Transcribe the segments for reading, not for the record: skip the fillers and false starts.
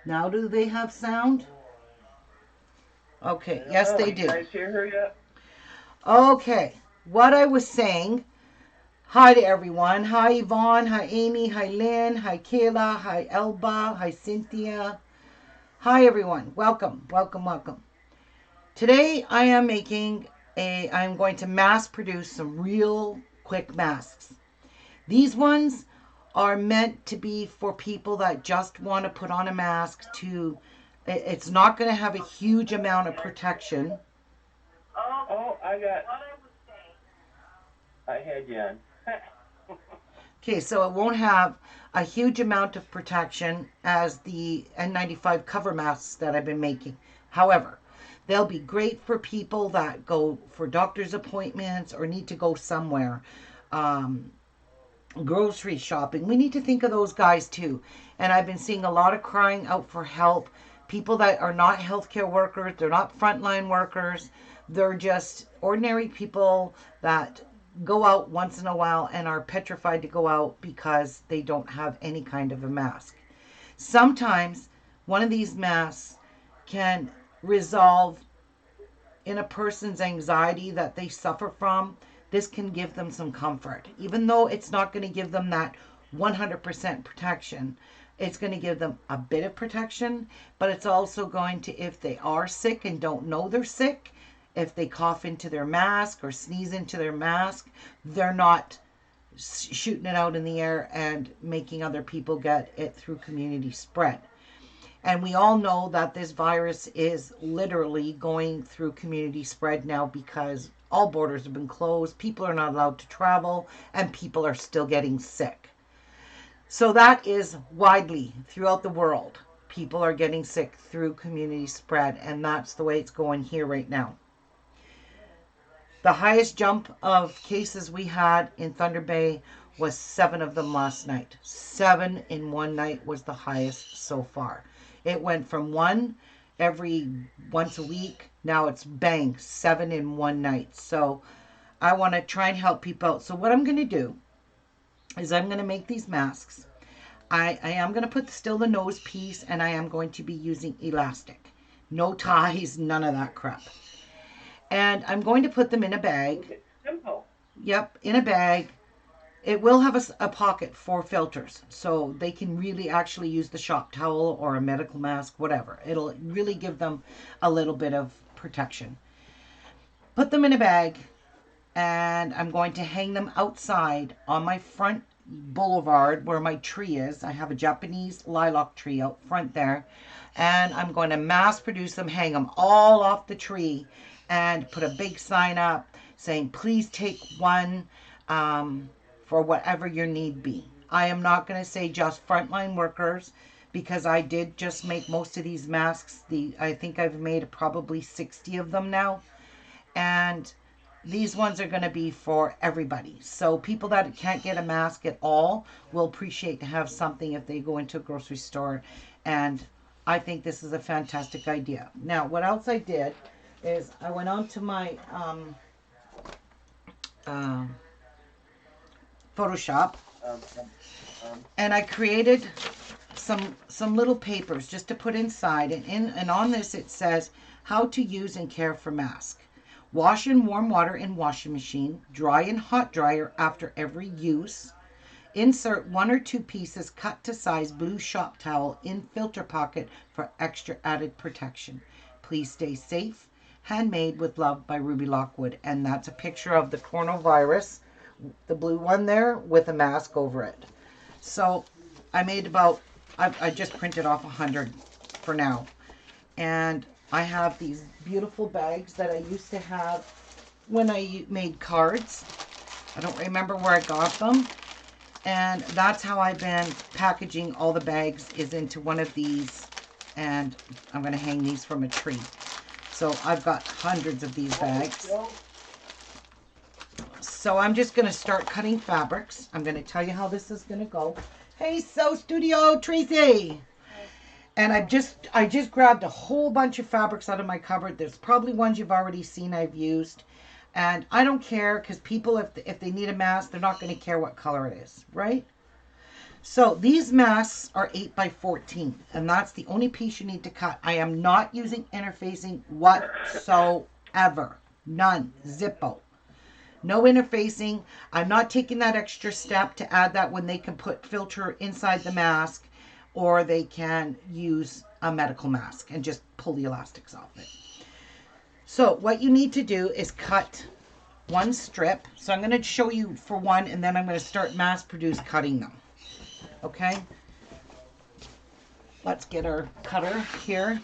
Now do they have sound? Okay, I don't yes know. they You do. guys hear her yet? Okay, what I was saying, hi to everyone. Hi Yvonne, hi Amy, hi Lynn, hi Kayla, hi Elba, hi Cynthia. Hi everyone, welcome, welcome, welcome. Today I'm going to mass produce some real quick masks. These ones are meant to be for people that just want to put on a mask to, it's not going to have a huge amount of protection. Oh, I had you on. Okay, so it won't have a huge amount of protection as the N95 cover masks that I've been making. However, they'll be great for people that go for doctor's appointments or need to go somewhere. Um, Grocery shopping. We need to think of those guys too. And I've been seeing a lot of crying out for help. People that are not healthcare workers, they're not frontline workers, they're just ordinary people that go out once in a while and are petrified to go out because they don't have any kind of a mask. Sometimes one of these masks can resolve in a person's anxiety that they suffer from. This can give them some comfort. Even though it's not going to give them that 100% protection, it's going to give them a bit of protection, but it's also going to, if they are sick and don't know they're sick, if they cough into their mask or sneeze into their mask, they're not shooting it out in the air and making other people get it through community spread. And we all know that this virus is literally going through community spread now because all borders have been closed, people are not allowed to travel, and people are still getting sick. So that is widely throughout the world. People are getting sick through community spread, and that's the way it's going here right now. The highest jump of cases we had in Thunder Bay was 7 of them last night. 7 in one night was the highest so far. It went from 1 every once a week. Now it's bang, 7 in one night. So I want to try and help people out. So what I'm going to do is I'm going to make these masks. I am going to put still the nose piece, and I am going to be using elastic. No ties, none of that crap. And I'm going to put them in a Keep bag. it simple. Yep, in a bag. It will have a pocket for filters, so they can really actually use the shop towel or a medical mask, whatever. It'll really give them a little bit of protection. Put them in a bag, and I'm going to hang them outside on my front boulevard where my tree is. I have a Japanese lilac tree out front there, and I'm going to mass produce them, hang them all off the tree, and put a big sign up saying, please take one for whatever your need be. I am not going to say just frontline workers because I did just make most of these masks. I think I've made probably 60 of them now, and these ones are going to be for everybody. So people that can't get a mask at all will appreciate to have something if they go into a grocery store. And I think this is a fantastic idea. Now, what else I did is I went on to my uh, Photoshop, Um, um, and I created some little papers just to put inside, and on this it says how to use and care for mask. Wash in warm water in washing machine, dry in hot dryer after every use. Insert 1 or 2 pieces cut to size blue shop towel in filter pocket for extra added protection. Please stay safe. Handmade with love by Ruby Lockwood. And that's a picture of the coronavirus, the blue one there with a mask over it. So I made about, I just printed off 100 for now. And I have these beautiful bags that I used to have when I made cards. I don't remember where I got them. And that's how I've been packaging all the bags, is into one of these. And I'm going to hang these from a tree. So I've got hundreds of these bags. So I'm just going to start cutting fabrics. I'm going to tell you how this is going to go. Hey, Sew Studio, Tracy. And I just grabbed a whole bunch of fabrics out of my cupboard. There's probably ones you've already seen I've used. And I don't care because people, if they need a mask, they're not going to care what color it is, right? So these masks are 8 by 14, and that's the only piece you need to cut. I am not using interfacing whatsoever. None. Zippo. No interfacing. I'm not taking that extra step to add that when they can put filter inside the mask, or they can use a medical mask and just pull the elastics off it. So what you need to do is cut one strip. So I'm going to show you for one, and then I'm going to start mass produce cutting them. Okay? Let's get our cutter here.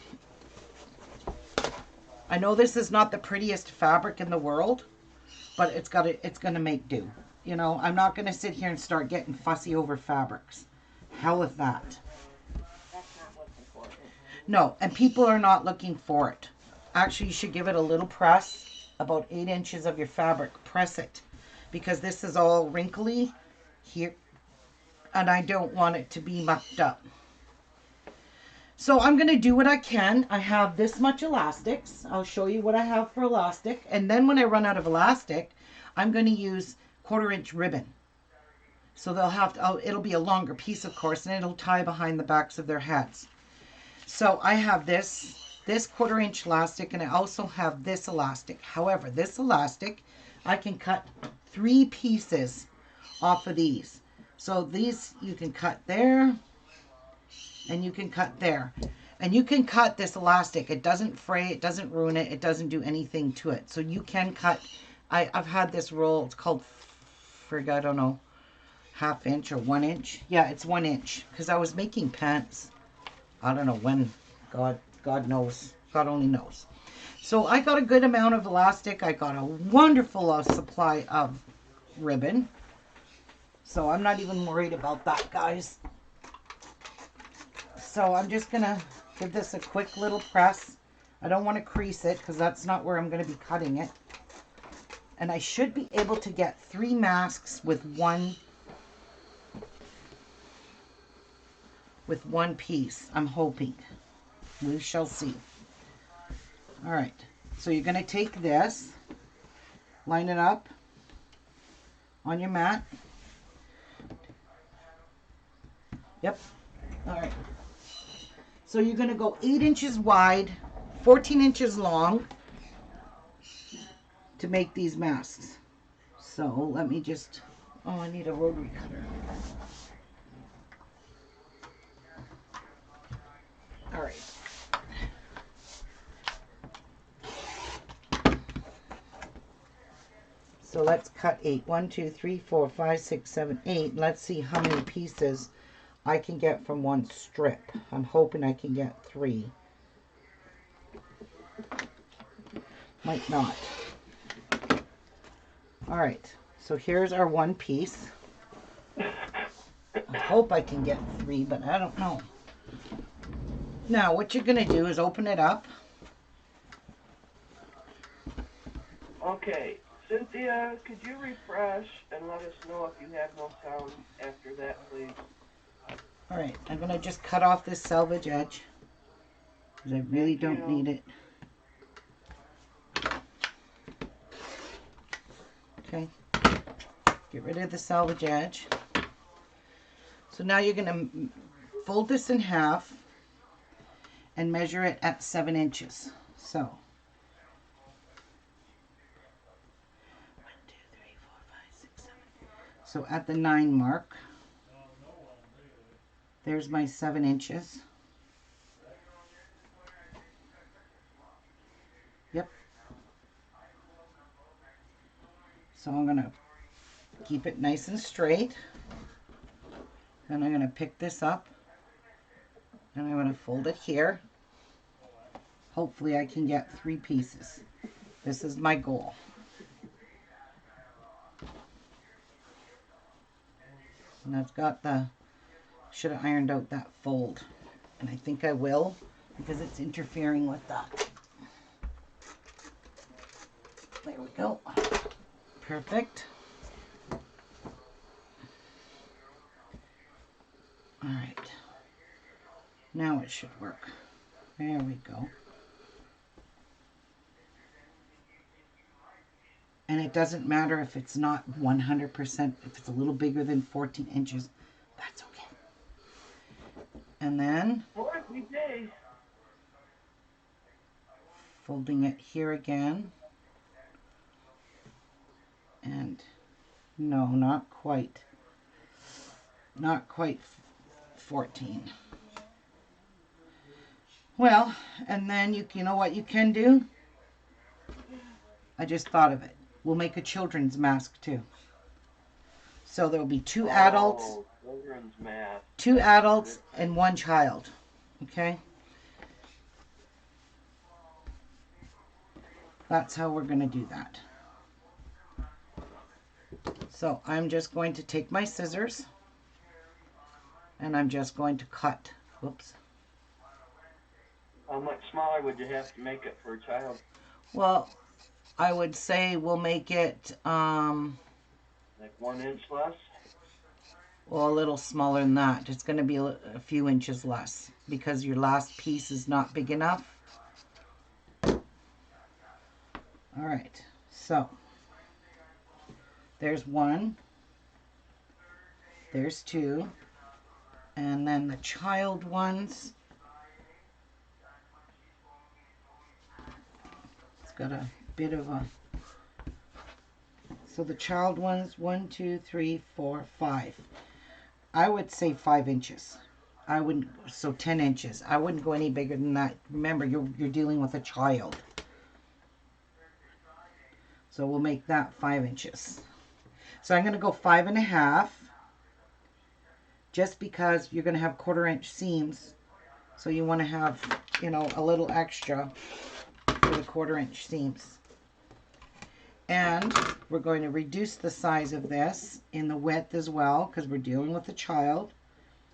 I know this is not the prettiest fabric in the world, but it's going to make do. You know, I'm not going to sit here and start getting fussy over fabrics. Hell with that. That's not what's important. No, and people are not looking for it. Actually, you should give it a little press, about 8 inches of your fabric. Press it, because this is all wrinkly here, and I don't want it to be mucked up. So I'm going to do what I can. I have this much elastics. I'll show you what I have for elastic. And then when I run out of elastic, I'm going to use 1/4 inch ribbon. So they'll have to, it'll be a longer piece, of course, and it'll tie behind the backs of their heads. So I have this 1/4 inch elastic, and I also have this elastic. However, this elastic, I can cut 3 pieces off of these. So these you can cut there, and you can cut there. And you can cut this elastic. It doesn't fray, it doesn't ruin it, it doesn't do anything to it. So you can cut, I've had this roll, it's called, I don't know, 1/2 inch or 1 inch. Yeah, it's 1 inch, because I was making pants. I don't know when, God knows, God only knows. So I got a good amount of elastic. I got a wonderful supply of ribbon. So I'm not even worried about that, guys. So I'm just going to give this a quick little press. I don't want to crease it because that's not where I'm going to be cutting it. And I should be able to get 3 masks with one piece. I'm hoping. We shall see. All right. So you're going to take this, line it up on your mat. Yep. All right. So you're going to go 8 inches wide, 14 inches long to make these masks. So let me just, oh, I need a rotary cutter. All right. So let's cut 8. 1, 2, 3, 4, 5, 6, 7, 8. Let's see how many pieces I can get from one strip. I'm hoping I can get 3. Might not. All right. So here's our one piece. I hope I can get 3, but I don't know. Now, what you're going to do is open it up. Okay, Cynthia, could you refresh and let us know if you have no sound after that, please? All right, I'm going to just cut off this selvage edge because I really don't need it. Okay, get rid of the selvage edge. So now you're going to fold this in half and measure it at 7 inches. So 1, 2, 3, 4, 5, 6, 7. So at the 9 mark, there's my 7 inches. Yep. So I'm going to keep it nice and straight. Then I'm going to pick this up and I'm going to fold it here. Hopefully I can get 3 pieces. This is my goal. And I've got the, should have ironed out that fold. And I think I will because it's interfering with that. There we go. Perfect. All right. Now it should work. There we go. And it doesn't matter if it's not 100%, if it's a little bigger than 14 inches, that's okay. And then More every day. folding it here again. And no, not quite. Not quite 14. Well, and then you know what you can do? I just thought of it. We'll make a children's mask too. So there'll be two adults, Children's mask. two adults and one child. Okay? That's how we're going to do that. So I'm just going to take my scissors and I'm just going to cut. Whoops. How much smaller would you have to make it for a child? Well, I would say we'll make it Like 1 inch less? well, a little smaller than that. It's going to be a few inches less because your last piece is not big enough. All right, so there's one, there's two, and then the child ones. It's got a bit of a, so the child ones, 1, 2, 3, 4, 5. I would say 5 inches. I wouldn't, so 10 inches. I wouldn't go any bigger than that. Remember, you're dealing with a child. So we'll make that 5 inches. So I'm going to go 5.5, just because you're going to have 1/4 inch seams. So you want to have, you know, a little extra for the 1/4 inch seams. And we're going to reduce the size of this in the width as well, because we're dealing with a child.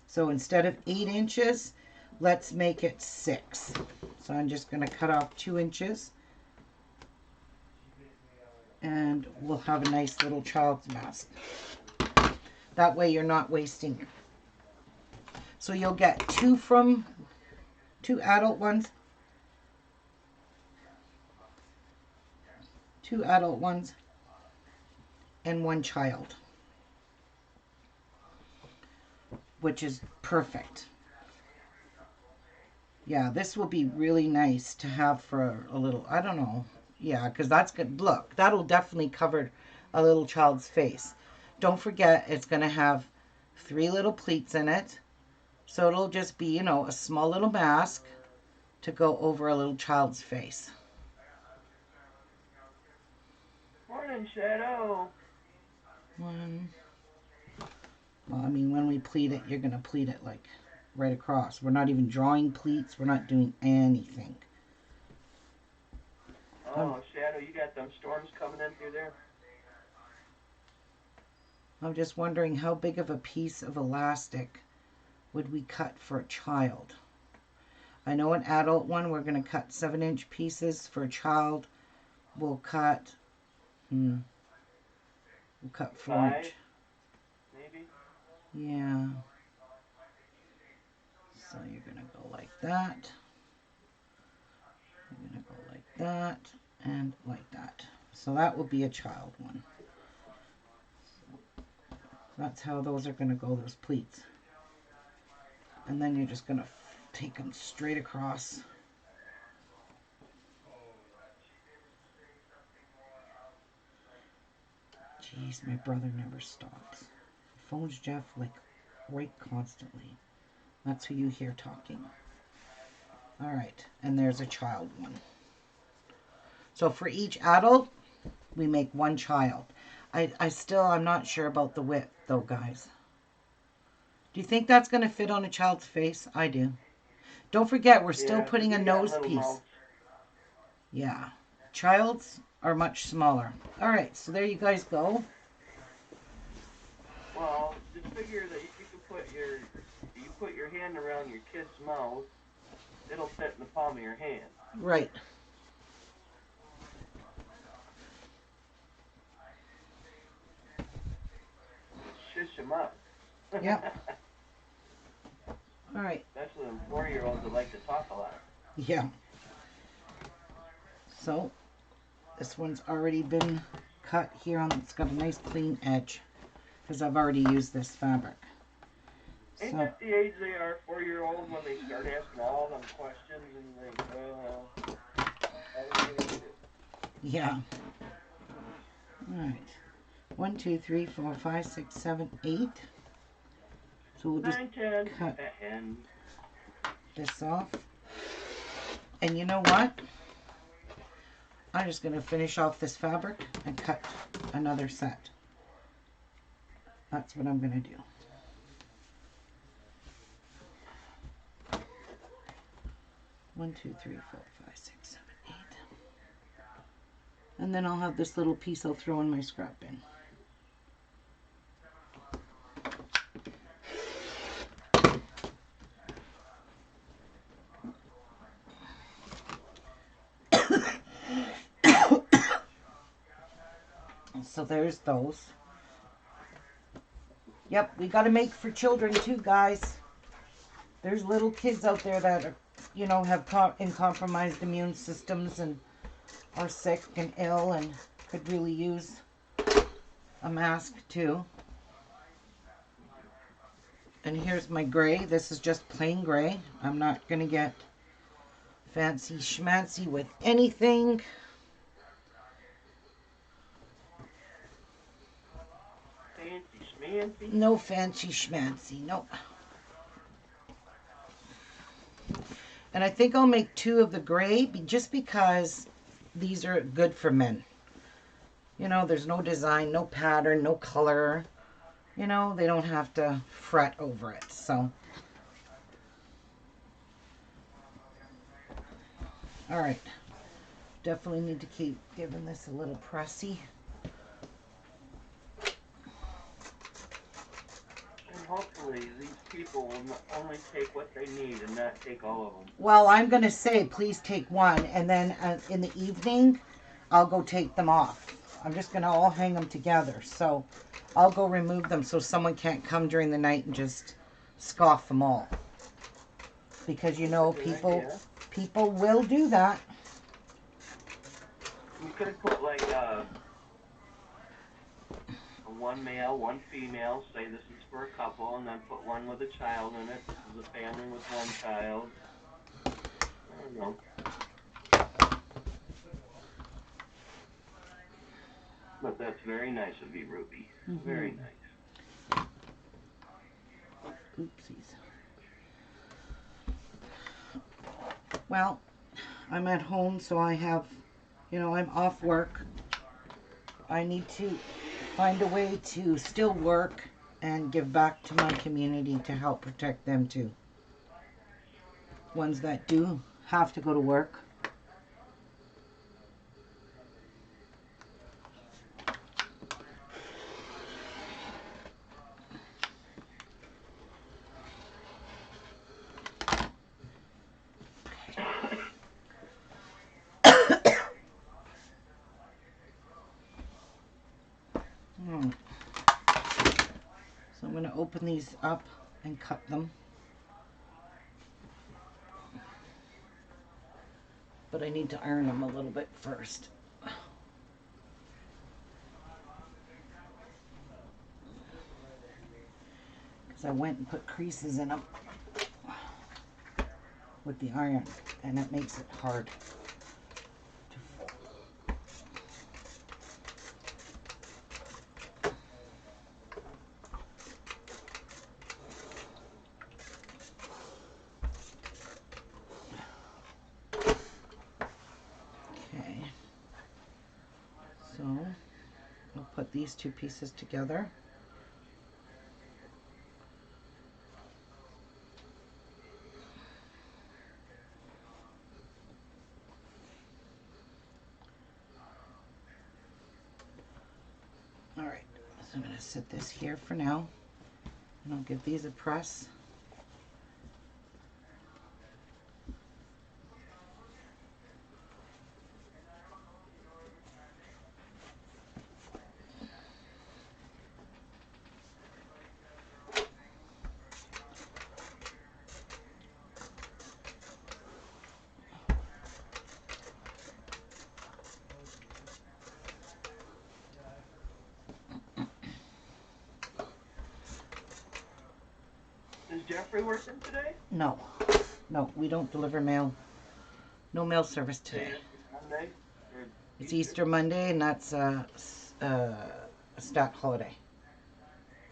So instead of 8 inches, let's make it 6. So I'm just going to cut off 2 inches. And we'll have a nice little child's mask. That way you're not wasting. So you'll get 2 adult ones, 2 adult ones, and 1 child, which is perfect. Yeah, this will be really nice to have for a little, I don't know. Yeah, because that's good. Look, that'll definitely cover a little child's face. Don't forget, it's going to have 3 little pleats in it. So it'll just be, you know, a small little mask to go over a little child's face. Morning, Shadow. One. Well, I mean, when we pleat it, you're going to pleat it like right across. We're not even drawing pleats. We're not doing anything. Oh, Shadow, you got them storms coming in through there? I'm just wondering how big of a piece of elastic would we cut for a child. I know an adult one, we're going to cut 7-inch pieces. For a child, we'll cut, we'll cut 4-inch. Maybe? Yeah. So you're going to go like that. You're going to go like that and like that. So that will be a child one. That's how those are going to go, those pleats. And then you're just going to take them straight across. Jeez, my brother never stops. He phones Jeff like right constantly. That's who you hear talking. All right, and there's a child one. So for each adult, we make 1 child. I'm not sure about the width though, guys. Do you think that's going to fit on a child's face? I do. Don't forget, we're still putting a nose piece. Mouth. Yeah. Child's are much smaller. All right, so there you guys go. Well, just figure that if you put your hand around your kid's mouth, it'll fit in the palm of your hand. Right. Shush them up. Yep. All right. Especially them 4-year-olds that like to talk a lot. Yeah. So this one's already been cut here on. It's got a nice clean edge because I've already used this fabric. Ain't So, that the age they are, 4-year-old, when they start asking all them questions and they, how are we gonna eat it? yeah. All right. 1, 2, 3, 4, 5, 6, 7, 8. So we'll just 9, 10, cut and this off. And you know what? I'm just going to finish off this fabric and cut another set. That's what I'm going to do. One, two, three, four, five, six, 7, 8. And then I'll have this little piece I'll throw in my scrap bin. So there's those. Yep, we got to make for children too, guys. There's little kids out there that are, you know, have compromised immune systems and are sick and ill and could really use a mask too. And here's my gray. This is just plain gray. I'm not going to get fancy schmancy with anything. fancy schmancy. No fancy schmancy. Nope. And I think I'll make 2 of the gray just because these are good for men. You know, there's no design, no pattern, no color. You know, they don't have to fret over it. So, all right. Definitely need to keep giving this a little pressy. And hopefully these people will only take what they need and not take all of them. Well, I'm going to say please take one, and then in the evening, I'll go take them off. I'm just going to all hang them together. So I'll go remove them so someone can't come during the night and just scoff them all. Because, you know, people will do that. You could put like a 1 male, 1 female, say this is for a couple, and then put 1 with a child in it. This is a family with 1 child. I don't know. But that's very nice of you, Ruby. Very nice. Oopsies. Well, I'm at home, so I have, you know, I'm off work. I need to find a way to still work and give back to my community to help protect them too. Ones that do have to go to work. So I'm going to open these up and cut them. But I need to iron them a little bit first. Because I went and put creases in them with the iron, and it makes it hard to fold. Okay, so I'll put these 2 pieces together. Alright, so I'm going to set this here for now, and I'll give these a press. Is Jeffrey working today? No, no, we don't deliver mail. No mail service today. Monday? Or It's Easter Monday, and that's a stat holiday.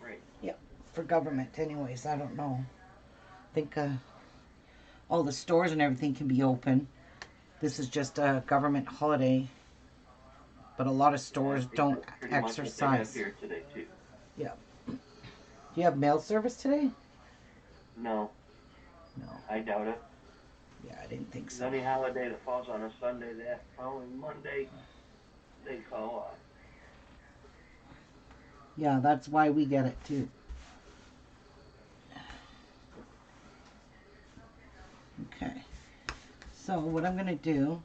Right. Yep, for government, anyways. I don't know. I think all the stores and everything can be open. This is just a government holiday, but a lot of stores I think don't that's pretty much what they have exercise. here today too. Yeah. Do you have mail service today? No, No. I doubt it. Yeah, I didn't think Because so. any holiday that falls on a Sunday, that following Monday, they call off. Yeah, that's why we get it too. Okay. So what I'm gonna do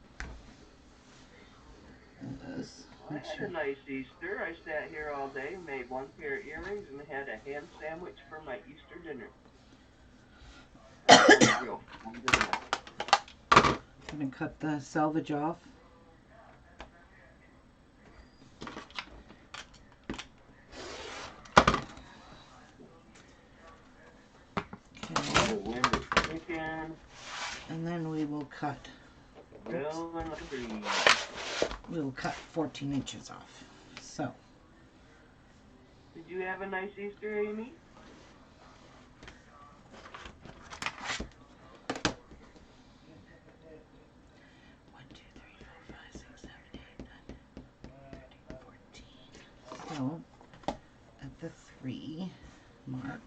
is I make had sure. a nice Easter. I sat here all day, made one pair of earrings, and had a ham sandwich for my Easter dinner. That sounds real fun, doesn't it? I'm gonna cut the selvage off. Okay. The wind is kicking, And then we will cut. real in the trees. We will cut 14 inches off. So Did you have a nice Easter, Amy? one, two, three, four, five, six, 7, 8, 9, 13, 14. So at the 3 mark.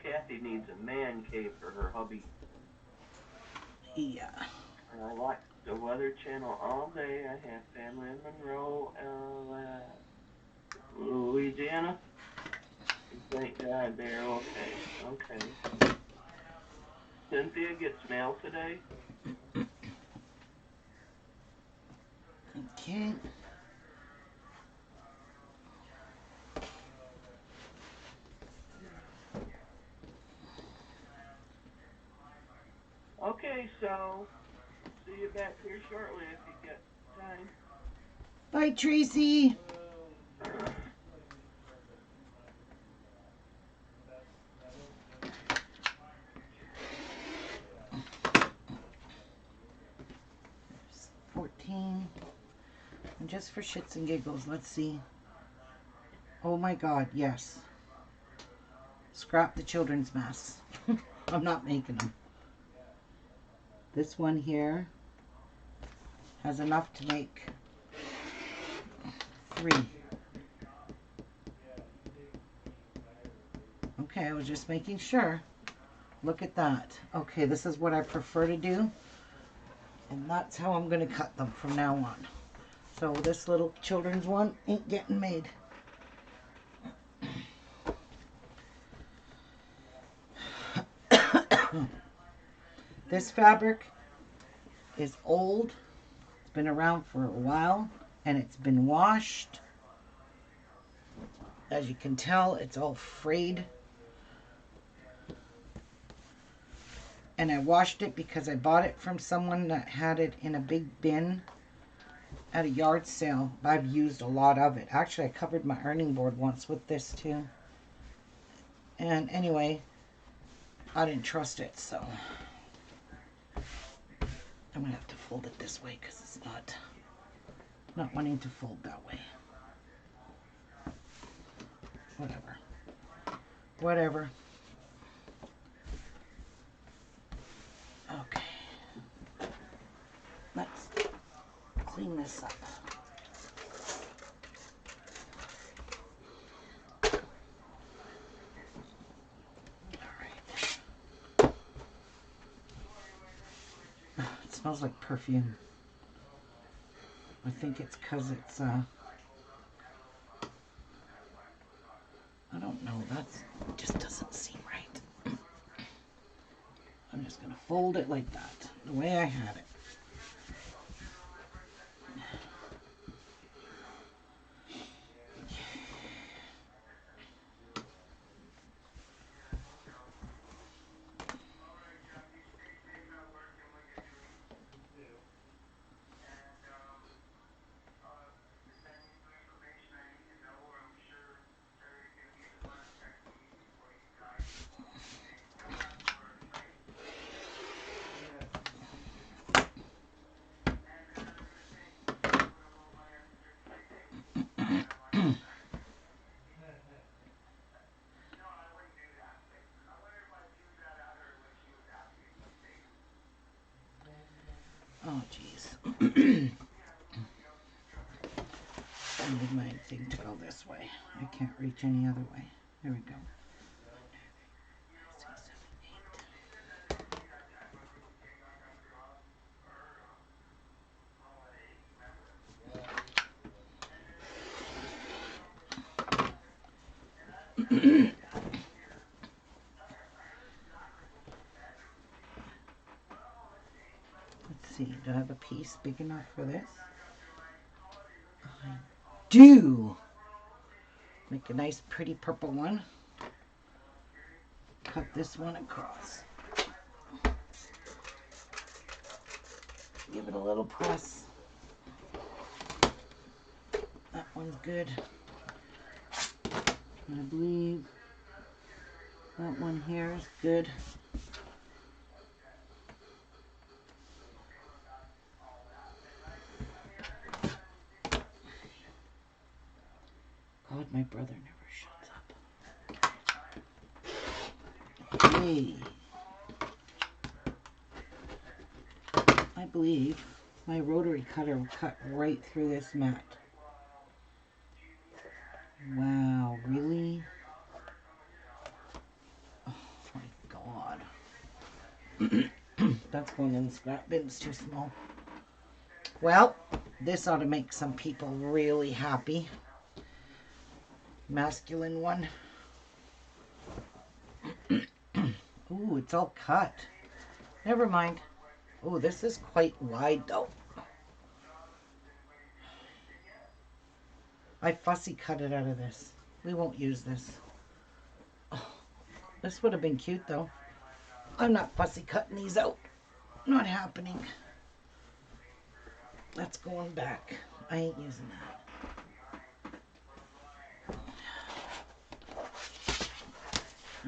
Kathy needs a man cave for her hubby. Yeah. And I watched the Weather Channel all day. I have family in Monroe, Louisiana. And thank God they're okay. Okay. Cynthia gets mail today. Okay. Okay, so see you back here shortly if you get time. Bye, Tracy. There's 14. And just for shits and giggles, let's see. Oh my God, yes. Scrap the children's masks. I'm not making them. This one here has enough to make 3. Okay, I was just making sure. Look at that. Okay, this is what I prefer to do. And that's how I'm going to cut them from now on. So this little children's one ain't getting made. This fabric is old. It's been around for a while and it's been washed. As you can tell, it's all frayed. And I washed it because I bought it from someone that had it in a big bin at a yard sale. I've used a lot of it. Actually, I covered my ironing board once with this too. And anyway, I didn't trust it, so I'm gonna have to fold it this way because it's not wanting to fold that way. Whatever. Okay. Let's clean this up. Alright. It smells like perfume. I think it's because it's, I don't know, it just doesn't seem right. I'm just going to fold it like that, the way I had it. jeez. I need my thing to go this way. I can't reach any other way. There we go. 6, 7, 8. Let's see, do I have a piece big enough for this? I do. Make a nice pretty purple one. Cut this one across. Give it a little press. That one's good. I believe that one here is good. God, my brother never shuts up. Hey. I believe my rotary cutter will cut right through this mat. Wow, really? Oh my God. That's going in the scrap bin. It's too small. Well, this ought to make some people really happy. Masculine one. Ooh, it's all cut. Never mind. Oh, this is quite wide though. I fussy cut it out of this. We won't use this. Oh, this would have been cute though. I'm not fussy cutting these out. Not happening. That's going back. I ain't using that.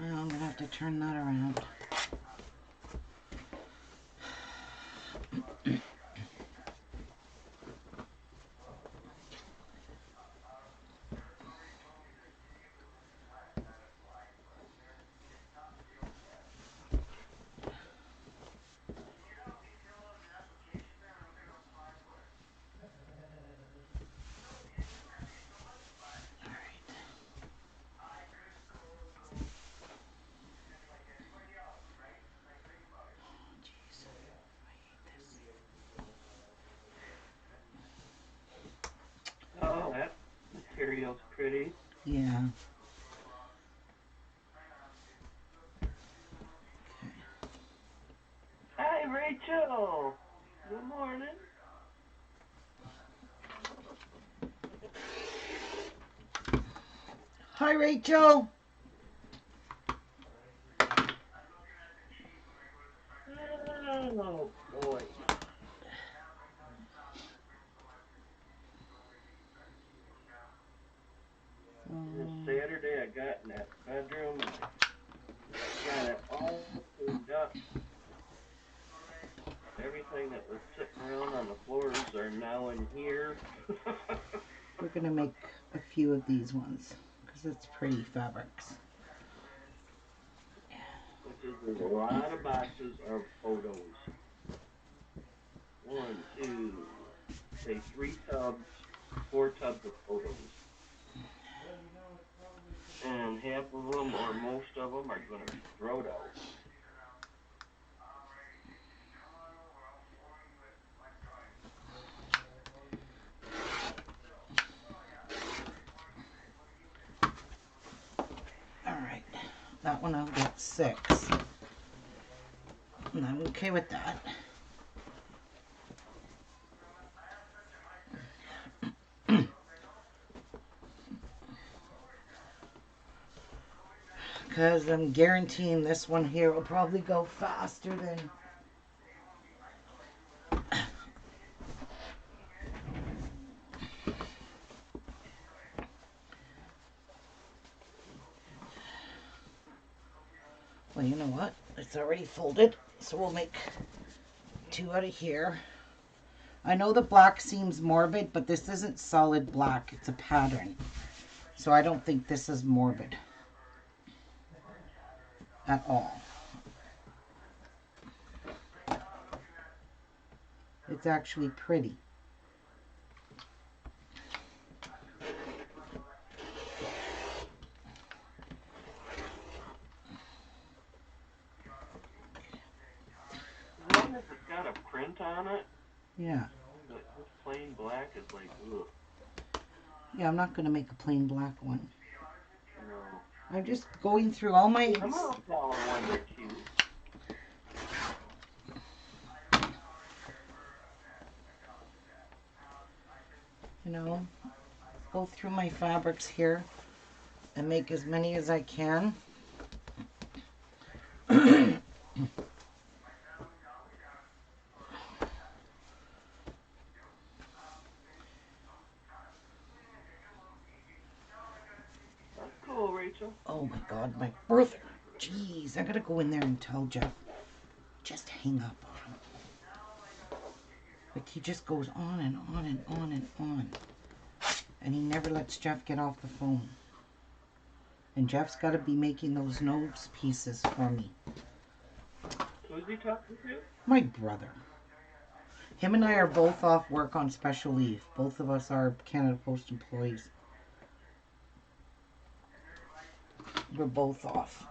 I'm gonna have to turn that around. Oh, that material's pretty. Yeah. Hi, Rachel. Good morning. Hi, Rachel. Oh, boy. This Saturday, I got in that bedroom and I got it all cleaned up. Everything that was sitting around on the floors are now in here. We're gonna make a few of these ones because it's pretty fabrics. There's a lot of boxes of photos. 1, 2, say 3 tubs, 4 tubs of photos. And half of them, or most of them, are going to be throwed out. All right, that one I'll get 6. And I'm okay with that. Because I'm guaranteeing this one here will probably go faster than... Well, you know what? It's already folded, so we'll make 2 out of here. I know the black seems morbid, but this isn't solid black. It's a pattern. So I don't think this is morbid at all. It's actually pretty. As long as it's got a print on it, Yeah. but this plain black is like, ugh. Yeah, I'm not going to make a plain black one. No. I'm just going through all my... Some of the color ones are cute. You know, go through my fabrics here and make as many as I can. That's cool, Rachel. Oh my God, my brother. Jeez, I gotta go in there and tell Jeff. Just hang up on him. Like he just goes on and on and on and on. And he never lets Jeff get off the phone. And Jeff's gotta be making those nose pieces for me. Who's he talking to? My brother. Him and I are both off work on special leave. Both of us are Canada Post employees. We're both off.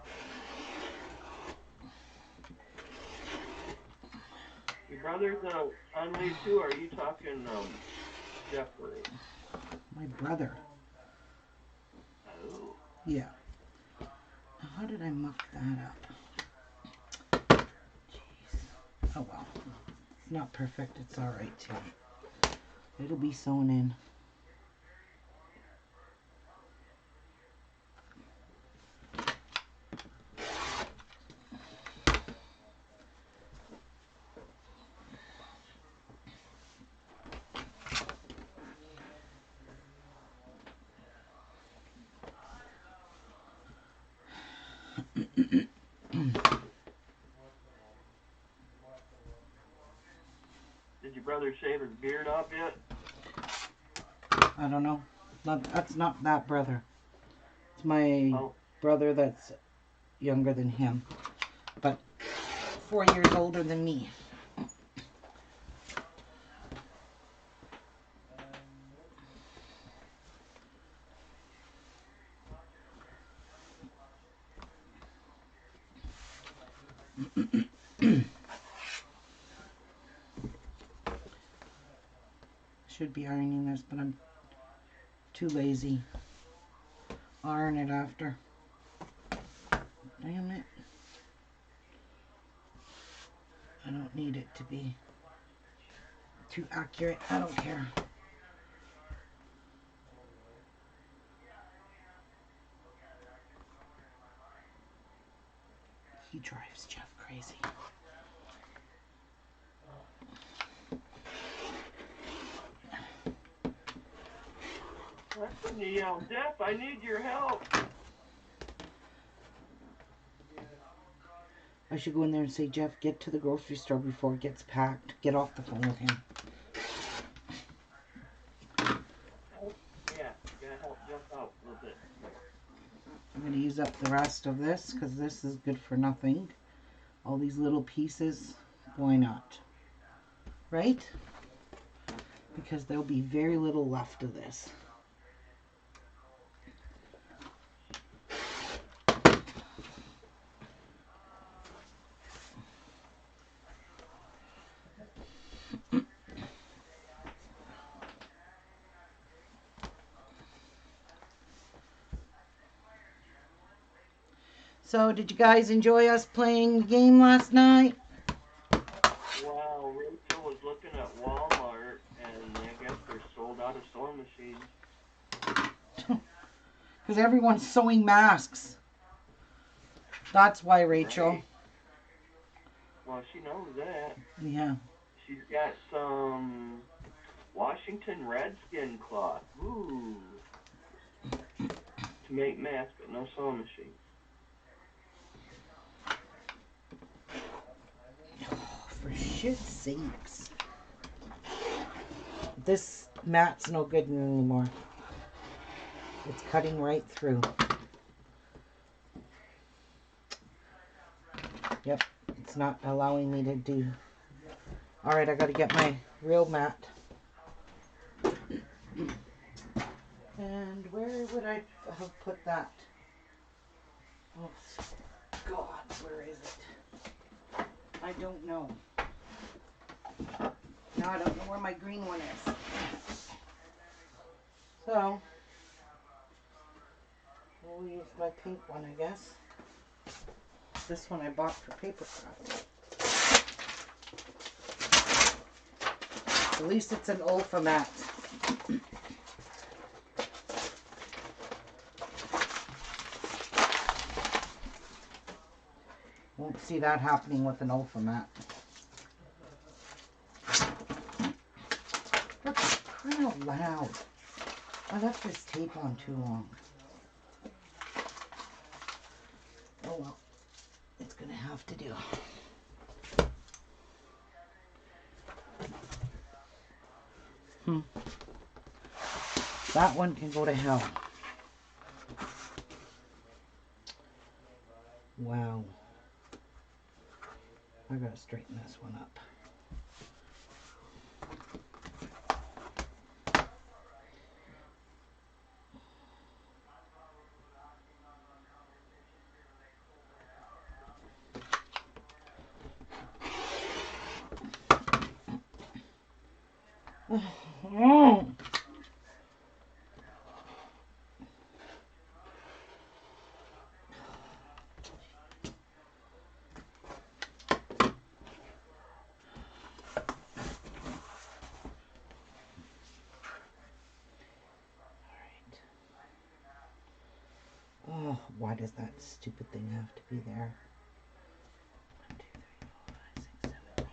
Your brother's on leave too, or are you talking Jeffrey? My brother. Oh. Yeah. How did I muck that up? Jeez. Oh well. It's not perfect. It's alright too. It'll be sewn in. Did your brother shave his beard off yet? I don't know. That's not that brother. It's my brother that's younger than him. But 4 years older than me. Should be ironing this, but I'm too lazy. Iron it after. Damn it. I don't need it to be too accurate. I don't care. He drives Jeff crazy. That's when you yell, Jeff, I need your help. I should go in there and say, Jeff, get to the grocery store before it gets packed. Get off the phone with him. Yeah, you gotta help Jeff out a little bit. I'm going to use up the rest of this because this is good for nothing. All these little pieces, why not? Right? Because there'll be very little left of this. So, did you guys enjoy us playing the game last night? Wow, Rachel was looking at Walmart, and I guess they're sold out of sewing machines. Because everyone's sewing masks. That's why, Rachel. Right. Well, she knows that. Yeah. She's got some Washington Redskin cloth. Ooh. To make masks, but no sewing machine. Oh, for shit's sakes. This mat's no good anymore. It's cutting right through. Yep. It's not allowing me to do All right, I got to get my real mat. And where would I have put that? Oh, God, where is it? I don't know. Now I don't know where my green one is. So, we'll use my pink one, I guess. This one I bought for paper craft. At least it's an Olfa mat. Won't see that happening with an Olfa mat. For crying out loud. I left this tape on too long. Oh well, it's gonna have to do. That one can go to hell. Wow. I gotta straighten this one up. Oh, why does that stupid thing have to be there? 1, 2, 3, 4, 5, 6, 7,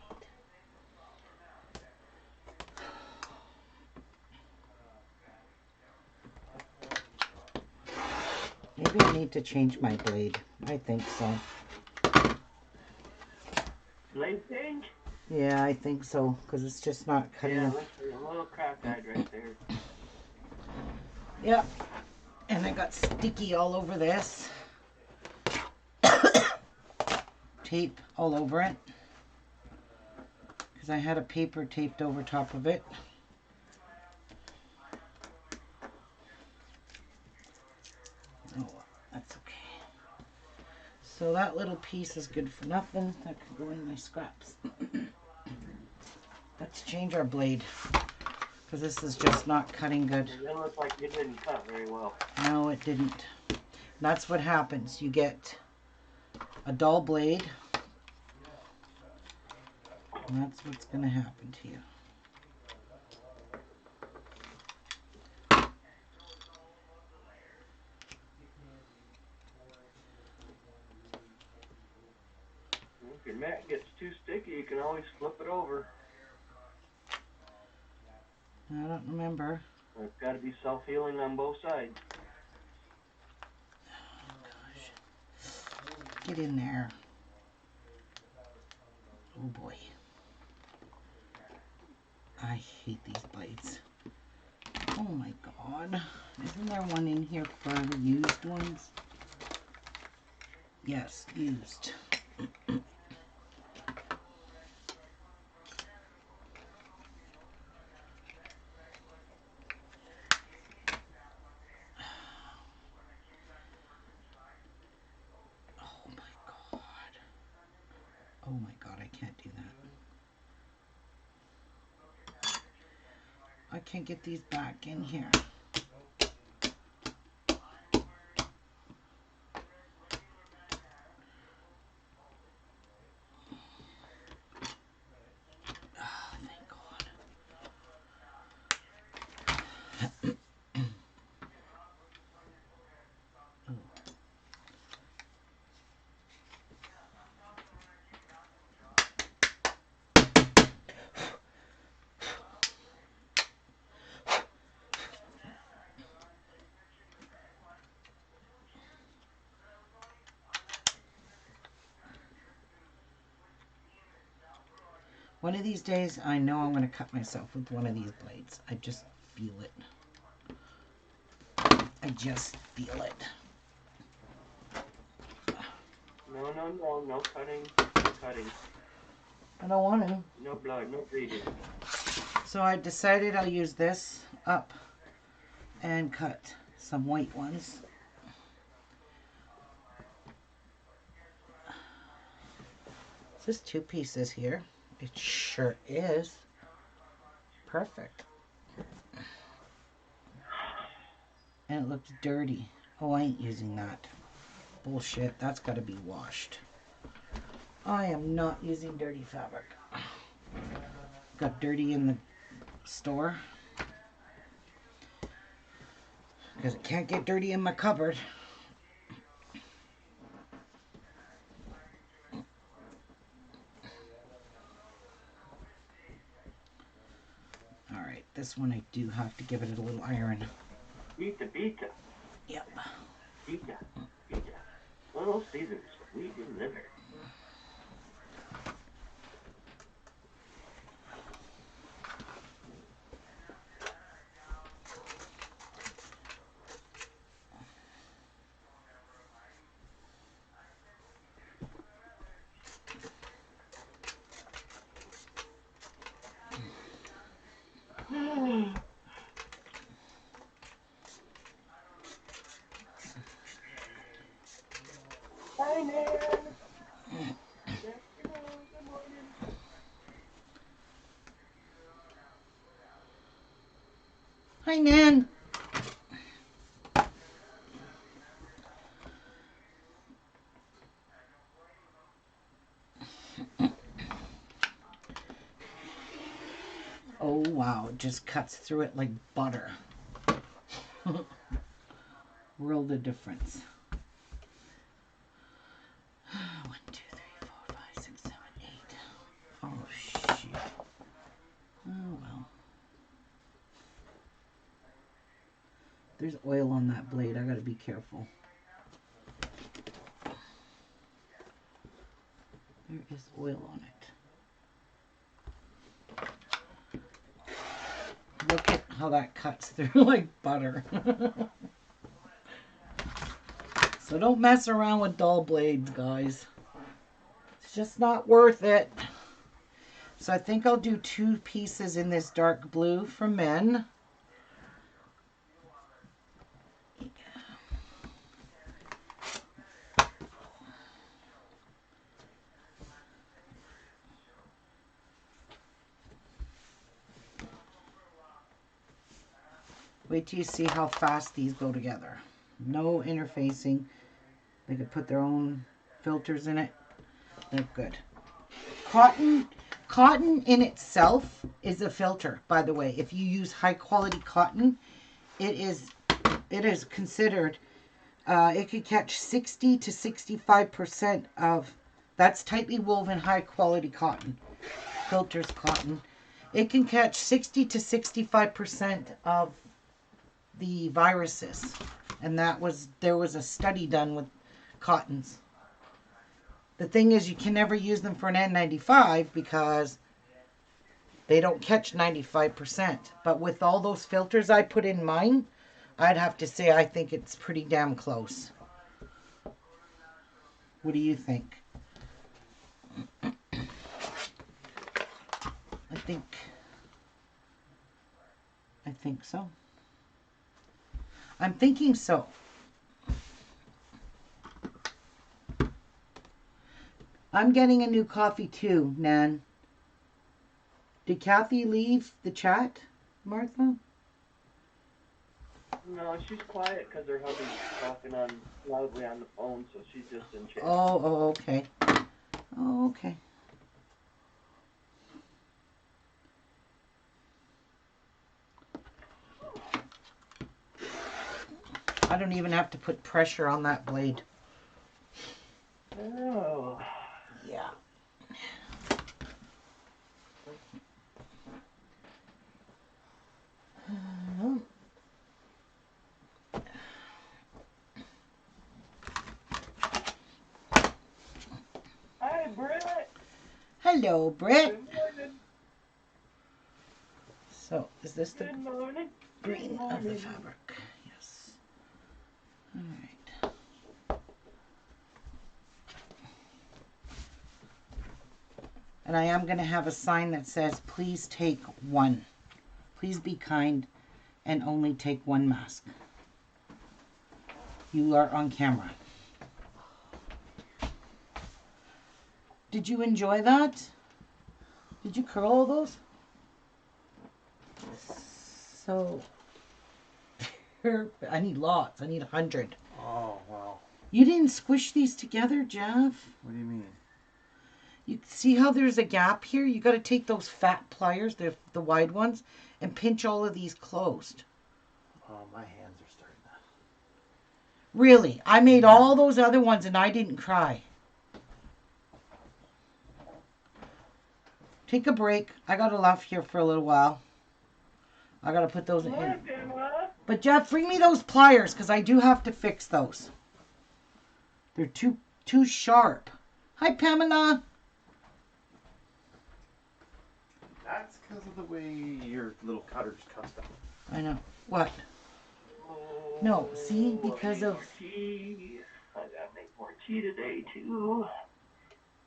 8. Maybe I need to change my blade. I think so. Blade change? Yeah, I think so, because it's just not cutting. Yeah, looks like a little crack-eyed right there. Yep. And I got sticky all over this. Tape all over it. Because I had a paper taped over top of it. Oh, that's okay. So that little piece is good for nothing. That could go in my scraps. Let's change our blade. Because this is just not cutting good. It looks like it didn't cut very well. No, it didn't. That's what happens. You get a dull blade. And that's what's going to happen to you. If your mat gets too sticky, you can always flip it over. I don't remember. It's got to be self-healing on both sides. Get in there. Oh boy. I hate these blades. Oh my god. Isn't there one in here for used ones? Yes, used. Oh my god. Oh my god, I can't do that. I can't get these back in here. Oh, thank god. Oh. One of these days, I know I'm going to cut myself with one of these blades. I just feel it. I just feel it. No cutting, no cutting. I don't want to. No blood, no bleeding. So I decided I'll use this up and cut some white ones. Is this 2 pieces here? It sure is. Perfect. And it looks dirty. Oh, I ain't using that. Bullshit. That's got to be washed. I am not using dirty fabric. Got dirty in the store. Because it can't get dirty in my cupboard. Alright, this one I do have to give it a little iron. Pizza. Yep. Pizza. Little Caesars, we deliver. Hi, Nan. Good morning. Hi, Nan. Oh, wow. It just cuts through it like butter. World of difference. 1, 2, 3, 4, 5, 6, 7, 8. Oh, shit. Oh, well. There's oil on that blade. I gotta be careful. There is oil on it. Look at how that cuts through like butter. So don't mess around with dull blades, guys. It's just not worth it. So I think I'll do 2 pieces in this dark blue for men. Wait till you see how fast these go together. No interfacing. They could put their own filters in it. They're good. Cotton in itself is a filter, by the way. If you use high quality cotton, it is considered, it could catch 60 to 65% of, that's tightly woven high quality cotton, filters cotton. It can catch 60 to 65% of the viruses. And there was a study done with cottons. The thing is, you can never use them for an N95 because they don't catch 95%. But with all those filters I put in mine, I'd have to say I think it's pretty damn close. What do you think? I think so. I'm thinking so. I'm getting a new coffee too, Nan. Did Kathy leave the chat, Martha? No, she's quiet because her hubby's talking loudly on the phone, so she's just in chat. Oh, okay. Oh, okay. I don't even have to put pressure on that blade. Oh. Yeah. Hi, Britt. Hello, Britt. Good morning. So, is this the Good morning. green of the fabric? Yes. All right. And I am going to have a sign that says, please take one. Please be kind and only take one mask. You are on camera. Did you enjoy that? Did you curl all those? So, I need lots. I need 100. Oh, wow. You didn't squish these together, Jeff. What do you mean? You see how there's a gap here? You got to take those fat pliers, the wide ones, and pinch all of these closed. Oh, my hands are starting to... Really, I made all those other ones and I didn't cry. Take a break. I got to laugh here for a little while. I got to put those in. But Jeff, bring me those pliers because I do have to fix those. They're too sharp. Hi, Pamela. That's because of the way your little cutter's custom. I know. What? No, see, because of... I gotta make more tea today, too.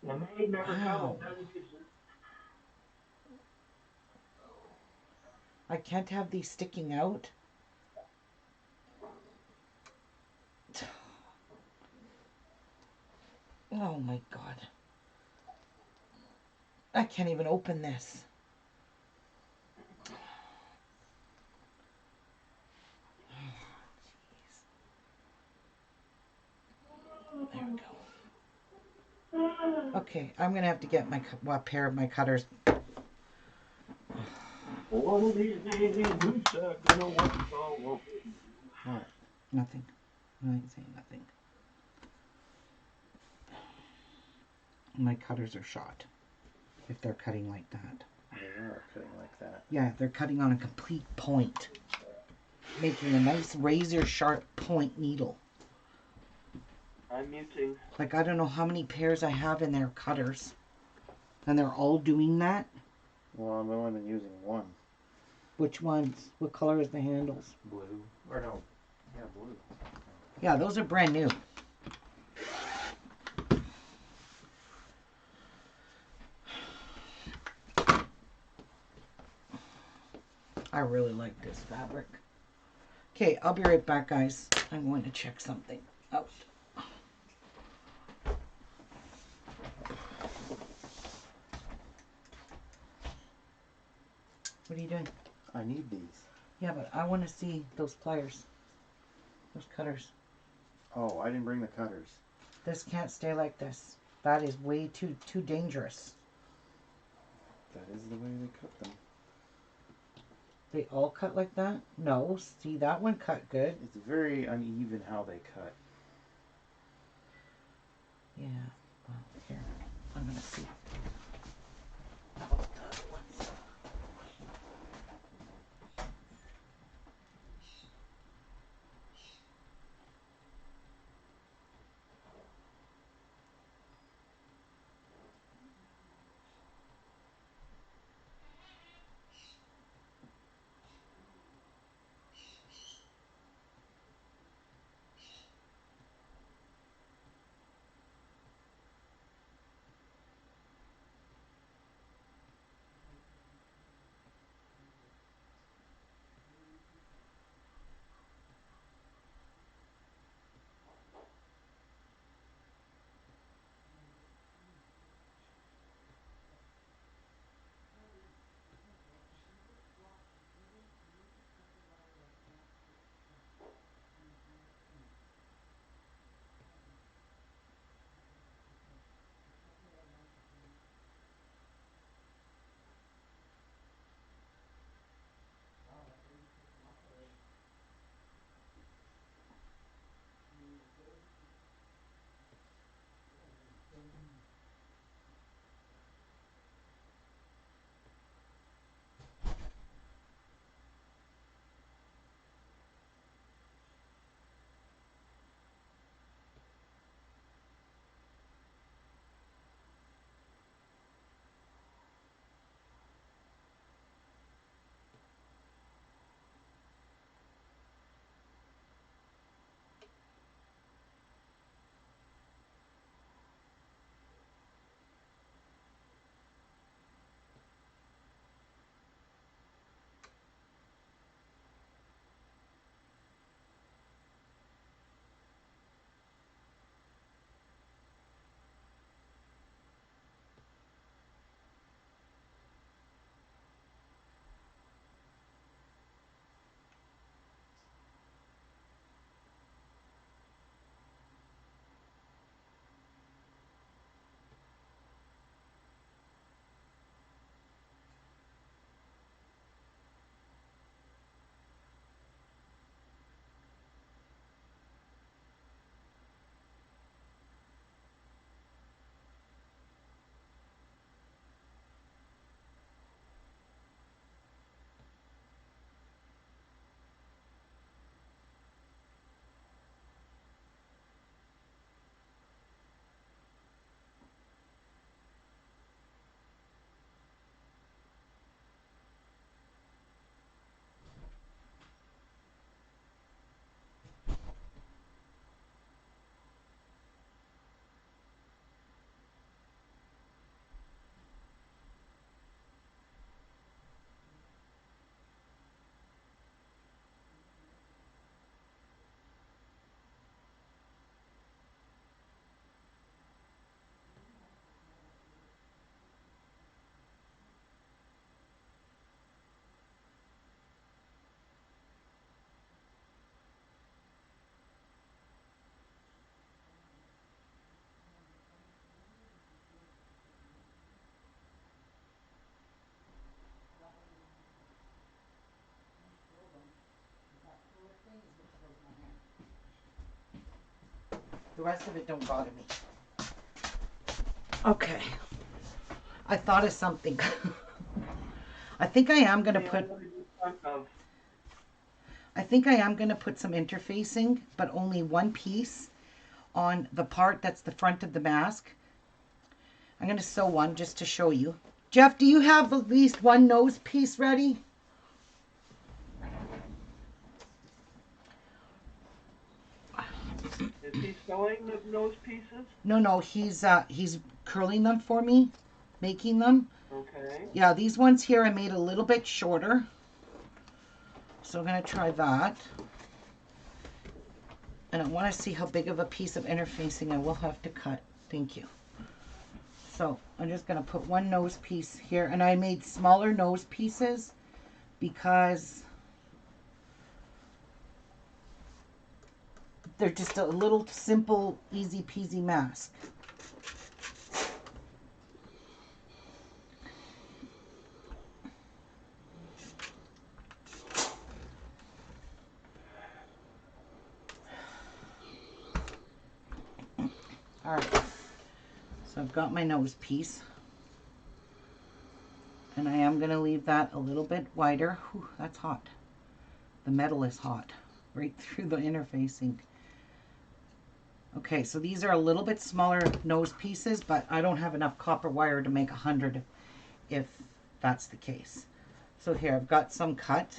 The maid never Wow. comes. I can't have these sticking out. Oh my God. I can't even open this. There we go. Okay, I'm gonna have to get a pair of my cutters. One of these days, these boots are gonna work all over. What? Nothing. I ain't saying nothing. My cutters are shot. If they're cutting like that. They are cutting like that. Yeah, they're cutting on a complete point. Making a nice razor sharp point needle. I'm muting. Like, I don't know how many pairs I have in their cutters. And they're all doing that. Well, I've only been using one. Which ones? What color is the handles? Blue. Or no. Yeah, blue. Yeah, those are brand new. I really like this fabric. Okay, I'll be right back, guys. I'm going to check something out. What are you doing? I need these. Yeah, but I want to see those pliers. Those cutters. Oh, I didn't bring the cutters. This can't stay like this. That is way too dangerous. That is the way they cut them. They all cut like that? No. See, that one cut good. It's very uneven how they cut. Yeah. Well, here. I'm going to see. How about the other ones? The rest of it don't bother me. Okay. I thought of something. I think I am gonna Yeah, put what did you think of? I think I am gonna put some interfacing, but only one piece on the part that's the front of the mask. I'm gonna sew one just to show you. Jeff, do you have at least one nose piece ready? Is he sewing the nose pieces? No, he's curling them for me, making them. Okay. Yeah, these ones here I made a little bit shorter. So I'm gonna try that. And I want to see how big of a piece of interfacing I will have to cut. Thank you. So I'm just going to put one nose piece here. And I made smaller nose pieces because they're just a little simple, easy peasy mask. All right. So I've got my nose piece. And I am going to leave that a little bit wider. Whew, that's hot. The metal is hot right through the interfacing. Okay, so these are a little bit smaller nose pieces, but I don't have enough copper wire to make 100 if that's the case. So here, I've got some cut.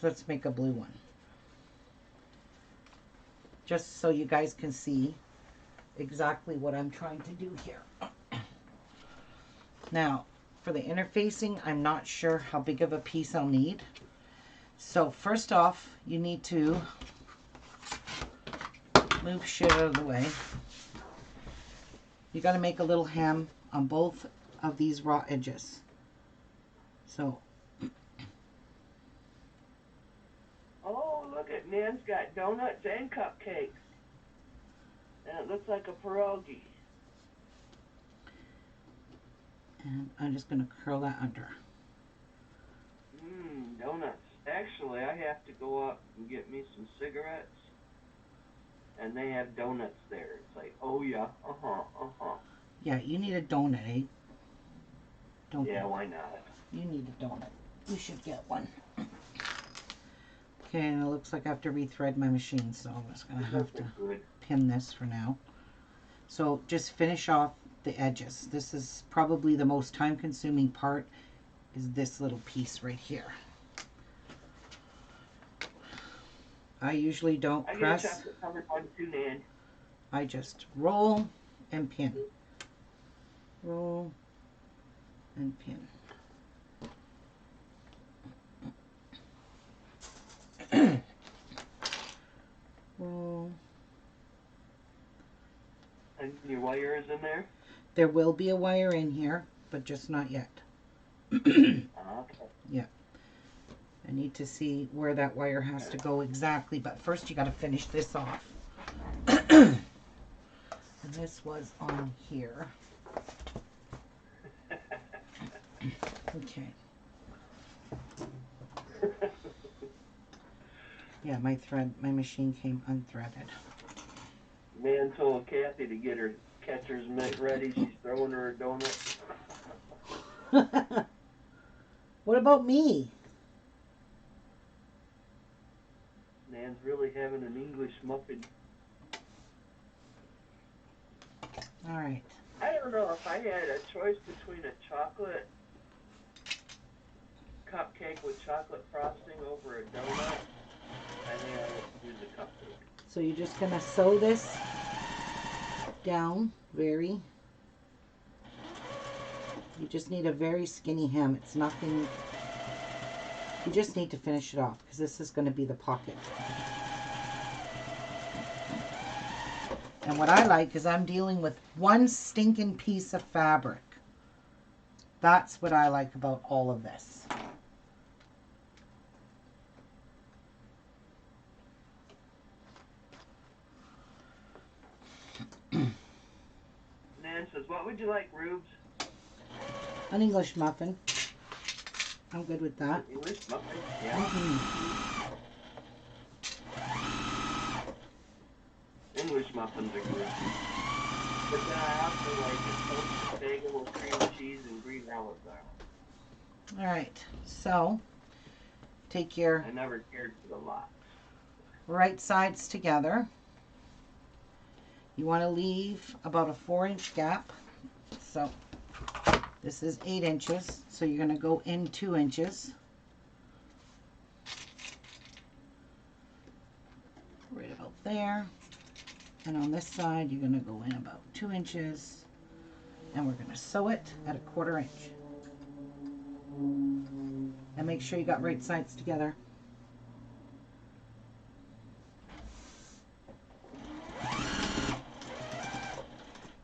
So let's make a blue one. Just so you guys can see exactly what I'm trying to do here. Now, for the interfacing, I'm not sure how big of a piece I'll need. So first off, you need to move shit out of the way. You got to make a little hem on both of these raw edges. So, Oh, look at Nan's got donuts and cupcakes. And it looks like a pierogi. and I'm just going to curl that under. Donuts. Actually, I have to go up and get me some cigarettes. And they have donuts there. It's like, oh yeah, Yeah, you need a donut, eh? Don't Yeah, you? why not? You need a donut. You should get one. Okay, and it looks like I have to rethread my machine, so I'm just going to have to Good. pin this for now. So just finish off the edges. This is probably the most time consuming part, is this little piece right here. I usually don't I get a press. chocolate covered one too, Nan. I just roll and pin. Roll and pin. Roll. And your wire is in there? There will be a wire in here, but just not yet. Okay. Yeah. I need to see where that wire has to go exactly, but first you got to finish this off. And this was on here. Okay. Yeah, my machine came unthreaded. Man told Kathy to get her catcher's mitt ready. She's throwing her a donut. What about me? Nan's really having an English muffin. All right. I don't know if I had a choice between a chocolate cupcake with chocolate frosting over a donut. I think I would use a cupcake. So you're just going to sew this down very. You just need a very skinny hem. It's nothing. You just need to finish it off because this is going to be the pocket. And what I like is I'm dealing with one stinking piece of fabric. That's what I like about all of this. Nan says, what would you like, Rubes? An English muffin. I'm good with that. English muffin? Yeah. Mm-hmm. muffins are good. But then I also like a toasted bagel with cream cheese and green olive oil. All right. So take your I never cared for the lot. right sides together. You want to leave about a 4-inch gap. So this is 8 inches. So you're going to go in 2 inches. Right about there. And on this side, you're going to go in about 2 inches. And we're going to sew it at a 1/4 inch. And make sure you got right sides together.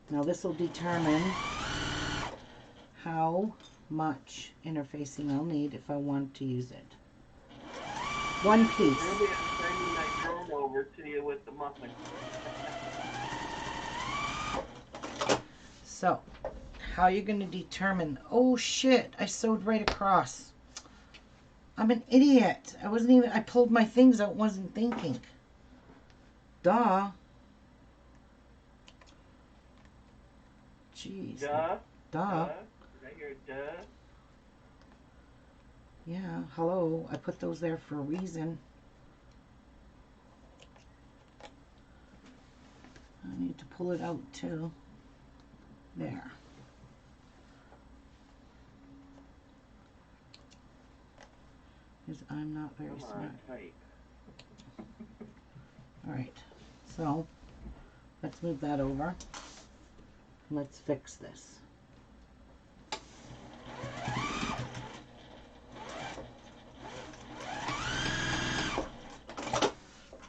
Now this will determine how much interfacing I'll need if I want to use it. 1 piece. Maybe I'm sending my drone over to you with the muffin. So, how you're going to determine, oh shit, I sewed right across. I'm an idiot. I pulled my things out, wasn't thinking. Duh. Jeez. Duh. Duh. Did I hear duh? Yeah, hello. I put those there for a reason. I need to pull it out too. There. Because I'm not very Come smart. on, tight. Alright, so let's move that over. Let's fix this.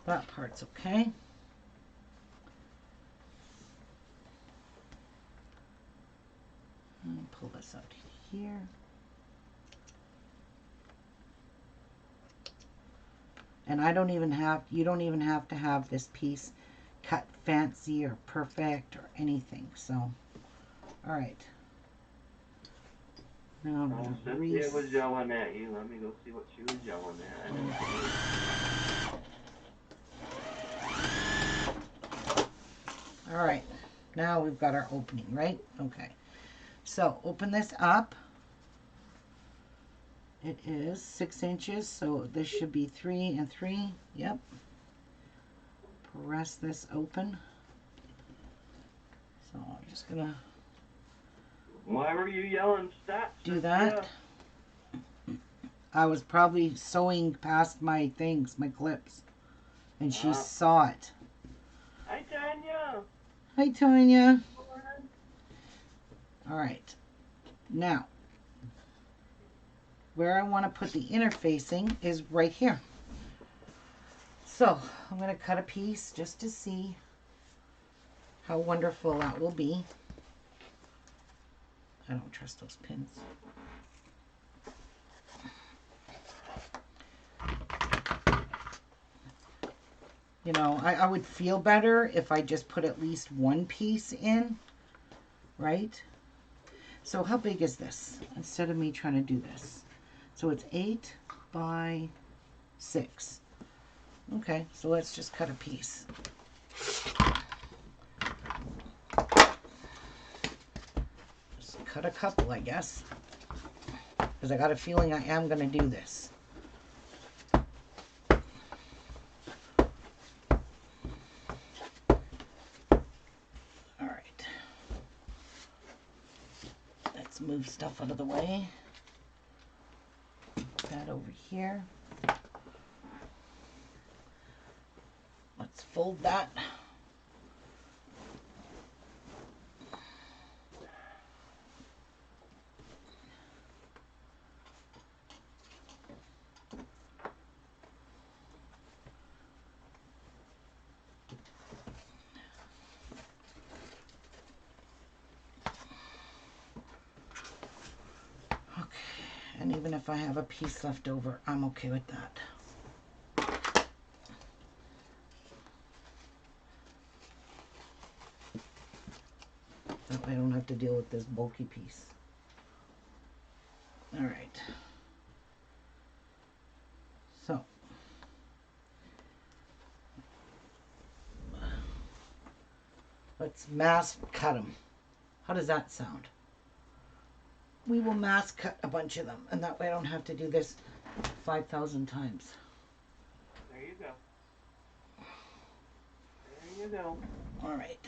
That part's okay. And pull this out here. And you don't even have to have this piece cut fancy or perfect or anything. So, all right. Now I'm going to Cynthia was yelling at you. Let me go see what she was yelling at. I didn't see it. All right. Now we've got our opening, right? Okay. So open this up. It is 6 inches, so this should be 3 and 3. Yep. Press this open. So I'm just gonna Why were you yelling? Stop. do Cynthia. that. I was probably sewing past my things, my clips, and she saw it. Hi, Tanya. Hi, Tanya. All right. Now, where I want to put the interfacing is right here. So I'm going to cut a piece just to see how wonderful that will be. I don't trust those pins. You know, I would feel better if I just put at least 1 piece in, right? So how big is this? Instead of me trying to do this. So it's 8 by 6. Okay, so let's just cut a piece. Just cut a couple, I guess. Because I got a feeling I am going to do this. Alright. Let's move stuff out of the way. Put that over here. Let's fold that. Okay, and even if I have a piece left over, I'm okay with that. That way I don't have to deal with this bulky piece. All right. So Let's mass cut them. How does that sound? We will mass cut a bunch of them, and that way I don't have to do this 5,000 times. There you go. There you go. All right.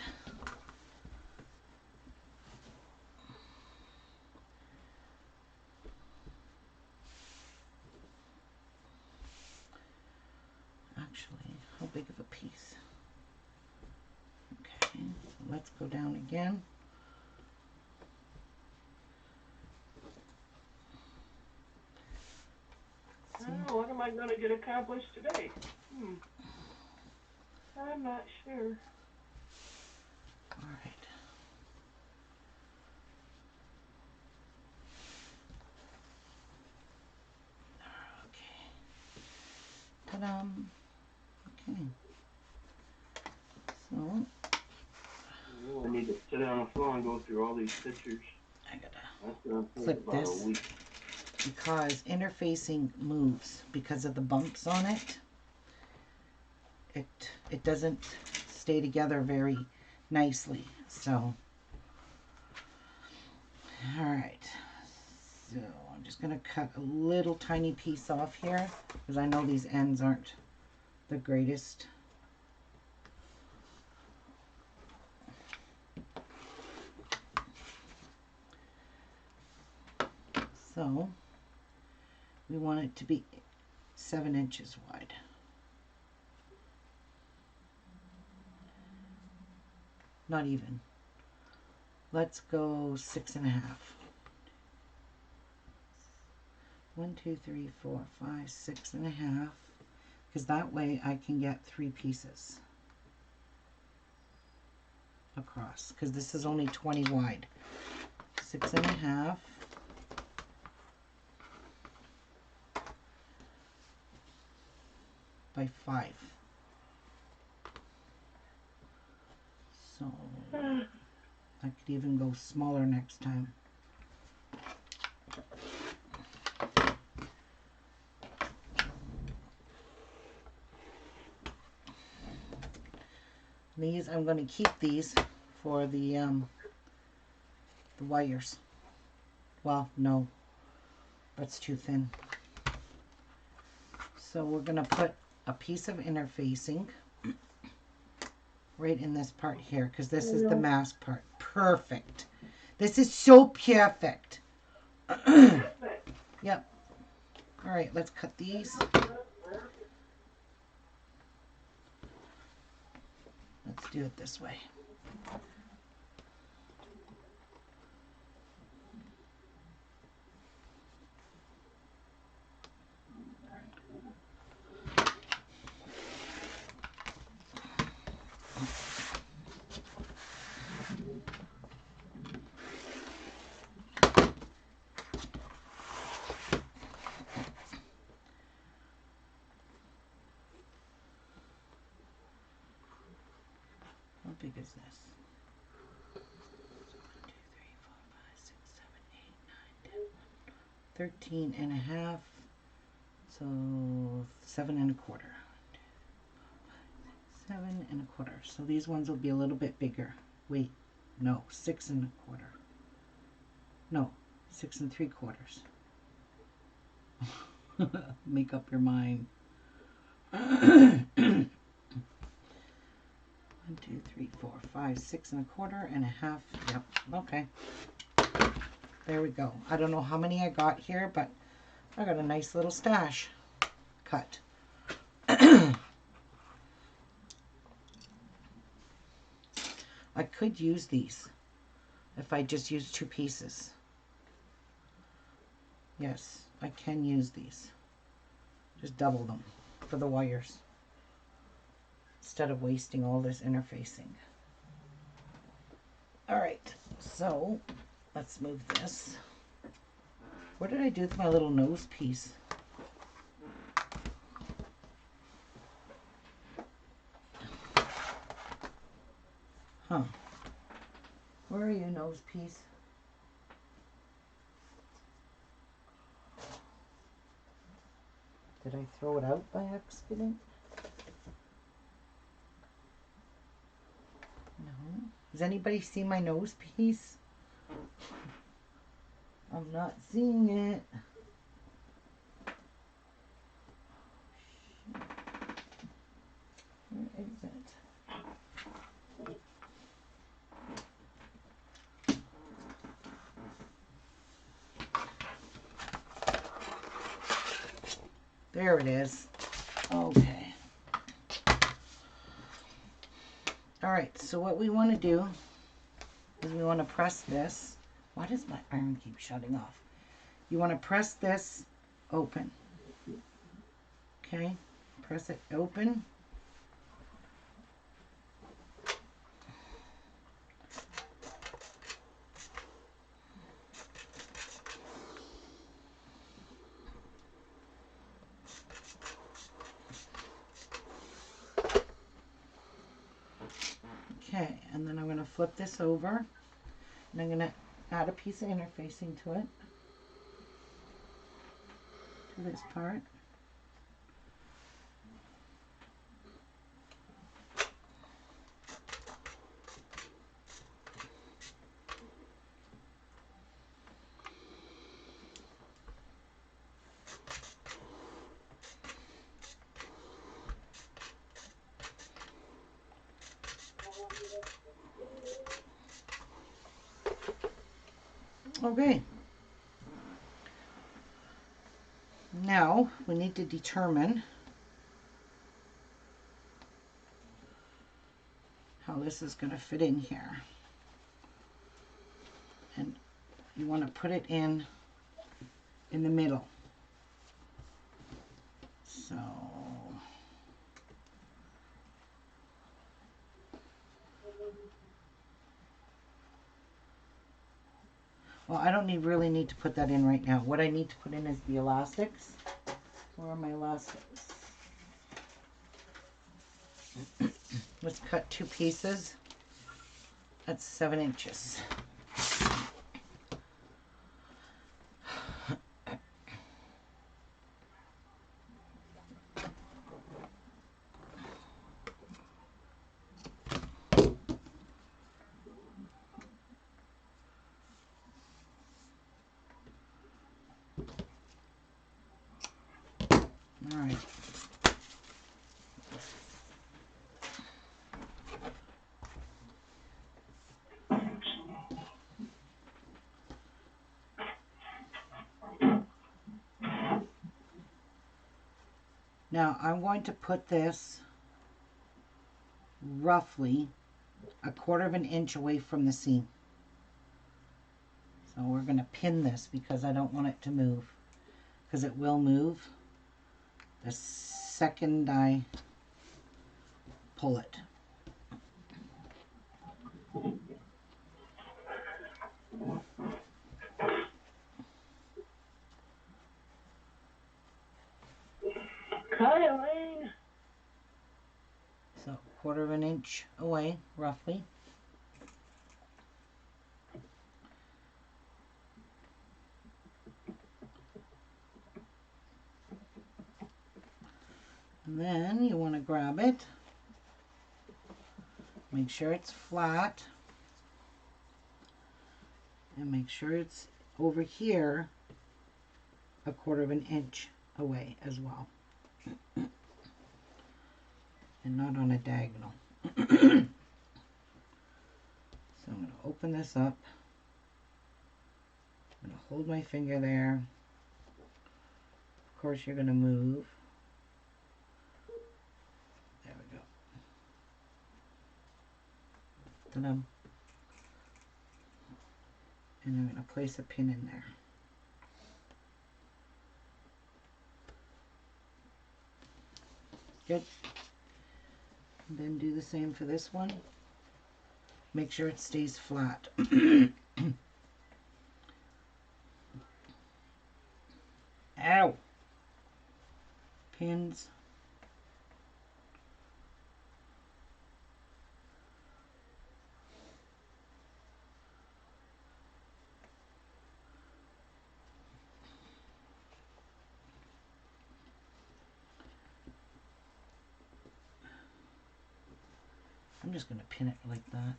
Actually, how big of a piece? Okay, so let's go down again. Oh, what am I going to get accomplished today? I'm not sure. All right. Okay. Ta-da. Okay. So I need to sit on the floor and go through all these pictures. I gotta That's going to clip take about this a week. because interfacing moves because of the bumps on it. It doesn't stay together very nicely. So, all right. So I'm just gonna cut a little tiny piece off here because I know these ends aren't the greatest. So we want it to be 7 inches wide. Not even. Let's go 6.5. 1, 2, 3, 4, 5, 6.5. Because that way I can get 3 pieces across. Because this is only 20 wide. 6.5. By 5. So I could even go smaller next time. These I'm going to keep these for the wires. Well, no, that's too thin. So we're going to put a piece of interfacing right in this part here because this is the mass part. Perfect. This is so perfect. Yep. All right, let's cut these. Let's do it this way. How big is this? 1, 2, 3, 4, 5, 6, 7, 8, 9, 10, 13 and a half. So 7 1/4. 7 1/4. So these ones will be a little bit bigger. Wait, no, 6 1/4. No, 6 3/4. Make up your mind. 1, 2, 3, 4, 5, 6 1/4 and a half. Yep. Okay. There we go. I don't know how many I got here, but I got a nice little stash cut. I could use these if I just use 2 pieces. Yes, I can use these. Just double them for the wires instead of wasting all this interfacing. All right, so let's move this. What did I do with my little nose piece? Huh. Where are you, nose piece? Did I throw it out by accident? No. Does anybody see my nose piece? I'm not seeing it. Where is it? There it is. Okay. All right, so what we want to do is we want to press this. Why does my iron keep shutting off? You want to press this open. Okay, press it open. Okay, and then I'm going to flip this over, and I'm going to add a piece of interfacing to it, to this part. Okay. Now we need to determine how this is going to fit in here. And you want to put it in the middle. So well, I don't really need to put that in right now. What I need to put in is the elastics. Where are my elastics? Let's cut 2 pieces. That's 7 inches. All right. Now I'm going to put this roughly 1/4 of an inch away from the seam. So we're going to pin this because I don't want it to move, because it will move the second I pull it. Kylie! So 1/4 of an inch away, roughly. And then you want to grab it, make sure it's flat, and make sure it's over here 1/4 of an inch away as well, and not on a diagonal. So I'm going to open this up. I'm going to hold my finger there. Of course you're going to move. There we go. Ta-da. And I'm going to place a pin in there. Good. And then do the same for this one. Make sure it stays flat. Ow! Pins. I'm just going to pin it like that.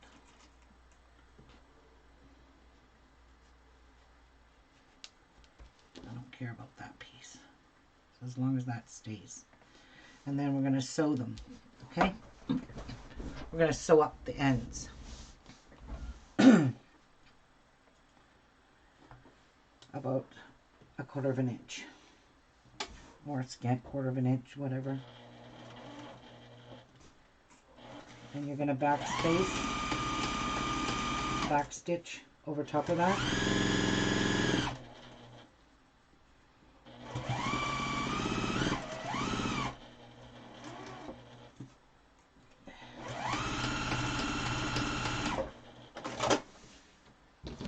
care about that piece. So as long as that stays. And then we're going to sew them, okay? We're going to sew up the ends. About a 1/4 of an inch. Or a scant 1/4 of an inch, whatever. And you're going to back stitch over top of that.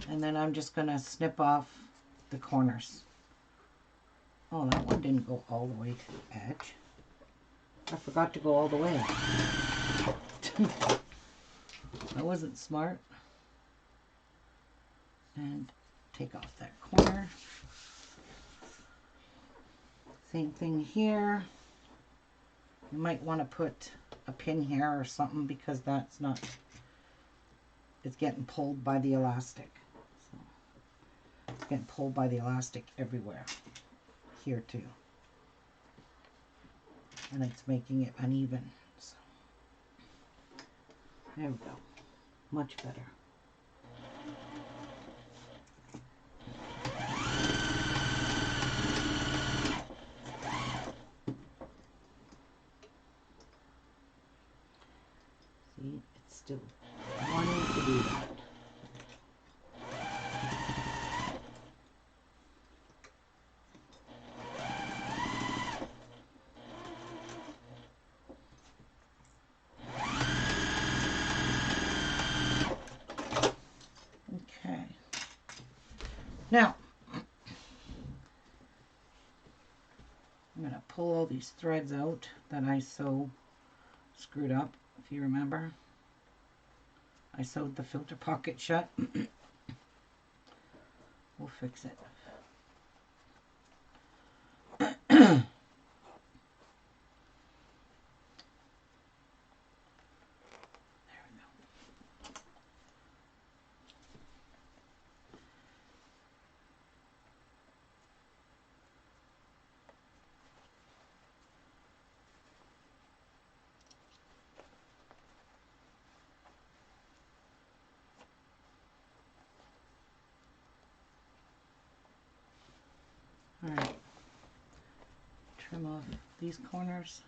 And then I'm just going to snip off the corners. Oh, that one didn't go all the way to the edge. I forgot to go all the way. That wasn't smart. And take off that corner. Same thing here. You might want to put a pin here or something because that's not, it's getting pulled by the elastic. So it's getting pulled by the elastic everywhere. Here too. And it's making it uneven. So there we go. Much better. See, it's still wanting to do that. Okay. Now, I'm going to pull all these threads out that I so screwed up, if you remember. I sewed the filter pocket shut. We'll fix it. All right. Trim off these corners.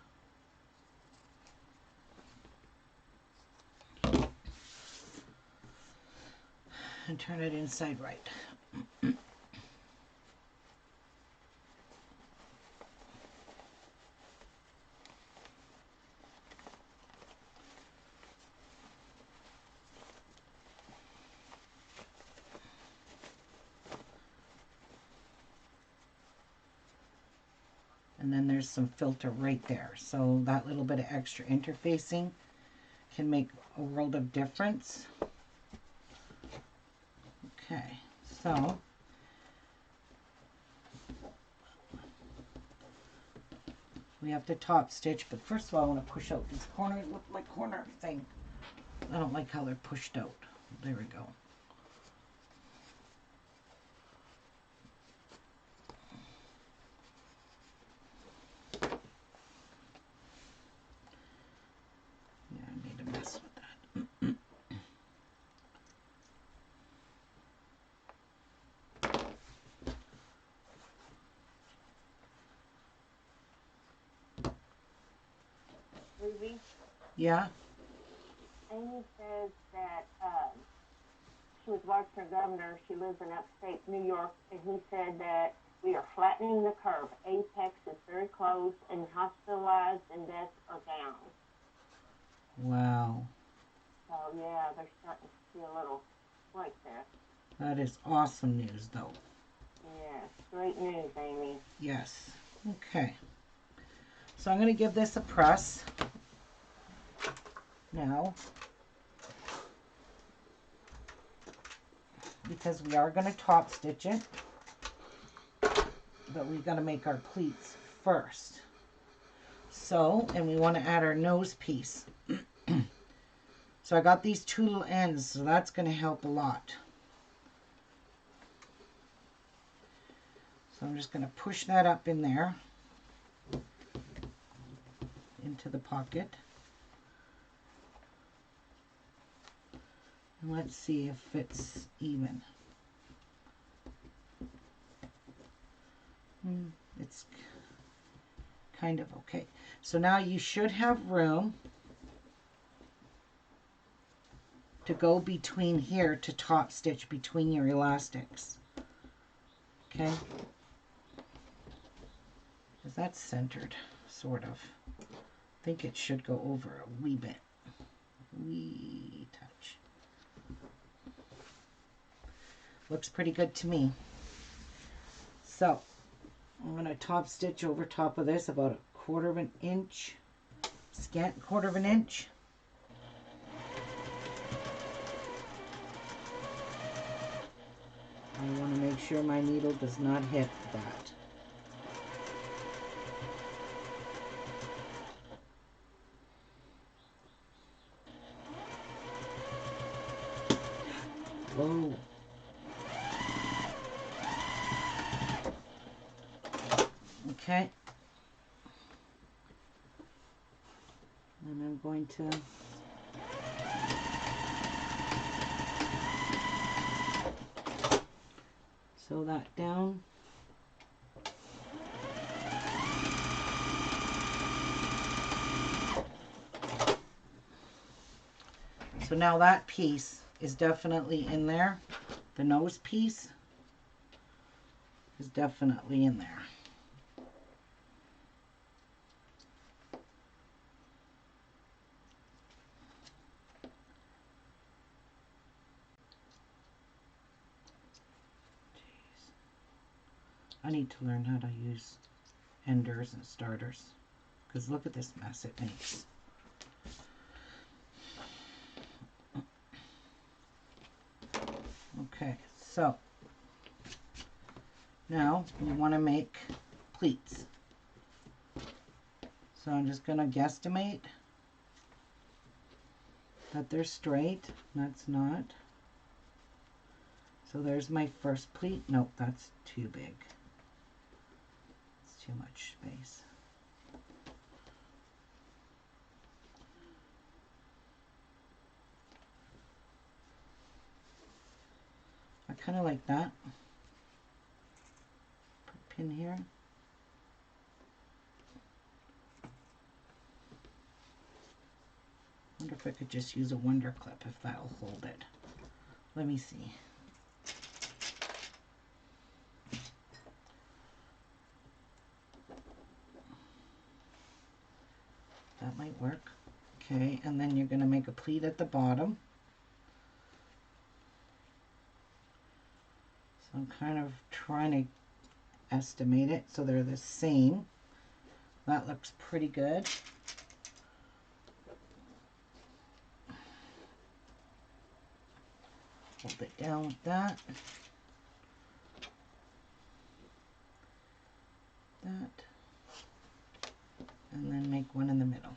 And turn it inside right. And then there's some filter right there. So that little bit of extra interfacing can make a world of difference. Okay, so we have to top stitch, but first of all I want to push out these corners. Look, my corner thing. I don't like how they're pushed out. There we go. Yeah, I made a mess with that. Ruby, Yeah? Amy says that she was watching her governor. She lives in upstate New York, and he said that we are flattening the curve. Apex is very close, and hospitalized and deaths are down. Wow. So, yeah, they're starting to see a little spike there. That is awesome news, though. Yes, great news, Amy. Yes. Okay. So I'm going to give this a press now, because we are going to top stitch it, but we've got to make our pleats first. So, and we want to add our nose piece. So I got these two little ends, so that's going to help a lot. So I'm just going to push that up in there into the pocket. And let's see if it's even. It's kind of okay. So now you should have room to go between here to top stitch between your elastics. Okay? Because that's centered, sort of. I think it should go over a wee bit. Wee touch. Looks pretty good to me. So, I'm going to top stitch over top of this about 1/4 inch, scant 1/4 inch. I want to make sure my needle does not hit that. Whoa. Okay. And I'm going to sew that down. So now that piece is definitely in there. The nose piece is definitely in there. I need to learn how to use enders and starters, because look at this mess it makes. Okay, so now you want to make pleats. So I'm just going to guesstimate that they're straight. That's not. So there's my first pleat. Nope, that's too big. It's too much space. I kind of like that. Put a pin here. Wonder if I could just use a Wonder Clip, if that'll hold it. Let me see. That might work. Okay, and then you're going to make a pleat at the bottom. So I'm kind of trying to estimate it so they're the same. That looks pretty good. Hold it down with that. That. And then make one in the middle.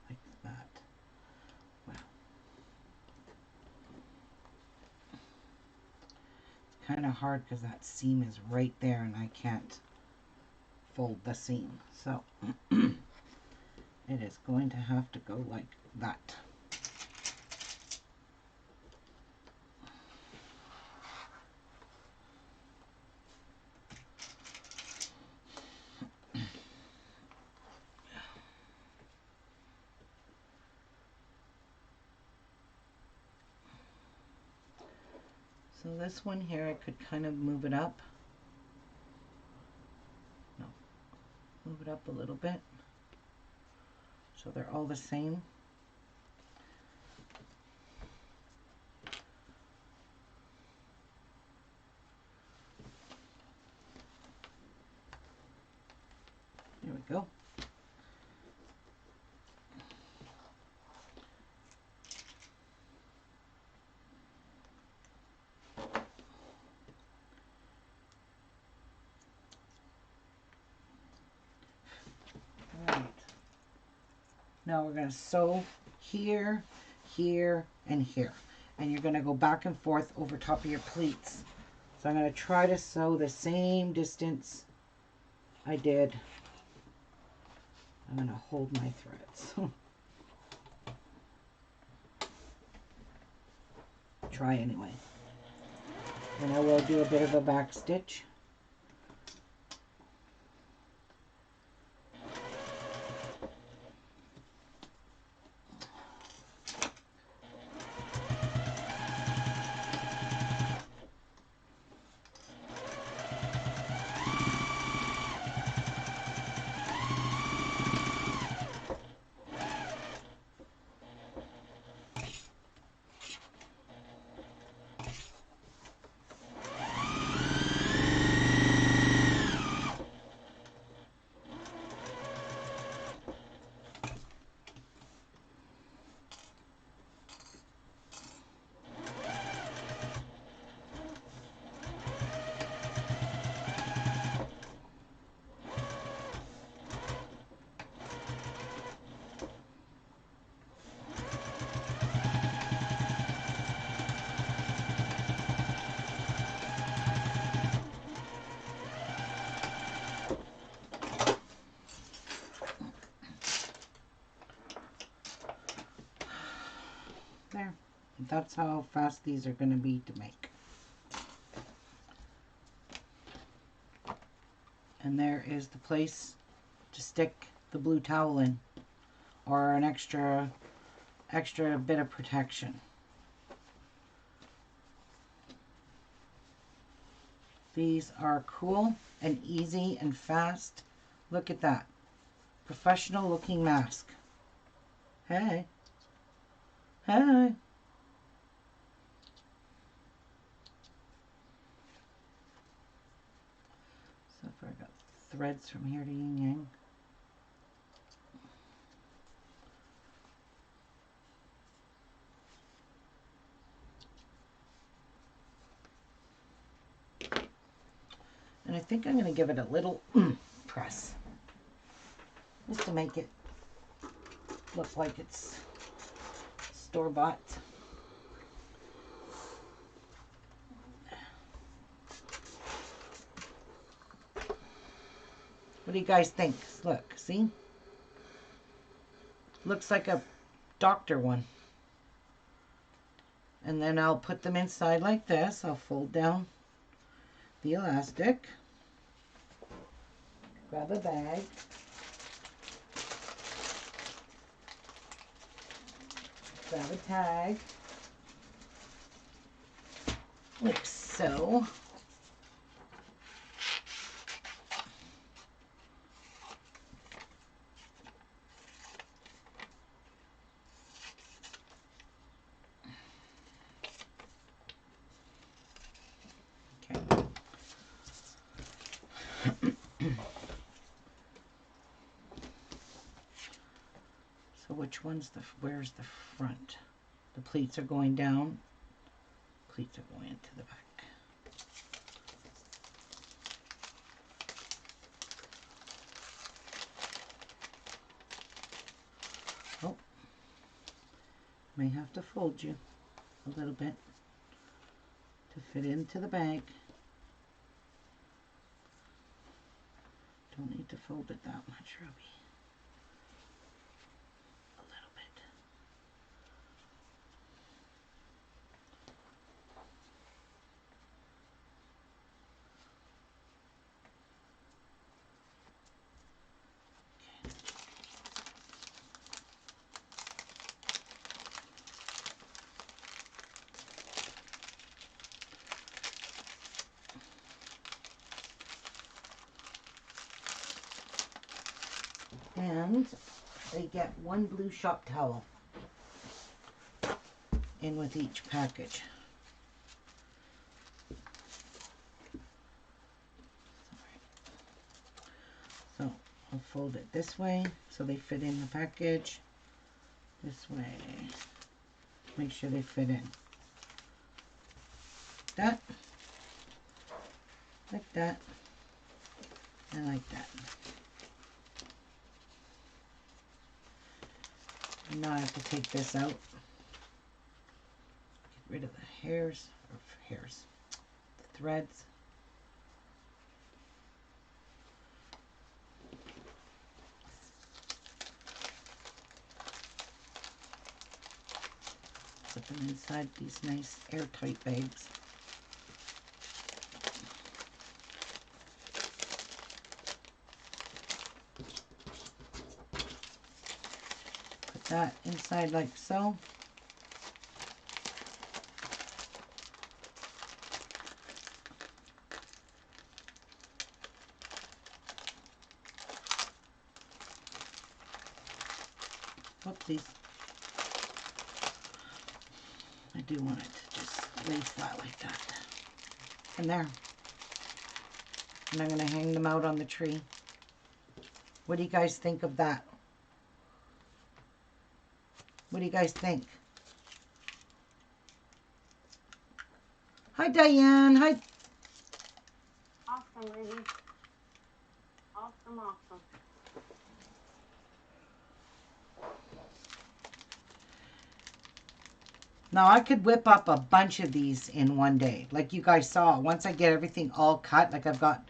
Like that. Wow. It's kind of hard because that seam is right there and I can't fold the seam. So it is going to have to go like that. So this one here, I could kind of move it up. No, move it up a little bit. So they're all the same. There we go. Now we're going to sew here, here, and here. And you're going to go back and forth over top of your pleats. So I'm going to try to sew the same distance I did. I'm going to hold my threads. Try anyway. And I will do a bit of a back stitch. There. That's how fast these are going to be to make. And there is the place to stick the blue towel in, or an extra bit of protection. These are cool and easy and fast. Look at that. Professional looking mask. Hey. Hey. So far I got threads from here to yin yang. And I think I'm going to give it a little press, just to make it look like it's store-bought. What do you guys think? Look, see? Looks like a doctor one. And then I'll put them inside like this. I'll fold down the elastic. Grab a bag. Grab a tag. Like so. So which one's where's the front? The pleats are going down. Pleats are going into the back. Oh, may have to fold you a little bit to fit into the bag. Don't need to fold it that much, Ruby. A little bit. And they get one blue shop towel in with each package. So I'll fold it this way so they fit in the package. This way. Make sure they fit in. That. Like that. And like that. And now I have to take this out. Get rid of the hairs, the threads. Put them inside these nice airtight bags. Put that inside like so. Whoopsies. I do want it to just lay flat like that. And there. And I'm going to hang them out on the tree. What do you guys think of that? What do you guys think? Hi, Diane. Hi. Awesome, Ruby. Awesome, awesome. Now, I could whip up a bunch of these in one day. Like you guys saw, once I get everything all cut, like I've got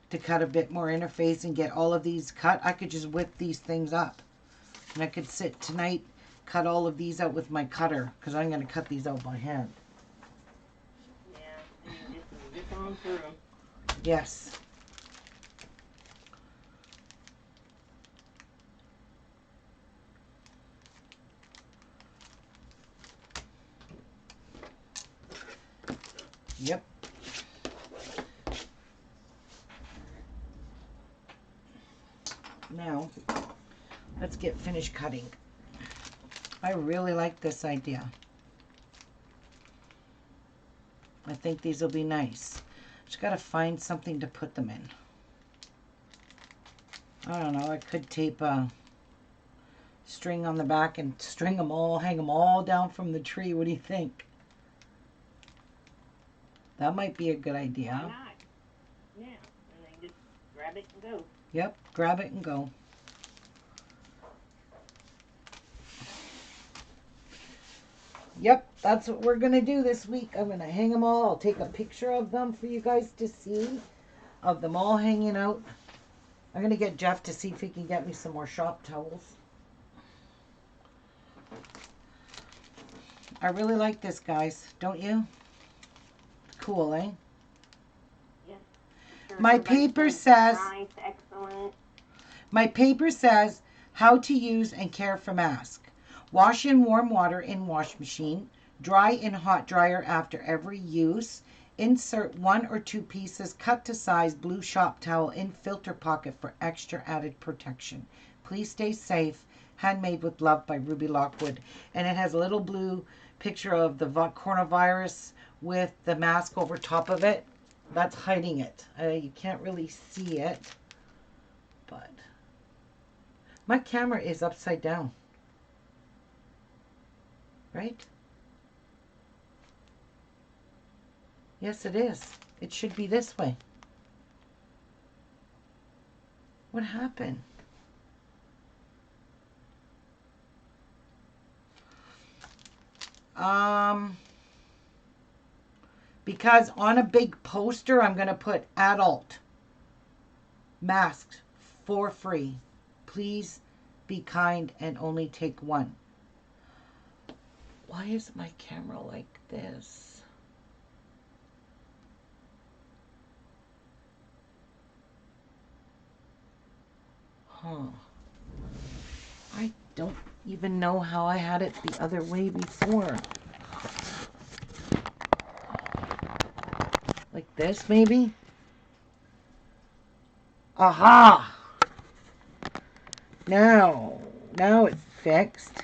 to cut a bit more interface and get all of these cut, I could just whip these things up. And I could sit tonight, cut all of these out with my cutter, because I'm going to cut these out by hand. Yeah, and you just zip on through them. Yes. Yep. Now, let's get finished cutting. I really like this idea. I think these will be nice. Just got to find something to put them in. I don't know. I could tape a string on the back and string them all, hang them all down from the tree. What do you think? That might be a good idea. Why not? Yeah, and then just grab it and go. Yep, grab it and go. Yep, that's what we're going to do this week. I'm going to hang them all. I'll take a picture of them for you guys to see. Of them all hanging out. I'm going to get Jeff to see if he can get me some more shop towels. I really like this, guys. Don't you? Cool, eh? Yes. Sure, My paper says... Nice, excellent. My paper says how to use and care for mask. Wash in warm water in wash machine. Dry in hot dryer after every use. Insert 1 or 2 pieces cut to size blue shop towel in filter pocket for extra added protection. Please stay safe. Handmade with love by Ruby Lockwood. And it has a little blue picture of the coronavirus with the mask over top of it. That's hiding it. You can't really see it. But my camera is upside down. Right? Yes, it is. It should be this way. What happened? Because on a big poster, I'm going to put adult masks for free. Please be kind and only take one. Why is my camera like this? Huh. I don't even know how I had it the other way before. Like this, maybe? Aha! Now it's fixed.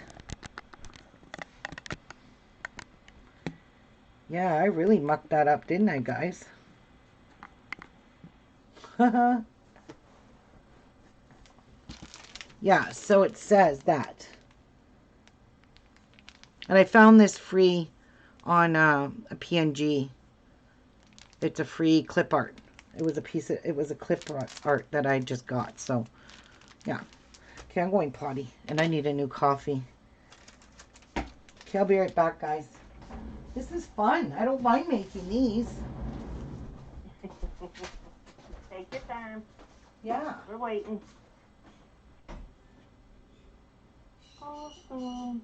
Yeah, I really mucked that up, didn't I, guys? Haha. Yeah, so it says that. And I found this free on a PNG. It's a free clip art. It was a clip art that I just got. So, yeah. Okay, I'm going potty. And I need a new coffee. Okay, I'll be right back, guys. This is fun. I don't mind making these. Take your time. Yeah. We're waiting. Awesome.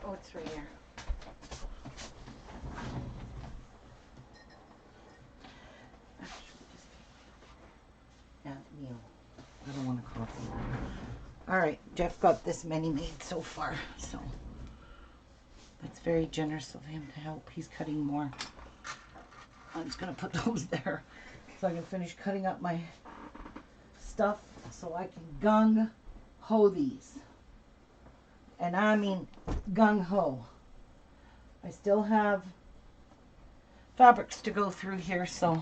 Oh, it's right here. Yeah, meal. I don't want a coffee. All right, Jeff got this many made so far, so that's very generous of him to help. He's cutting more. I'm just gonna put those there so I can finish cutting up my stuff so I can gung ho these. And I mean gung ho. I still have fabrics to go through here, so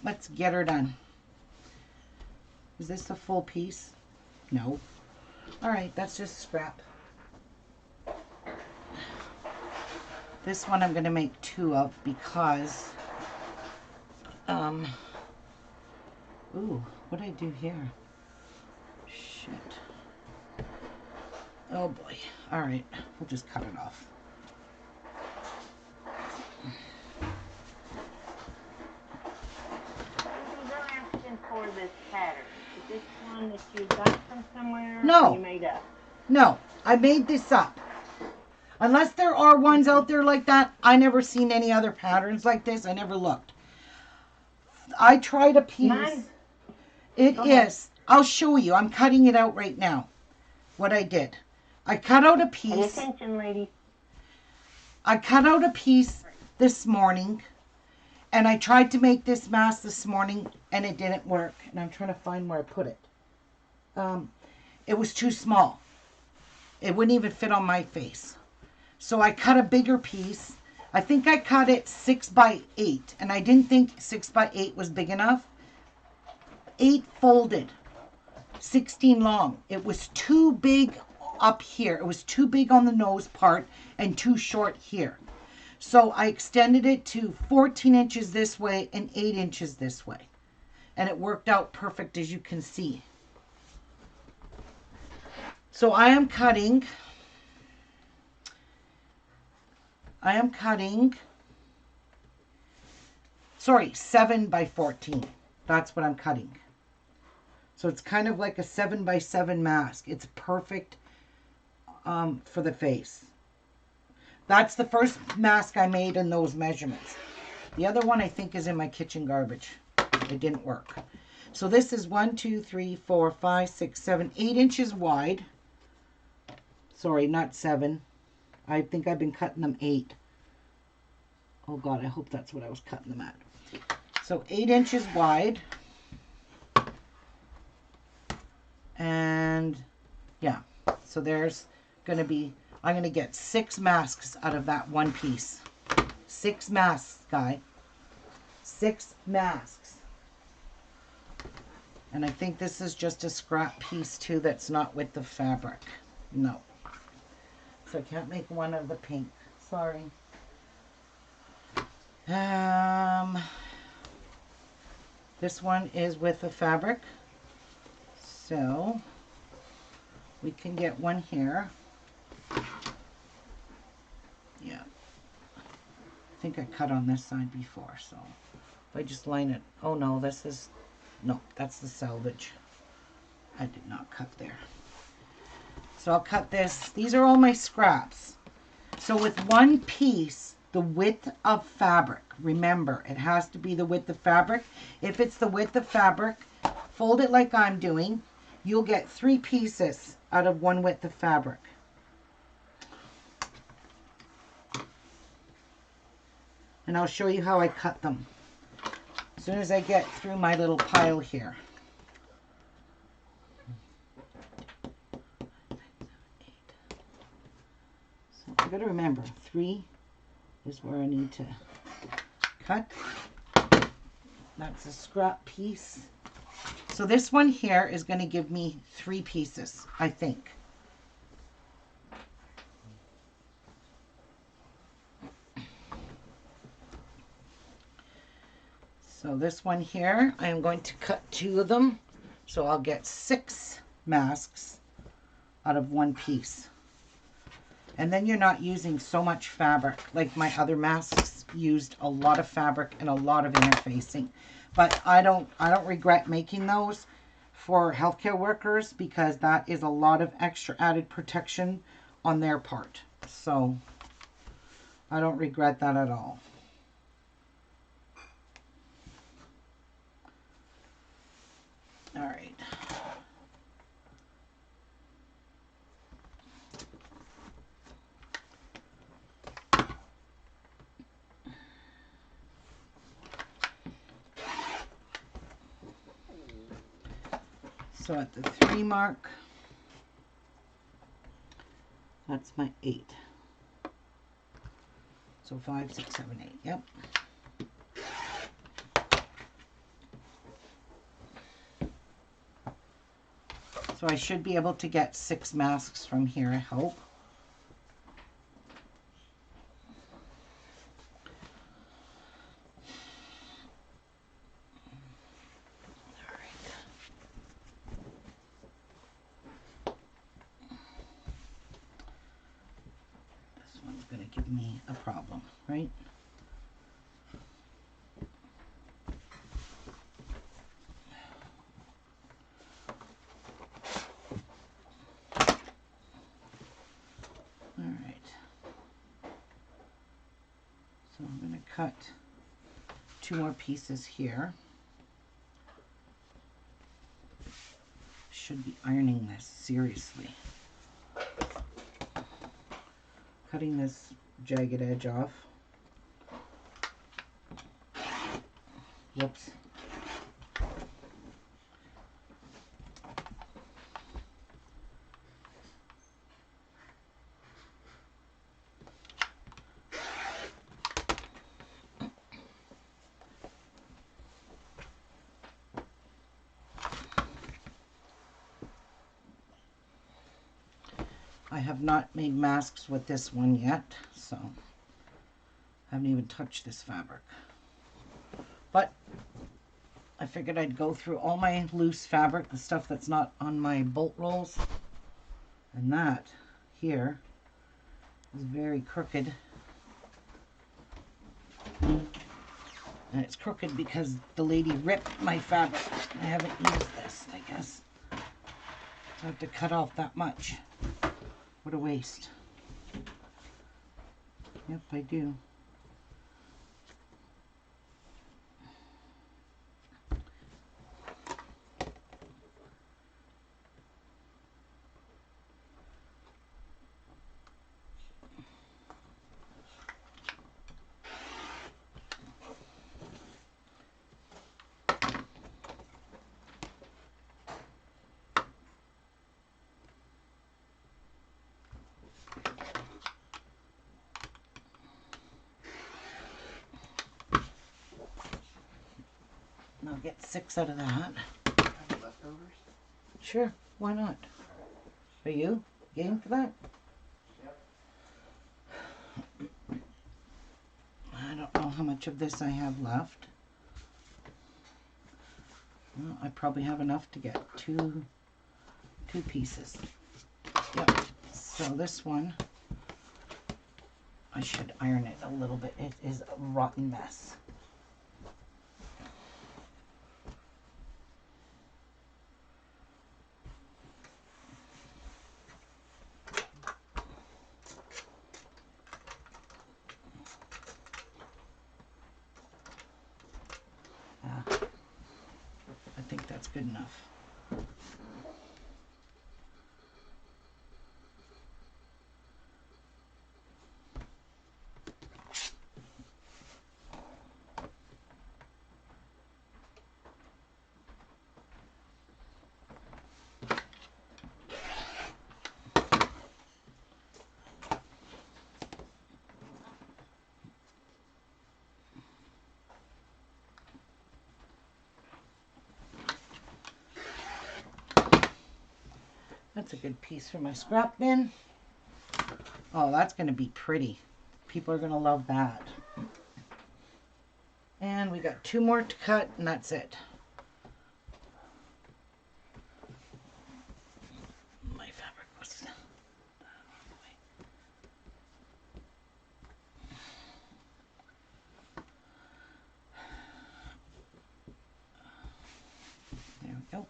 let's get her done. Is this a full piece? No. All right, that's just scrap. This one I'm going to make 2 of because, ooh, what did I do here? Shit. Oh boy. All right, we'll just cut it off. They're asking for this pattern. Is this one that you got from somewhere? No. Or you made up? No, I made this up. Unless there are ones out there like that, I never seen any other patterns like this. I never looked. I tried a piece. Mine. It Go ahead. is. I'll show you. I'm cutting it out right now. What I did. I cut out a Pay piece. attention, lady. I cut out a piece this morning. And I tried to make this mask this morning. And it didn't work. And I'm trying to find where I put it. It was too small. It wouldn't even fit on my face. So I cut a bigger piece. I think I cut it 6 by 8. And I didn't think 6 by 8 was big enough. 8 folded, 16 long. It was too big up here. It was too big on the nose part and too short here. So I extended it to 14 inches this way and 8 inches this way. And it worked out perfect, as you can see. So I am cutting, sorry, 7 by 14. That's what I'm cutting. So it's kind of like a 7 by 7 mask. It's perfect for the face. That's the first mask I made in those measurements. The other one I think is in my kitchen garbage. It didn't work. So this is 1, 2, 3, 4, 5, 6, 7, 8 inches wide. Sorry, not 7. I think I've been cutting them 8. Oh God, I hope that's what I was cutting them at. So 8 inches wide. And yeah, so there's going to be, I'm going to get 6 masks out of that one piece. 6 masks, guy. 6 masks. And I think this is just a scrap piece too that's not with the fabric. No. So I can't make one of the pink. Sorry. This one is with the fabric. So we can get one here. Yeah. I think I cut on this side before, so if I just line it. Oh no, this is, no, that's the selvage. I did not cut there. So I'll cut this. These are all my scraps. So with one piece, the width of fabric, remember, it has to be the width of fabric. If it's the width of fabric, fold it like I'm doing. You'll get 3 pieces out of one width of fabric. And I'll show you how I cut them as soon as I get through my little pile here. So I got to remember, 3 is where I need to cut. That's a scrap piece. So this one here is going to give me 3 pieces, I think. So this one here, I am going to cut 2 of them. So I'll get 6 masks out of one piece. And then you're not using so much fabric. Like my other masks used a lot of fabric and a lot of interfacing. But I don't regret making those for healthcare workers because that is a lot of extra added protection on their part. So I don't regret that at all. All right. So at the 3 mark, that's my 8. So 5, 6, 7, 8. Yep. So I should be able to get 6 masks from here, I hope. This one's going to give me a problem, right? So I'm going to cut 2 more pieces here. Should be ironing this, seriously. Cutting this jagged edge off. Whoops. I have not made masks with this one yet, so I haven't even touched this fabric. But I figured I'd go through all my loose fabric, the stuff that's not on my bolt rolls. And that here is very crooked. And it's crooked because the lady ripped my fabric. I haven't used this, I guess. So I have to cut off that much. What a waste. Yep, I do. And I'll get 6 out of that. Any leftovers? Sure, why not? Are you game for that? Yep. I don't know how much of this I have left. Well, I probably have enough to get two pieces. Yep. So this one, I should iron it a little bit. It is a rotten mess. I think that's good enough. That's a good piece for my scrap bin. Oh, that's going to be pretty. People are going to love that. And we got 2 more to cut, and that's it. My fabric was there we go.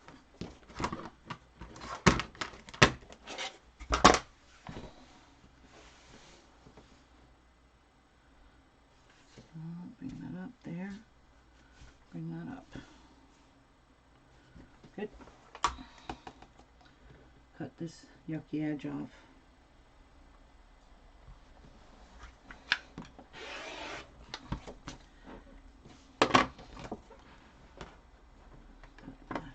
Bring that up there. Bring that up. Good. Cut this yucky edge off. Cut that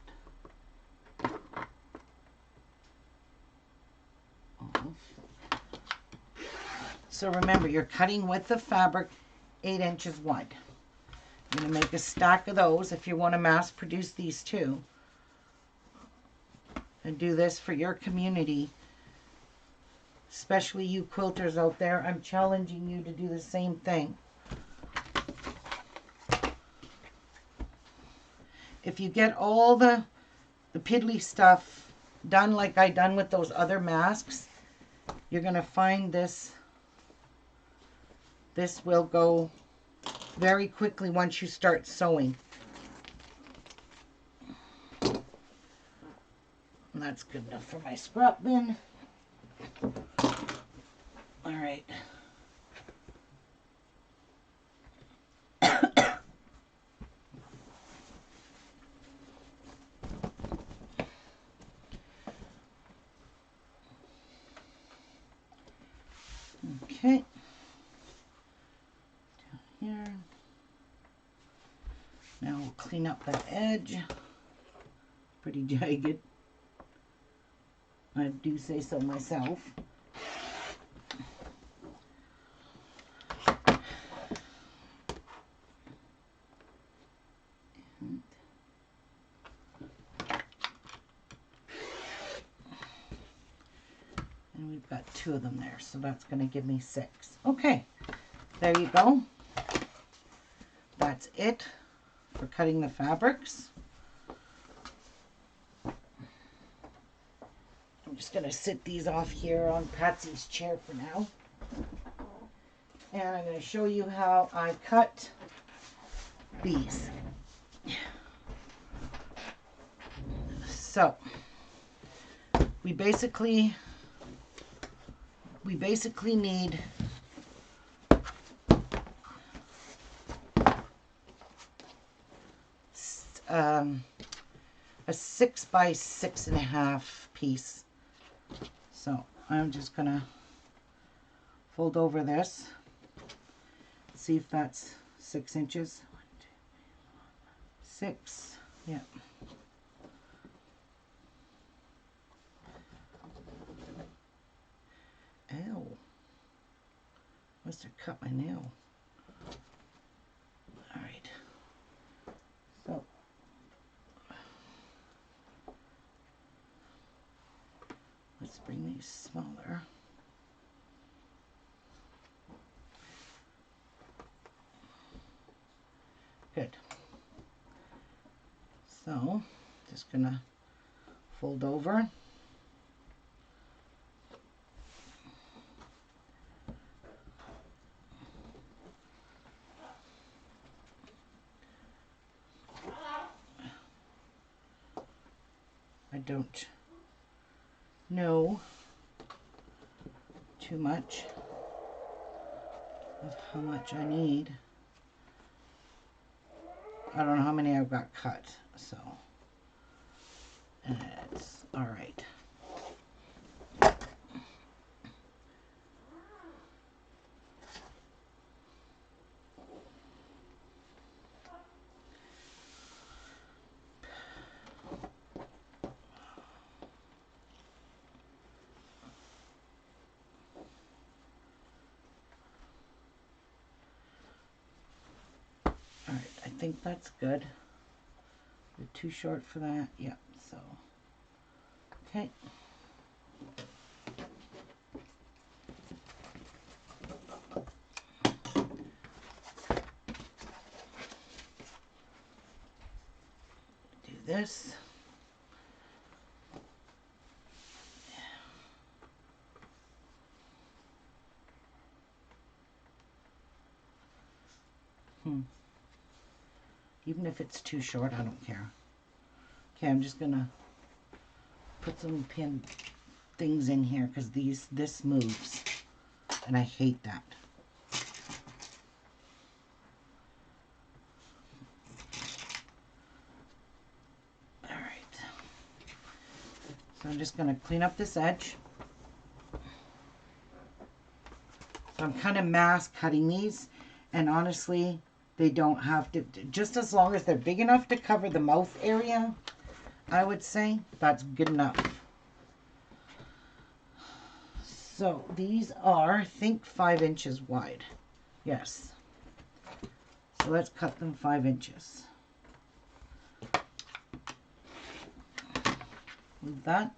off. So remember, you're cutting with the fabric 8 inches wide. I'm going to make a stack of those if you want to mass produce these too. And do this for your community, especially you quilters out there. I'm challenging you to do the same thing. If you get all the piddly stuff done like I done with those other masks, you're going to find this will go very quickly once you start sewing. And that's good enough for my scrap bin. All right. Okay. Down here. Now we'll clean up that edge. Pretty jagged. I do say so myself. And we've got 2 of them there, so that's going to give me 6. Okay, there you go. That's it for cutting the fabrics. I'm just going to sit these off here on Patsy's chair for now. And I'm going to show you how I cut these. So, we basically need a 6 by 6.5 piece. So I'm just gonna fold over this, see if that's 6 inches. 6, yeah. Ow. Must have cut my nail. Alright. So let's bring these smaller. Good. So just gonna fold over. I don't know too much of how much I need. I don't know how many I've got cut, so it's all right. Alright, I think that's good. You're too short for that. Yep, so okay. Do this. Even if it's too short, I don't care. Okay, I'm just gonna put some pin things in here because this moves, and I hate that. All right. So I'm just gonna clean up this edge. So I'm kind of mass cutting these, and honestly, they don't have to, just as long as they're big enough to cover the mouth area, I would say that's good enough. So these are, I think, 5 inches wide. Yes. So let's cut them 5 inches. Move that.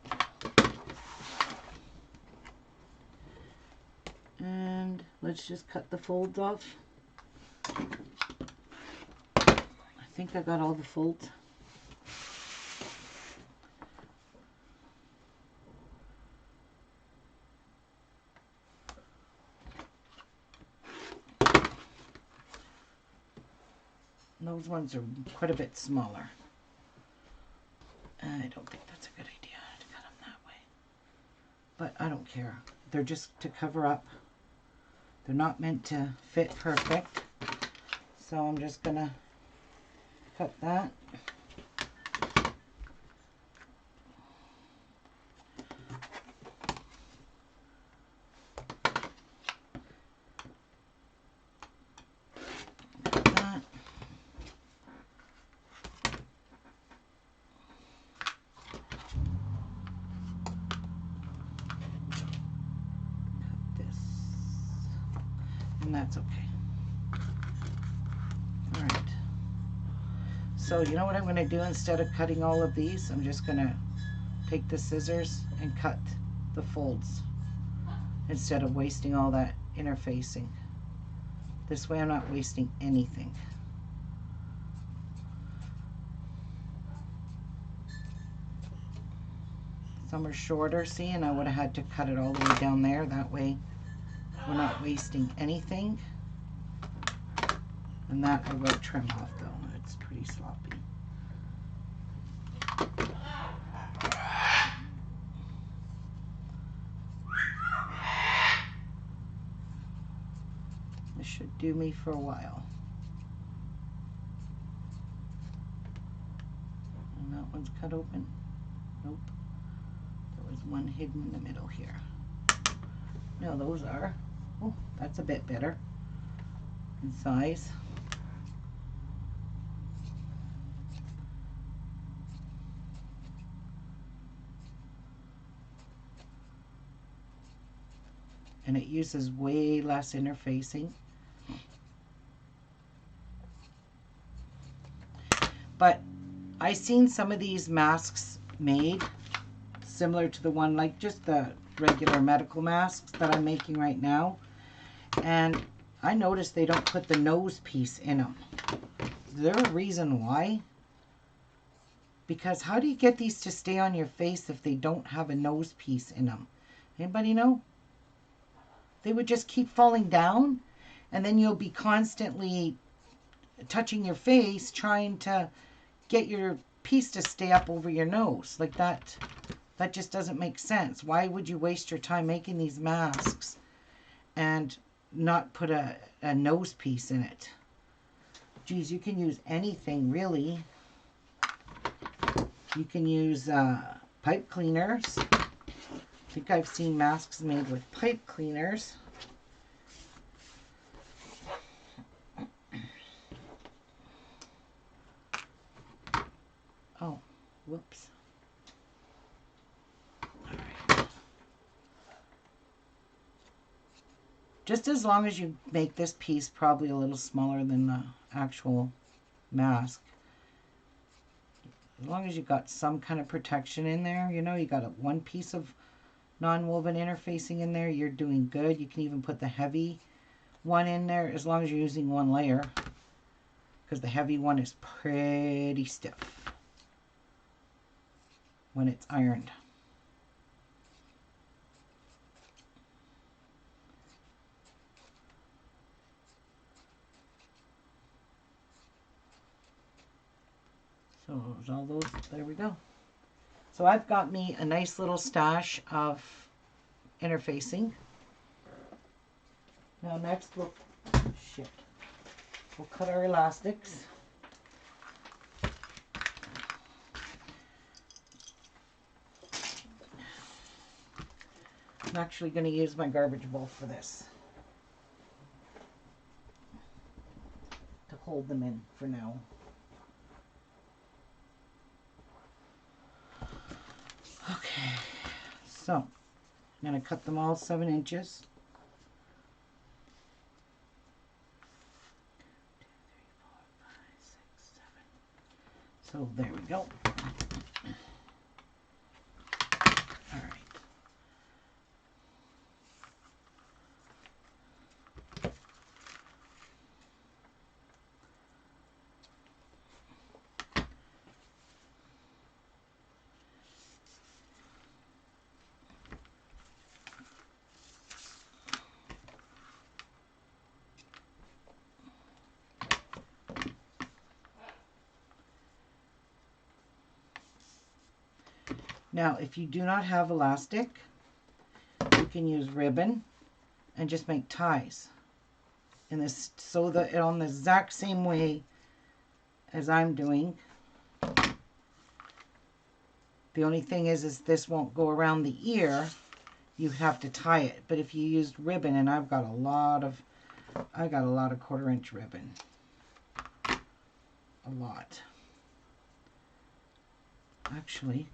And let's just cut the folds off. I think I got all the folds. Those ones are quite a bit smaller. I don't think that's a good idea to cut them that way. But I don't care. They're just to cover up. They're not meant to fit perfect. So I'm just gonna cut that. Cut that. Cut this. And that's okay. Alright. So you know what I'm going to do instead of cutting all of these? I'm just going to take the scissors and cut the folds instead of wasting all that interfacing. This way I'm not wasting anything. Some are shorter, see, and I would have had to cut it all the way down there. That way we're not wasting anything. And that I will trim off though. It's pretty sloppy. This should do me for a while. And that one's cut open. Nope. There was one hidden in the middle here. No, those are. Oh, that's a bit better in size. And it uses way less interfacing. But I seen some of these masks made similar to the one, like just the regular medical masks that I'm making right now. And I noticed they don't put the nose piece in them. Is there a reason why? Because how do you get these to stay on your face if they don't have a nose piece in them? Anybody know? They would just keep falling down, and then you'll be constantly touching your face trying to get your piece to stay up over your nose. Like that just doesn't make sense. Why would you waste your time making these masks and not put a nose piece in it? Geez, you can use anything really. You can use pipe cleaners. I think I've seen masks made with pipe cleaners. Oh, whoops. All right. Just as long as you make this piece probably a little smaller than the actual mask. As long as you got some kind of protection in there, you know, you got one piece of non-woven interfacing in there, you're doing good. You can even put the heavy one in there as long as you're using one layer, because the heavy one is pretty stiff when it's ironed. So all those, there we go. So I've got me a nice little stash of interfacing. Now next we'll cut our elastics. I'm actually going to use my garbage bowl for this to hold them in for now. Okay, so I'm going to cut them all 7 inches. 2, 3, 4, 5, 6, 7. So there we go. All right. Now, if you do not have elastic, you can use ribbon and just make ties. And this, sew it on the exact same way as I'm doing. The only thing is this won't go around the ear. You have to tie it. But if you used ribbon, and I got a lot of 1/4-inch ribbon. A lot. Actually,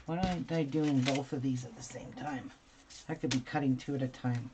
why aren't I doing both of these at the same time? I could be cutting 2 at a time.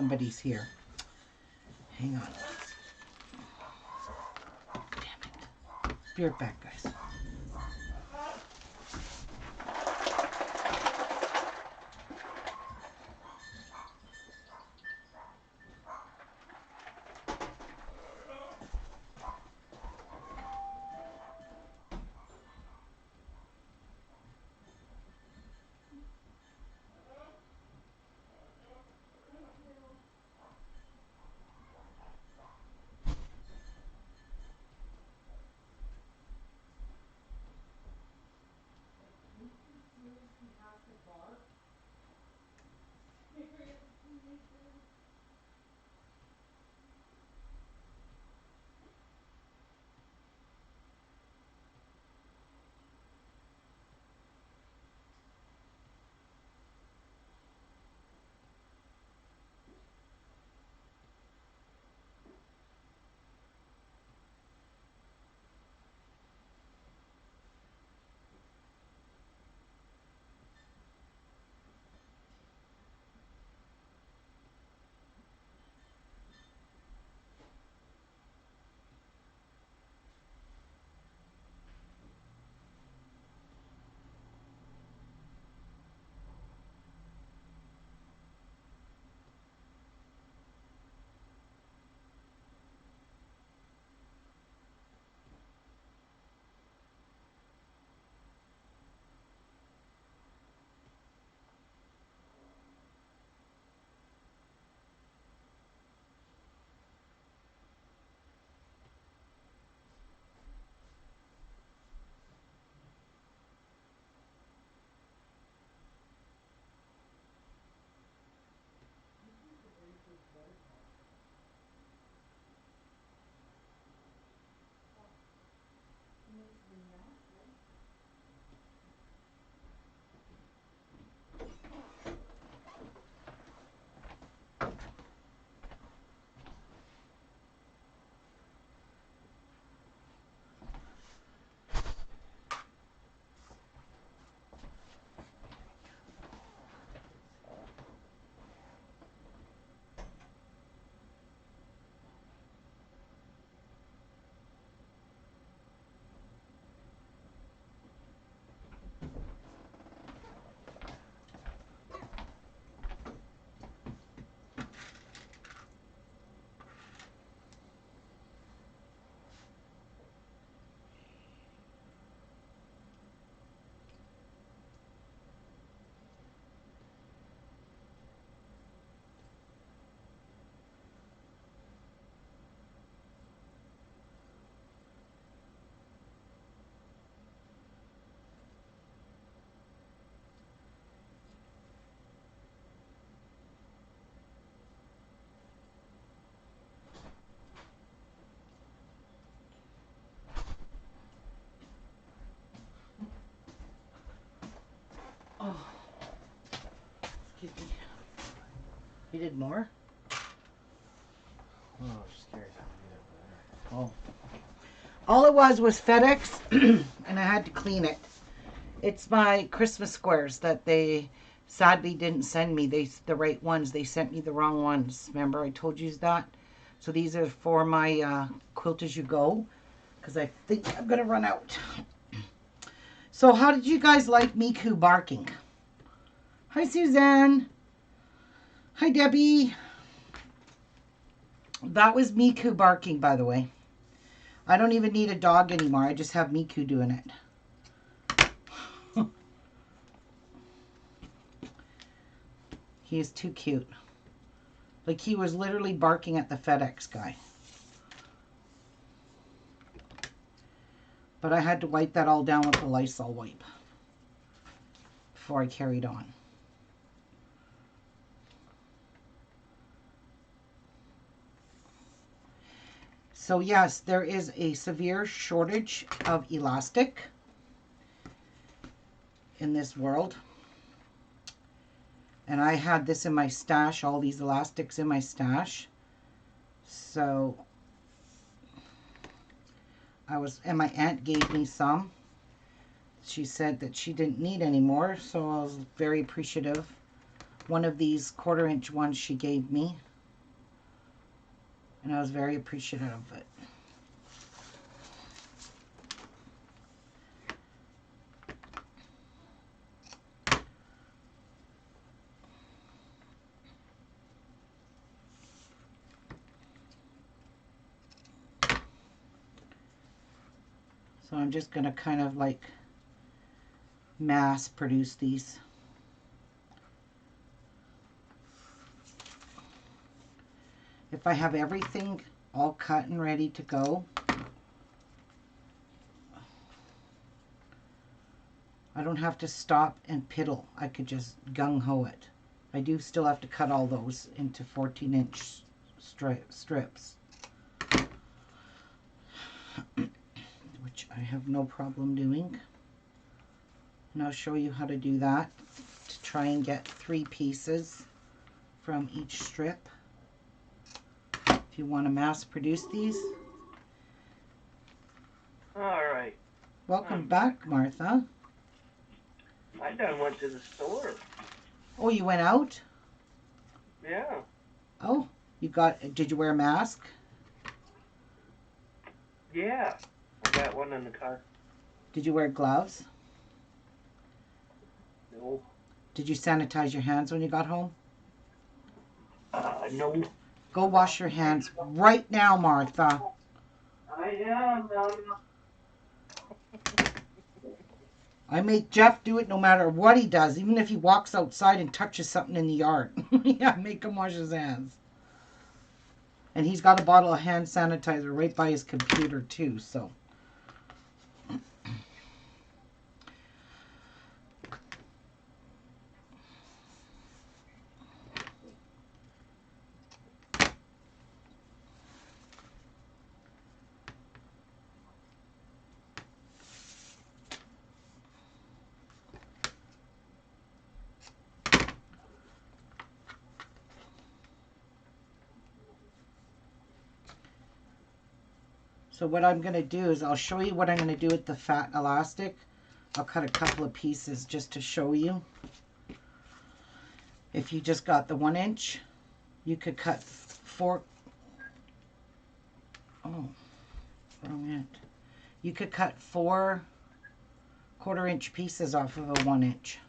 somebody's here. Hang on. Damn it. Be right back, guys. Oh, excuse me. You did more? Oh, I was just curious how to do that. Oh. All it was FedEx, and I had to clean it. It's my Christmas squares that they sadly didn't send me the right ones. They sent me the wrong ones. Remember I told you that? So these are for my Quilt As You Go, because I think I'm going to run out. So how did you guys like Miku barking? Hi, Suzanne. Hi, Debbie. That was Miku barking, by the way. I don't even need a dog anymore. I just have Miku doing it. He is too cute. Like, he was literally barking at the FedEx guy. But I had to wipe that all down with the Lysol wipe before I carried on. So yes, there is a severe shortage of elastic in this world. And I had this in my stash, all these elastics in my stash. So and my aunt gave me some. She said that she didn't need any more, so I was very appreciative. One of these 1/4 inch ones she gave me. and I was very appreciative of it. So I'm just going to kind of like mass produce these. If I have everything all cut and ready to go, I don't have to stop and piddle. I could just gung-ho it. I do still have to cut all those into 14-inch strips, which I have no problem doing. And I'll show you how to do that to try and get 3 pieces from each strip. If you want to mass produce these. All right. Welcome back, Martha. I done went to the store. Oh, you went out? Yeah. Oh, did you wear a mask? Yeah. I got one in the car. Did you wear gloves? No. Did you sanitize your hands when you got home? No. Go wash your hands right now, Martha. I am. I make Jeff do it no matter what he does, even if he walks outside and touches something in the yard. Yeah, make him wash his hands. And he's got a bottle of hand sanitizer right by his computer too, so. So what I'm going to do is I'll show you what I'm going to do with the fat elastic. I'll cut a couple of pieces just to show you. If you just got the 1 inch, you could cut 4. Oh, wrong end. You could cut 4 1/4-inch pieces off of a 1 inch.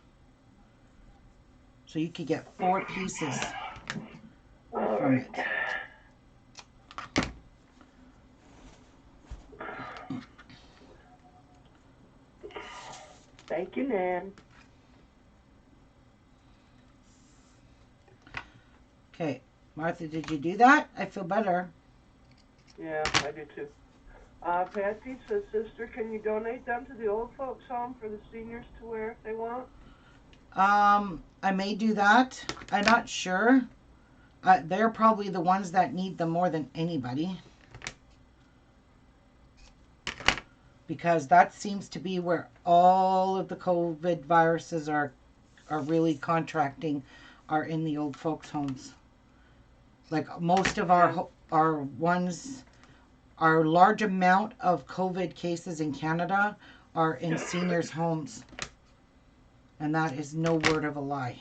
So you could get 4 pieces from it. Thank you, Nan. Okay, Martha, did you do that? I feel better. Yeah, I do too. Patsy says, sister, can you donate them to the old folks home for the seniors to wear if they want? I may do that. I'm not sure. They're probably the ones that need them more than anybody. Because that seems to be where all of the COVID viruses are really contracting, are in the old folks' homes. Like most of our ones, our large amount of COVID cases in Canada are in seniors' homes. And that is no word of a lie.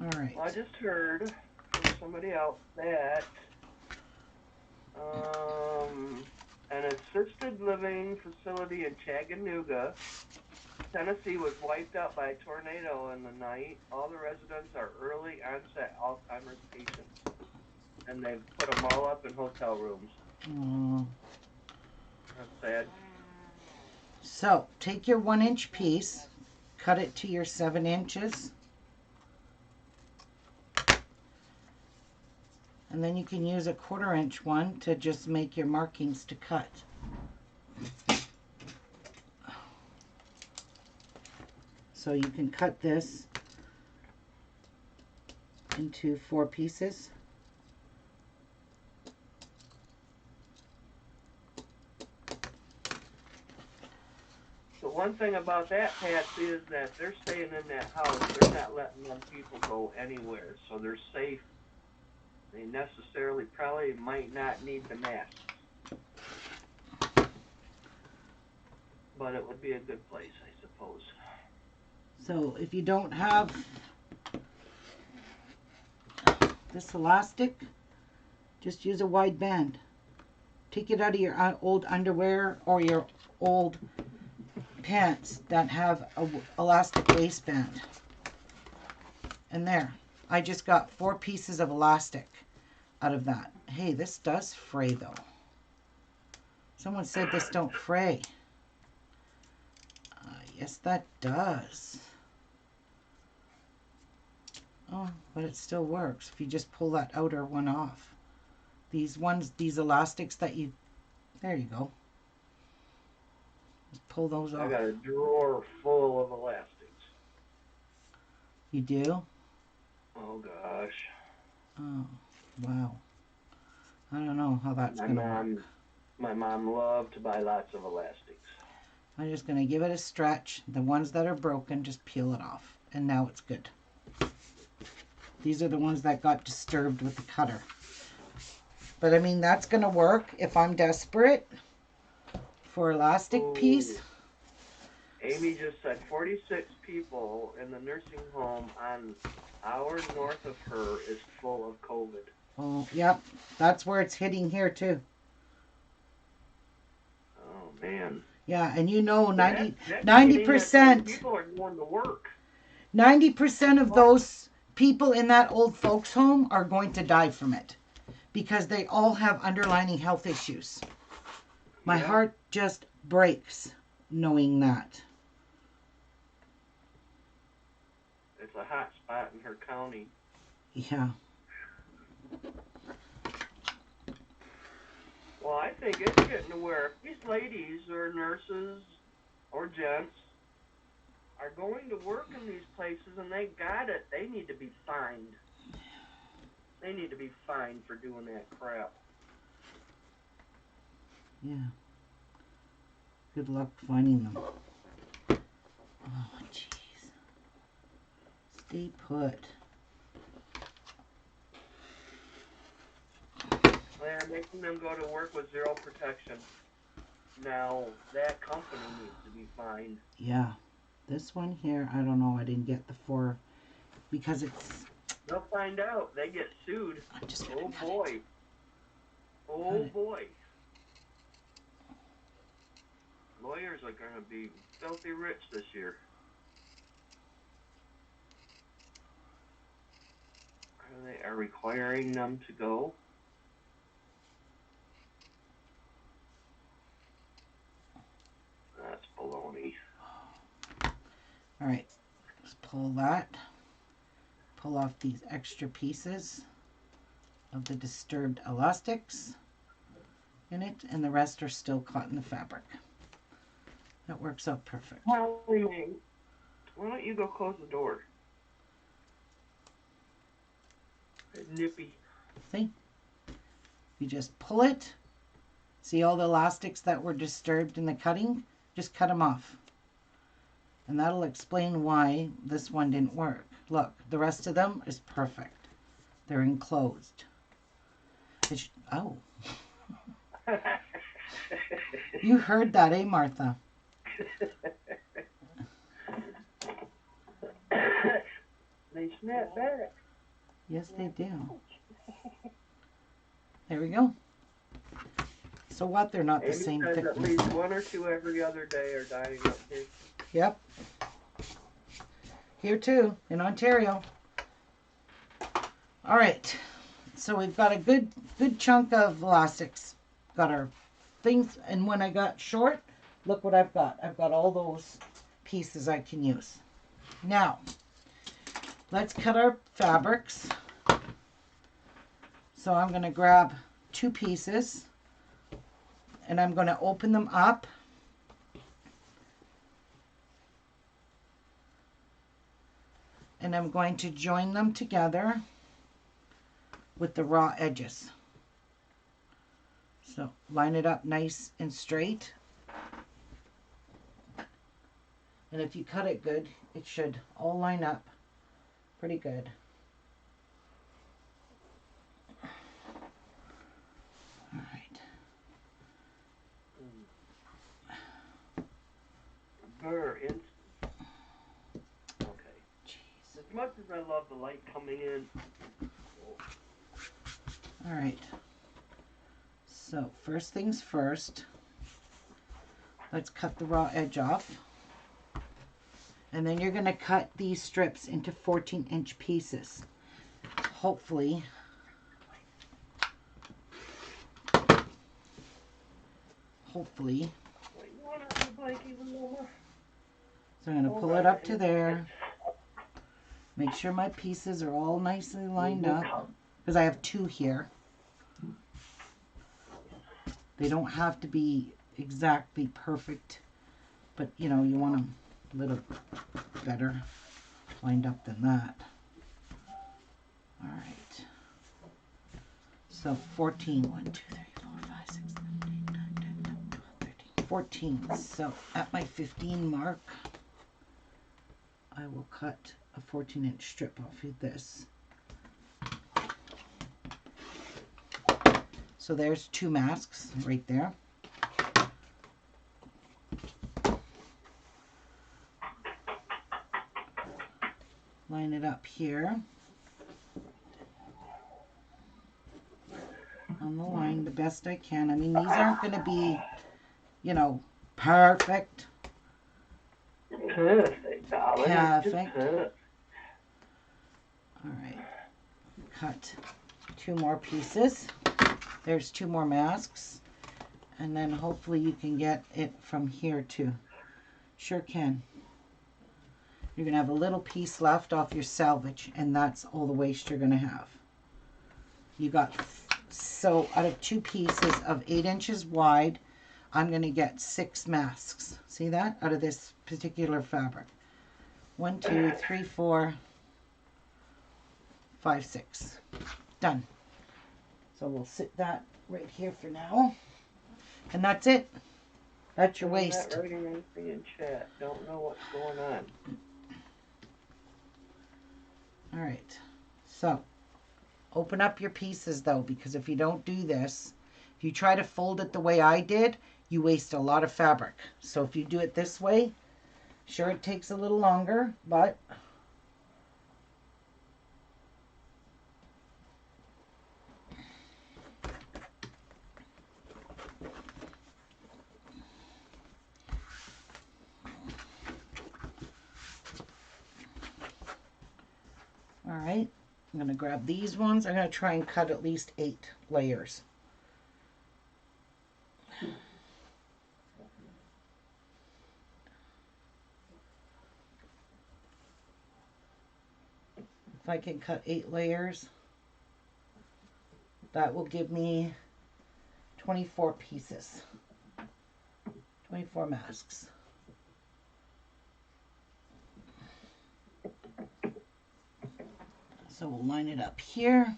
All right. Well, I just heard from somebody else that an assisted living facility in Chattanooga, Tennessee, was wiped out by a tornado in the night. All the residents are early onset Alzheimer's patients, and they've put them all up in hotel rooms. That's sad. So take your 1 inch piece, cut it to your 7 inches. And then you can use a 1/4 inch one to just make your markings to cut. So you can cut this into 4 pieces. The one thing about that, Patsy, is that they're staying in that house. They're not letting them people go anywhere, so they're safe. They necessarily probably might not need the mask. But it would be a good place, I suppose. So if you don't have this elastic, just use a wide band. Take it out of your old underwear or your old pants that have a elastic waistband. And there, I just got 4 pieces of elastic out of that. Hey, this does fray though. Someone said this don't fray. Yes, that does. Oh, but it still works if you just pull that outer one off. These elastics that you, there you go. Just pull those I off. got a drawer full of elastics. You do? Oh gosh. Oh, wow. I don't know how that's going to work. My mom loved to buy lots of elastics. I'm just going to give it a stretch. The ones that are broken, just peel it off. And now it's good. These are the ones that got disturbed with the cutter. But I mean, that's going to work if I'm desperate for elastic piece. Amy just said 46 people in the nursing home an hour north of her is full of COVID. Oh, yep. That's where it's hitting here too. Oh, man. Yeah, and you know, 90%, people are going to work. 90% of those people in that old folks home are going to die from it because they all have underlying health issues. My heart just breaks knowing that. It's a hot spot in her county. Yeah. Well, I think it's getting to where if these ladies or nurses or gents are going to work in these places and they got it, they need to be fined. They need to be fined for doing that crap. Yeah. Good luck finding them. Oh, jeez. Stay put. They're making them go to work with zero protection. Now, that company needs to be fined. Yeah. This one here, I don't know. I didn't get the 4 because it's... They'll find out. They get sued. Oh, boy. Oh, boy. Lawyers are going to be filthy rich this year. They are requiring them to go. That's baloney. All right, let's pull that. Pull off these extra pieces of the disturbed elastics in it, and the rest are still caught in the fabric. That works out perfect. Why don't you go close the door? It's nippy. See? You just pull it. See all the elastics that were disturbed in the cutting? Just cut them off. And that'll explain why this one didn't work. Look, the rest of them is perfect. They're enclosed. Oh. You heard that, eh, Martha? They snap back. Yes, they do. There we go. So what? They're not the same thickness. At least 1 or 2 every other day are dying up here. Yep. Here too, in Ontario. All right. So we've got a good chunk of elastics. Got our things, and when I got short, look what I've got. I've got all those pieces I can use. Now, let's cut our fabrics. So I'm going to grab 2 pieces, and I'm going to open them up. And I'm going to join them together with the raw edges. So line it up nice and straight. And if you cut it good, it should all line up pretty good. All right. Burr, okay. Jeez. As much as I love the light coming in, All right. So first things first, let's cut the raw edge off. And then you're going to cut these strips into 14-inch pieces. Hopefully, Wait, you want to blank even more? so I'm going to pull it up to there. Make sure my pieces are all nicely lined up, because I have 2 here. They don't have to be exactly perfect, but you know, you want them a little better lined up than that. All right. So 14, 1, 2, 3, 4, 5, 6, 7, 8, 9, 10, 11, 12, 13, 14. So at my 15 mark, I will cut a 14-inch strip off of this. So there's 2 masks right there. Line it up here on the line the best I can. I mean, these aren't going to be, you know, perfect. Perfect, darling. Perfect. Perfect. All right. Cut 2 more pieces. There's 2 more masks. And then hopefully you can get it from here too. Sure can. You're going to have a little piece left off your salvage, and that's all the waste you're going to have. You got, so out of 2 pieces of 8 inches wide, I'm going to get 6 masks. See that? Out of this particular fabric. 1, 2, 3, 4, 5, 6. Done. So we'll sit that right here for now. And that's it. That's your waist. I'm not writing anything in chat. Don't know what's going on. All right. So open up your pieces though, because if you don't do this, if you try to fold it the way I did, you waste a lot of fabric. So if you do it this way, sure it takes a little longer, but all right, I'm going to grab these ones. I'm going to try and cut at least 8 layers. If I can cut 8 layers, that will give me 24 pieces, 24 masks. So we'll line it up here.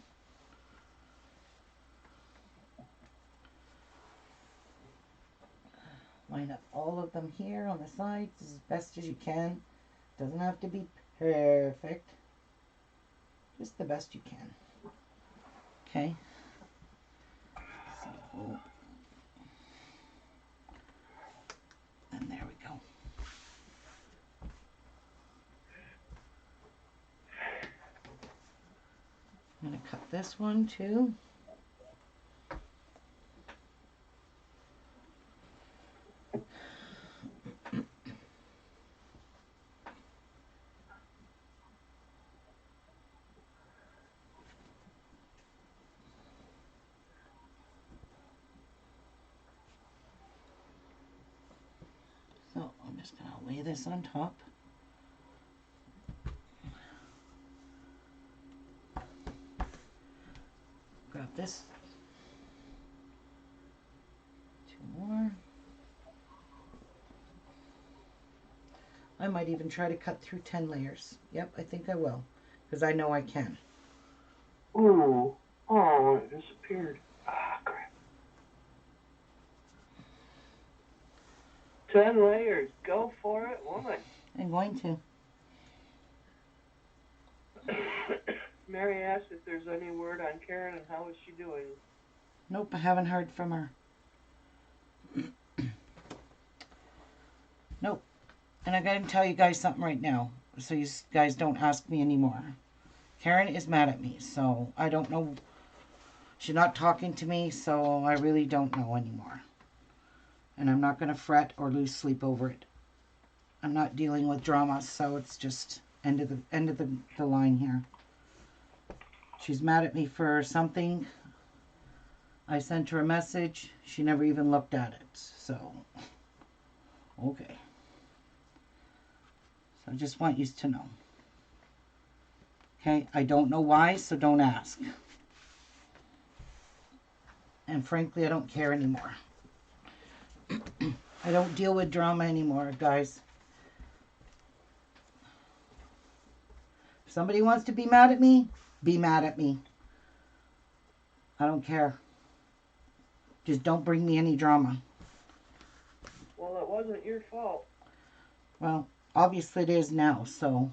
Line up all of them here on the sides as best as you can. Doesn't have to be perfect. Just the best you can. Okay. So, and there we go. I'm going to cut this one too. So I'm just going to lay this on top. Grab this. 2 more. I might even try to cut through 10 layers. Yep, I think I will, because I know I can. Ooh. Oh, it disappeared. Ah, crap. 10 layers. Go for it, woman. I'm going to. Mary asked if there's any word on Karen and how is she doing. Nope, I haven't heard from her. Nope. And I gotta tell you guys something right now, so you guys don't ask me anymore. Karen is mad at me, so I don't know. She's not talking to me, so I really don't know anymore. And I'm not going to fret or lose sleep over it. I'm not dealing with drama, so it's just end of the line here. She's mad at me for something. I sent her a message. She never even looked at it. So, okay. So I just want you to know. Okay, I don't know why, so don't ask. And frankly, I don't care anymore. I don't deal with drama anymore, guys. If somebody wants to be mad at me, be mad at me. I don't care. Just don't bring me any drama. Well, it wasn't your fault. Well, obviously it is now, so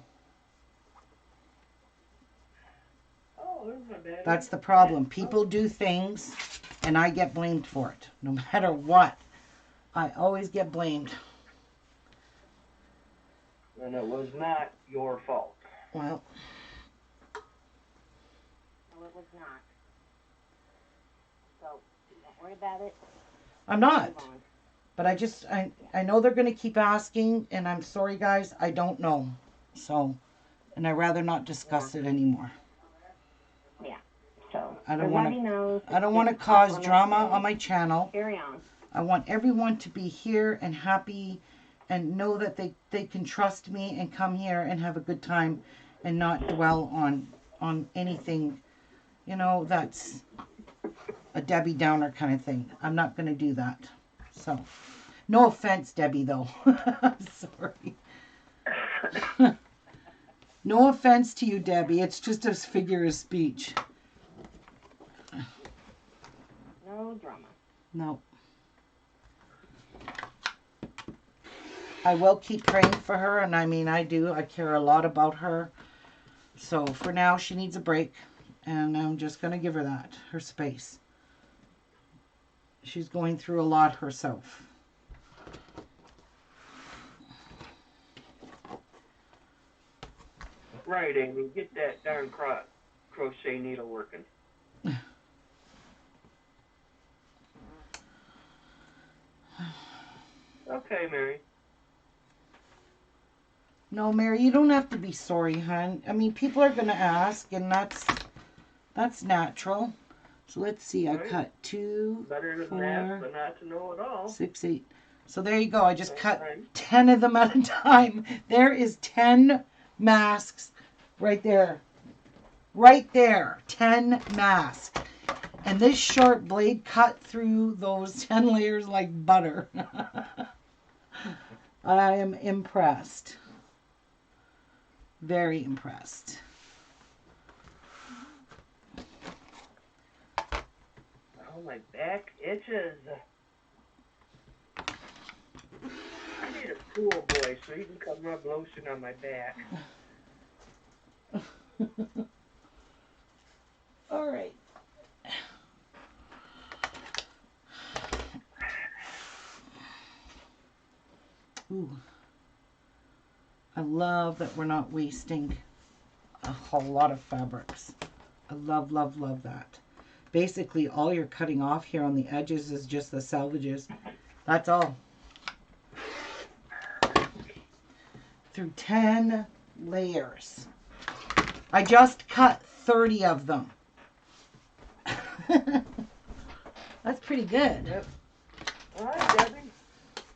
Oh, there's my daddy. that's the problem. People do things and I get blamed for it. No matter what. I always get blamed. And it was not your fault. Well, No, it was not. So, don't worry about it. I'm not. Move on. But I know they're going to keep asking, and I'm sorry, guys, I don't know. So, and I'd rather not discuss it anymore. Yeah. So, I don't wanna- everybody knows. I don't want to cause drama on my channel. Carry on. I want everyone to be here and happy and know that they can trust me and come here and have a good time and not dwell on anything, that's a Debbie Downer kind of thing. I'm not going to do that. So, no offense, Debbie, though. I'm sorry. No offense to you, Debbie. It's just a figure of speech. No drama. No. I will keep praying for her, and I mean, I do. I care a lot about her. So, for now, she needs a break, and I'm just going to give her that, her space. She's going through a lot herself. Right, Amy. Get that darn crochet needle working. Okay, Mary. No, Mary, you don't have to be sorry, hon. I mean, people are going to ask, and that's natural. So let's see. I Right. cut 2, Better than 4, that, but not to know it all. 6, 8. So there you go. I just That's cut fine. 10 of them at a time. There is 10 masks right there. Right there. 10 masks. And this sharp blade cut through those 10 layers like butter. I am impressed. Very impressed. Oh, my back itches. I need a pool boy so he can come rub lotion on my back. All right. Ooh. I love that we're not wasting a whole lot of fabrics. I love, love, love that. Basically, all you're cutting off here on the edges is just the selvages. That's all. Through 10 layers. I just cut 30 of them. That's pretty good. Yep. All right, Debbie.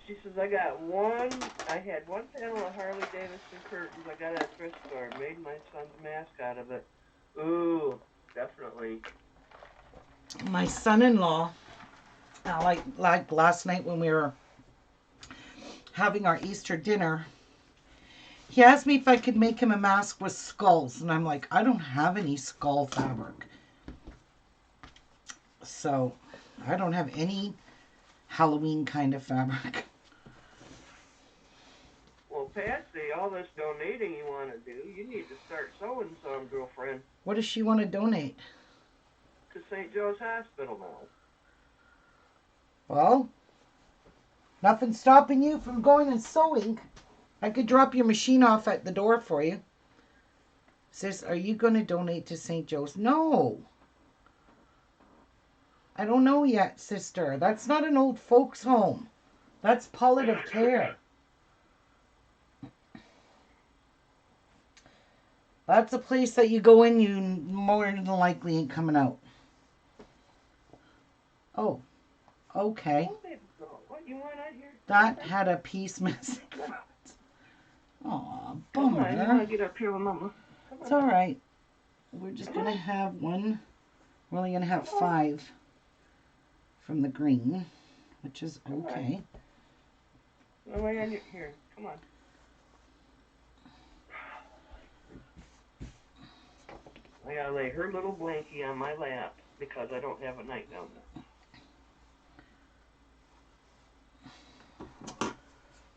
She says, I had one panel of Harley Davidson curtains I got at a thrift store. Made my son's mask out of it. Ooh, definitely. My son-in-law, like last night when we were having our Easter dinner, he asked me if I could make him a mask with skulls. And I'm like, I don't have any skull fabric. So, I don't have any Halloween kind of fabric. Well, Patsy, all this donating you want to do, you need to start sewing some, girlfriend, What does she want to donate? to St. Joe's Hospital now. Well, nothing's stopping you from going and sewing. I could drop your machine off at the door for you. Sis, are you going to donate to St. Joe's? No. I don't know yet, sister. That's not an old folks home. That's palliative care. That's a place that you go in, you more than likely ain't coming out. Oh, okay. Oh, baby girl, what you want out here? That had a piece missing from it. Aw, Come on, you bummer. want to get up here with Mama? Come It's on. all right. We're just going to have one. We're only going to have 5 from the green, which is okay. No way on your, here, come on. I gotta lay her little blankie on my lap because I don't have a nightgown.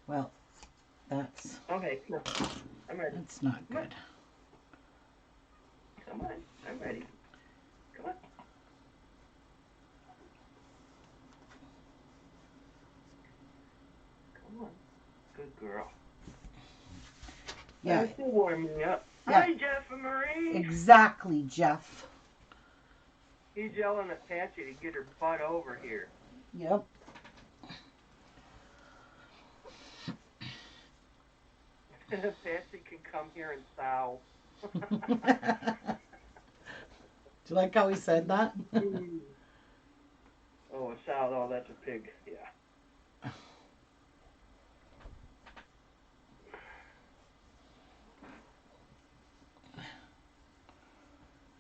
Well, that's Okay, no, I'm ready. not good. Come on, I'm ready. Come on. Come on. Good girl. Yeah, That's still warming up. Yeah. Hi, Jeff and Marie. exactly, Jeff. He's yelling at Patsy to get her butt over here. Yep. Patsy can come here and sow. Do you like how he said that? Oh, a sow, oh, that's a pig, yeah.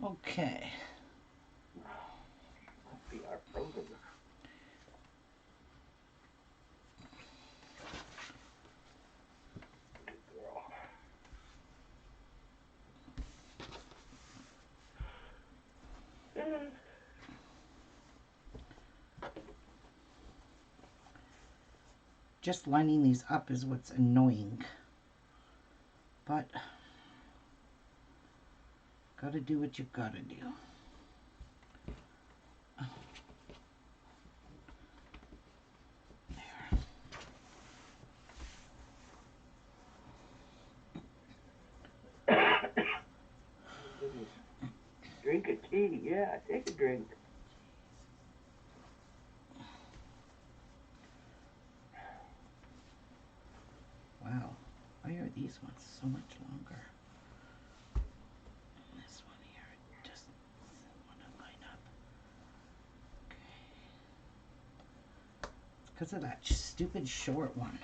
Okay. Must be our frozen. Good girl. Just lining these up is what's annoying. But gotta do what you gotta do. Drink a tea, yeah, take a drink. Wow. Why are these ones so much longer? And this one here, it just doesn't want to line up. Okay. It's because of that stupid short one.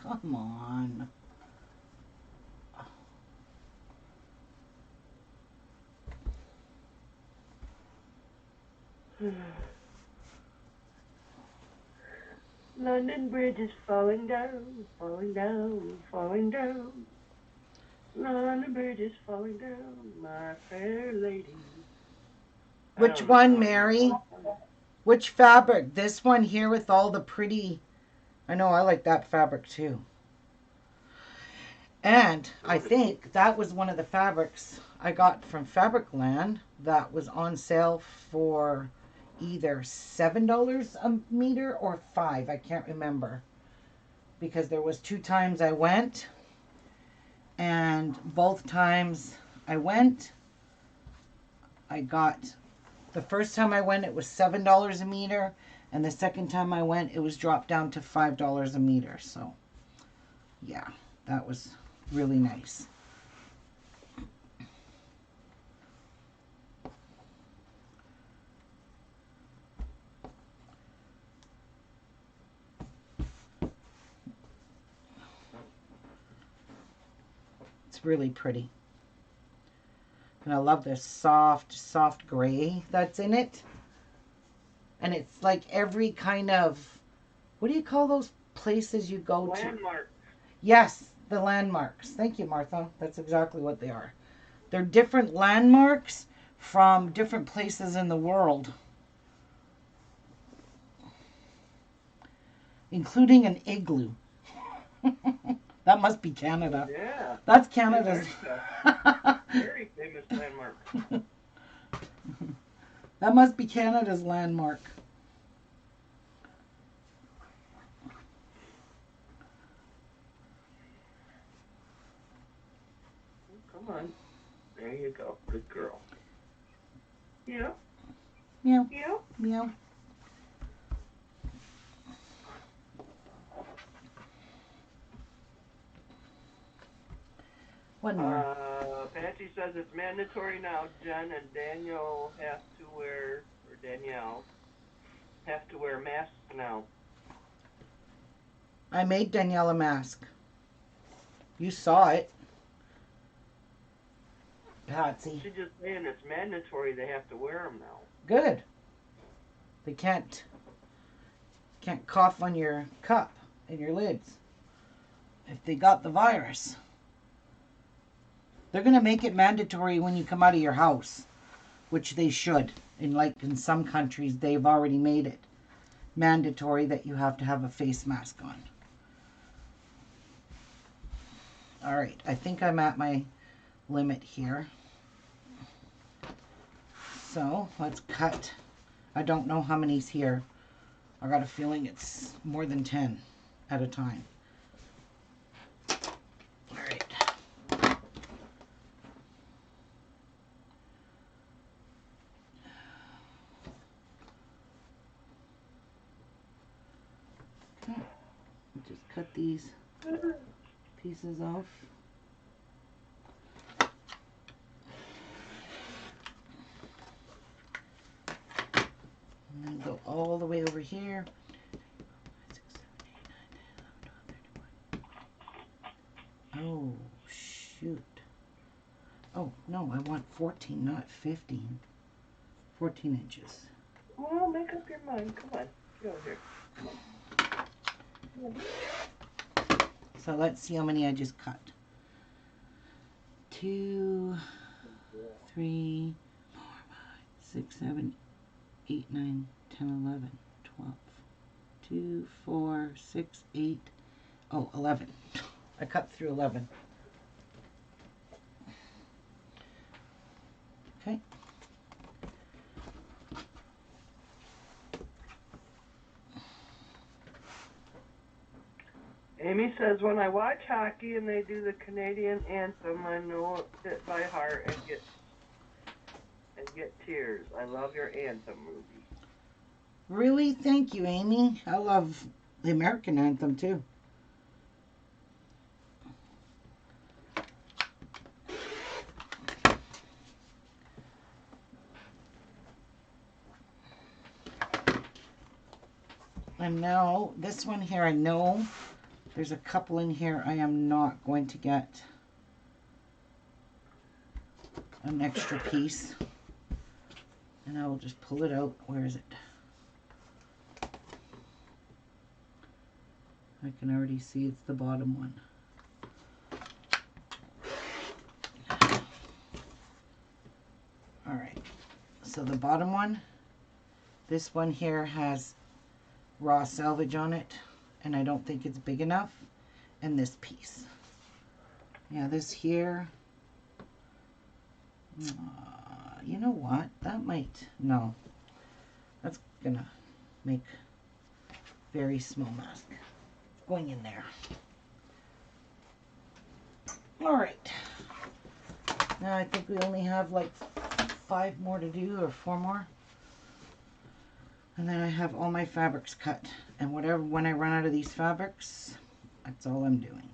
Come on. London Bridge is falling down, falling down, falling down. London Bridge is falling down, my fair lady. Which one, Mary? Which fabric? This one here with all the pretty... I know, I like that fabric too. And I think that was one of the fabrics I got from Fabricland that was on sale for either $7 a meter or $5. I can't remember. Because there was 2 times I went. And both times I went, I got... The first time I went, it was $7 a meter. And the second time I went, it was dropped down to $5 a meter. So, yeah, that was really nice. It's really pretty. And I love this soft gray that's in it. And it's like every kind of, what do you call those places you go to? Landmark. Yes, the landmarks. Thank you, Martha. That's exactly what they are. They're different landmarks from different places in the world. Including an igloo. That must be Canada. Yeah. That's Canada's. Very famous landmark. That must be Canada's landmark. Come on. There you go. Good girl. Yeah, Meow, yeah. meow. One more. Apache says it's mandatory now. Jen and Daniel have to wear, or Danielle, have to wear masks now. I made Danielle a mask. You saw it, Patsy. She's just saying it's mandatory. They have to wear them now. Good. They can't cough on your cup and your lids if they got the virus. They're gonna make it mandatory when you come out of your house, which they should. In some countries, they've already made it mandatory that you have to have a face mask on. All right, I think I'm at my limit here. So let's cut. I don't know how many's here. I got a feeling it's more than 10 at a time. All right. Okay. Just cut these pieces off. And then go all the way over here. 6, 7, 8, 9, 10, 11, 12, 13, 14. Oh, shoot. Oh, no, I want 14, not 15. 14 inches. Well, make up your mind. Come on. Get over here. Come on. So let's see how many I just cut. 2, 3, 4, 5, 6, 7, 8, 9, 10, 11, 12. 2, 4, 6, 8. Oh, 11. I cut through 11. Okay. Amy says, when I watch hockey and they do the Canadian anthem, I know it by heart and get tears. I love your anthem movie. Really? Thank you, Amy. I love the American anthem too. And now this one here, I know there's a couple in here I am not going to get an extra piece. And I will just pull it out. Where is it? I can already see it's the bottom one. All right. So the bottom one, this one here has raw selvage on it, and I don't think it's big enough. And this piece. Yeah, this here. You know what? That might, no. That's gonna make very small mask going in there. All right. Now I think we only have like 5 more to do, or 4 more. And then I have all my fabrics cut. And whatever, when I run out of these fabrics, that's all I'm doing.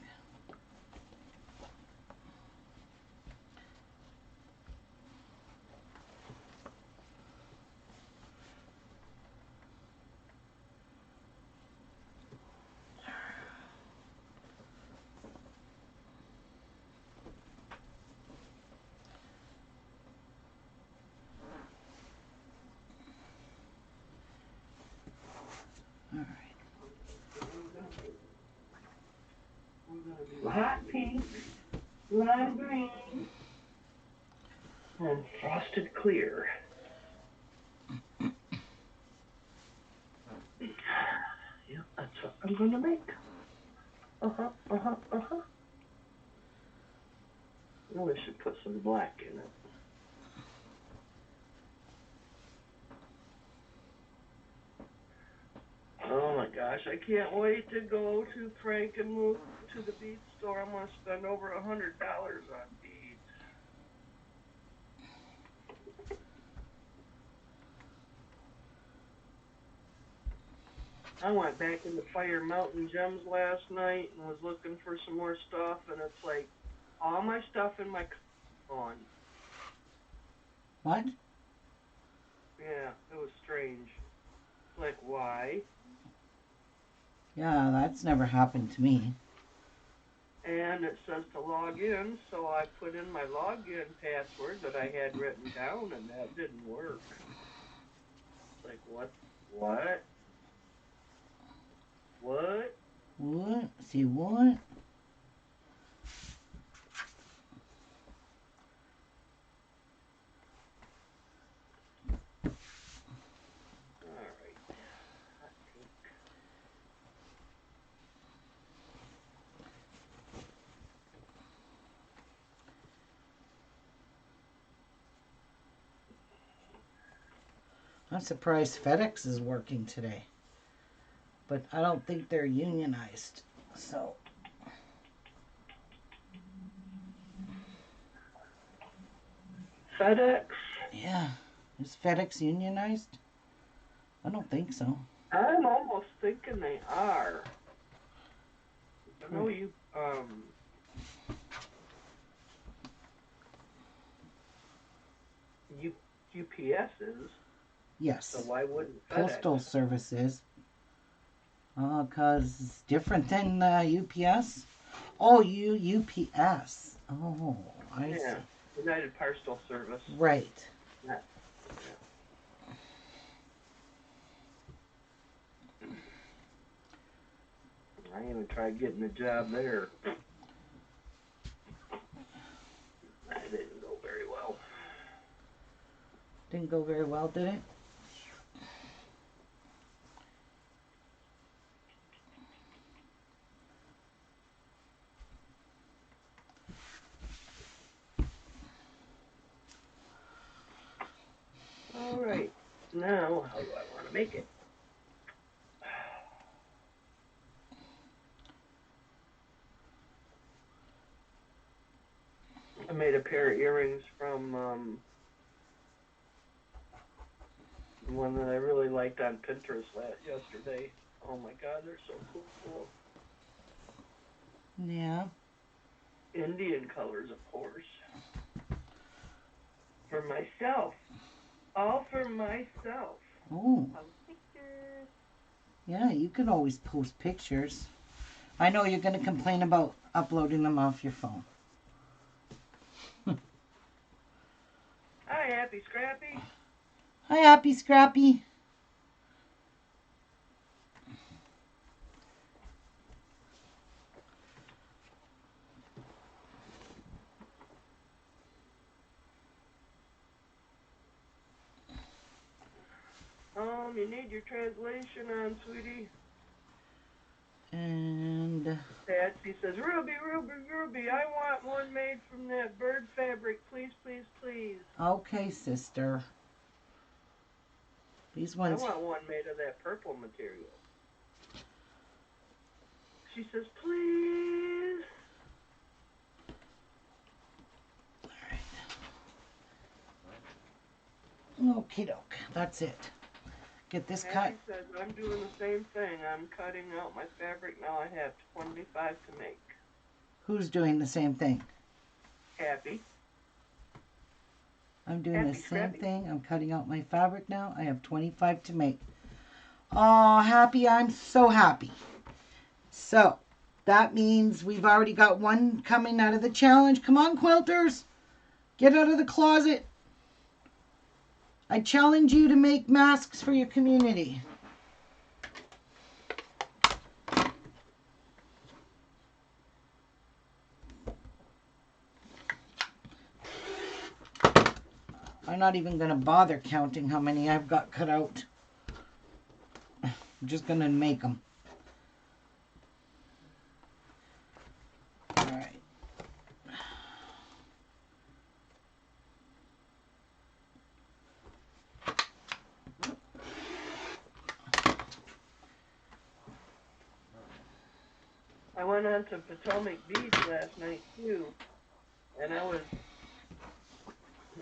All right. We're going to do hot pink, lime green, and frosted clear. Yeah, that's what I'm going to make. Oh, I should put some black in it. Oh my gosh, I can't wait to go to Frank and move to the bead store. I'm going to spend over $100 on beads. I went back into Fire Mountain Gems last night and was looking for some more stuff, and it's like all my stuff in my on. What? Yeah, it was strange. Like, why? Yeah, that's never happened to me. And it says to log in, so I put in my login password that I had written down, and that didn't work. Like, what? What? What? What? See what? Alright. Hot take. I'm surprised FedEx is working today. But I don't think they're unionized. So, FedEx? yeah. Is FedEx unionized? I don't think so. I'm almost thinking they are. I know UPS is, Yes. so why wouldn't FedEx? Postal services. Because it's different than UPS. Oh, UPS. Oh, I Yeah, see. United Postal Service. Right. Yeah. I even tried getting a job there. That didn't go very well. Didn't go very well, did it? All right, now how do I want to make it? I made a pair of earrings from one that I really liked on Pinterest yesterday. Oh my God, they're so cool. Yeah. Indian colors, of course. For myself. All for myself. Oh. Pictures. Yeah, you can always post pictures. I know you're going to complain about uploading them off your phone. Hi, Happy Scrappy. Hi, Happy Scrappy. You need your translation on, sweetie. And Patsy says, Ruby, I want one made from that bird fabric. Please, please, please. okay, sister. These ones. I want one made of that purple material. She says, please. Okie doke. That's it. Get this cut. Patty says, I'm doing the same thing. I'm cutting out my fabric now. I have 25 to make. Who's doing the same thing? Happy. I'm doing Happy the same Scrappy. thing. I'm cutting out my fabric now. I have 25 to make. Oh, happy. I'm so happy. So, that means we've already got one coming out of the challenge. Come on, quilters. Get out of the closet. I challenge you to make masks for your community. I'm not even going to bother counting how many I've got cut out. I'm just going to make them. All right. I went on to Potomac Beach last night, too. And I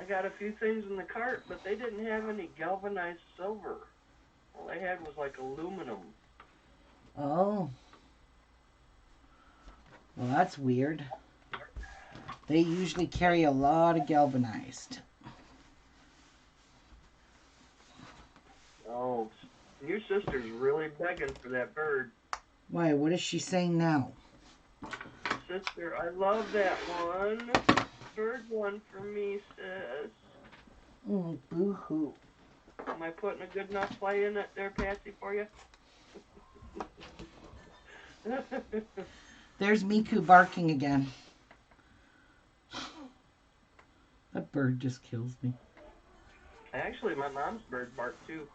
got a few things in the cart, but they didn't have any galvanized silver. All they had was like aluminum. Well, that's weird. They usually carry a lot of galvanized. Oh, your sister's really begging for that bird. Why? What is she saying now? Sister, I love that one. Bird one for me, sis. Boo-hoo. Am I putting a good enough play in it there, Patsy, for you? There's Miku barking again. That bird just kills me. Actually, my mom's bird barked too.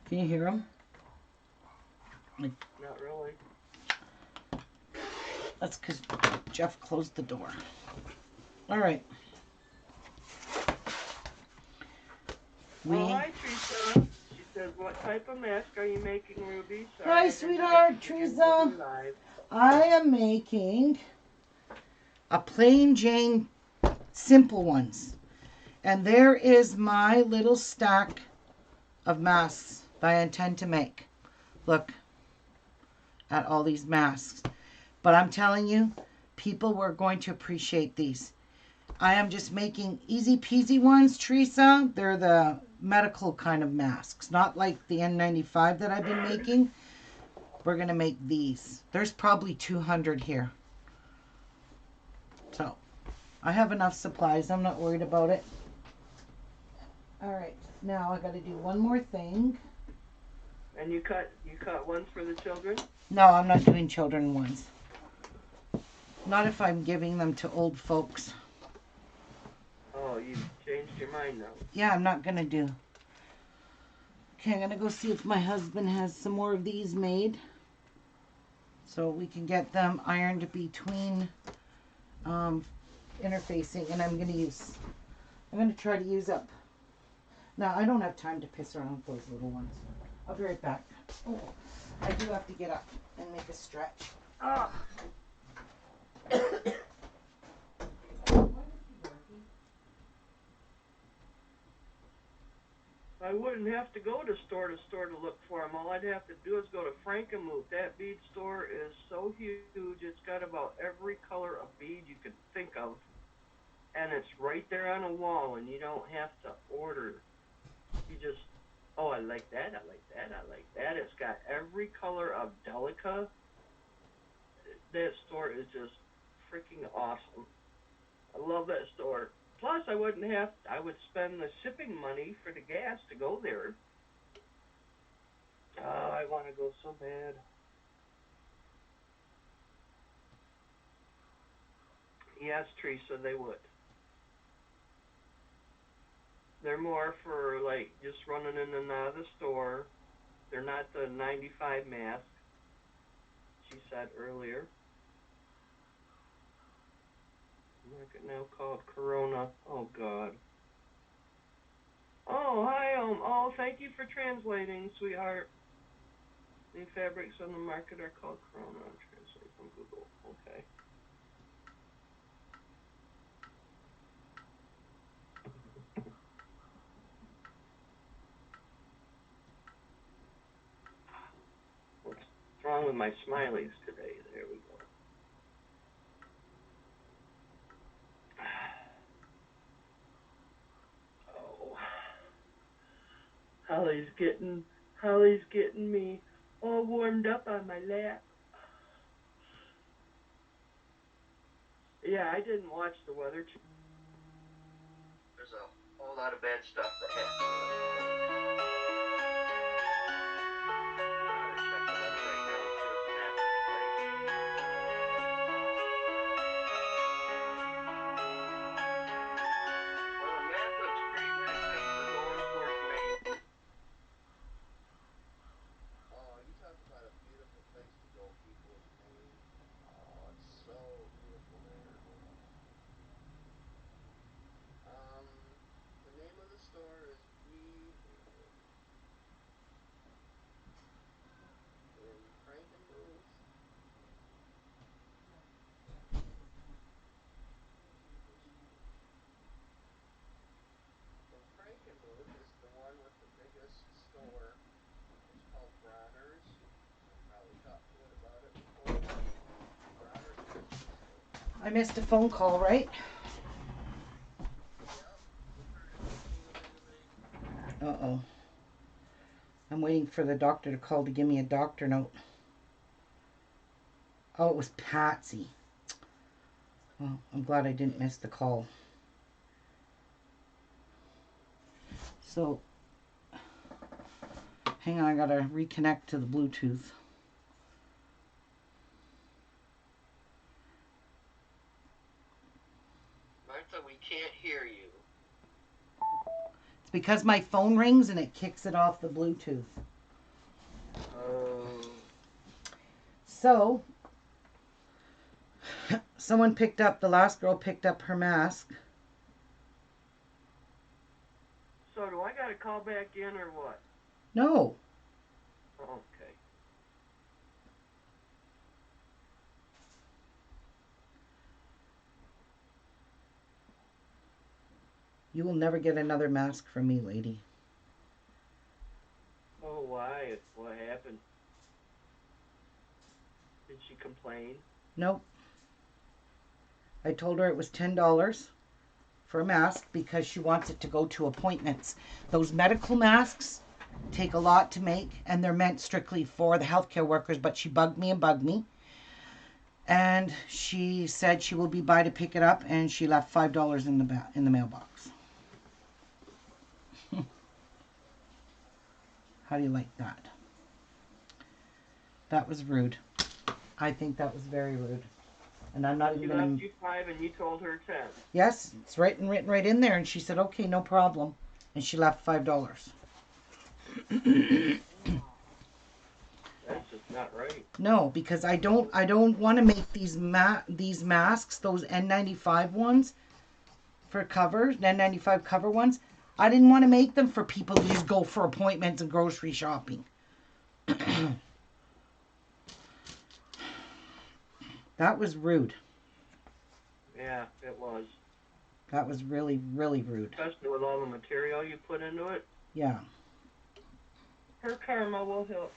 Can you hear him? Not really. That's because Jeff closed the door. All right. Oh, hi, Teresa. She says, what type of mask are you making, Ruby? Sorry, Hi, I didn't sweetheart, get to Teresa. be live. I am making a plain Jane simple ones. And there is my little stack of masks that I intend to make. Look at all these masks. But I'm telling you, people were going to appreciate these. I am just making easy peasy ones, Teresa. They're the medical kind of masks, not like the N95 that I've been making. We're going to make these. There's probably 200 here. So, I have enough supplies. I'm not worried about it. All right. Now I got to do one more thing. And you cut ones for the children? No, I'm not doing children ones. Not if I'm giving them to old folks. Oh, you changed your mind now. Yeah, I'm not going to do. Okay, I'm going to go see if my husband has some more of these made. So we can get them ironed between interfacing. And I'm going to try to use up. Now, I don't have time to piss around with those little ones. I'll be right back. Oh, I do have to get up and make a stretch. Ah. I wouldn't have to go to store to look for them. All I'd have to do is go to Frankenmuth. That bead store is so huge. It's got about every color of bead you could think of. And it's right there on a wall, and you don't have to order. You just, oh, I like that, I like that, I like that. It's got every color of Delica. That store is just freaking awesome. I love that store. Plus, I would spend the shipping money for the gas to go there. Oh, I want to go so bad. Yes, Teresa, they would. They're more for, like, just running in and out of the store. They're not the 95 mask, she said earlier. Market now called Corona. Oh, God. Oh, hi, oh, thank you for translating, sweetheart. New fabrics on the market are called Corona. Translate from Google. Okay. What's wrong with my smileys today? There we go. Oh. Holly's getting me all warmed up on my lap. Yeah, I didn't watch the weather. There's a whole lot of bad stuff that happened. I missed a phone call, right? Uh-oh. I'm waiting for the doctor to call to give me a doctor note. Oh, it was Patsy. Well, I'm glad I didn't miss the call. So, hang on, I gotta reconnect to the Bluetooth. Martha, we can't hear you. It's because my phone rings and it kicks it off the Bluetooth. Oh. So, the last girl picked up her mask. So do I gotta call back in or what? No, Okay. you will never get another mask from me, lady. Oh, why? What happened? Did she complain? Nope. I told her it was $10 for a mask because she wants it to go to appointments. Those medical masks take a lot to make, and they're meant strictly for the healthcare workers, but she bugged me. And she said she will be by to pick it up, and she left $5 in the mailbox. How do you like that? That was rude. I think that was very rude. And I'm not She even left going to... you 5 and you told her 10. Yes, it's written right in there. And she said, okay, no problem. And she left $5. That's just not right. No, because I don't want to make these masks, those N95 ones for covers, N95 cover ones. I didn't want to make them for people who just go for appointments and grocery shopping. That was rude. Yeah, it was. That was really, really rude. Especially with all the material you put into it. Yeah. Her karma will hit.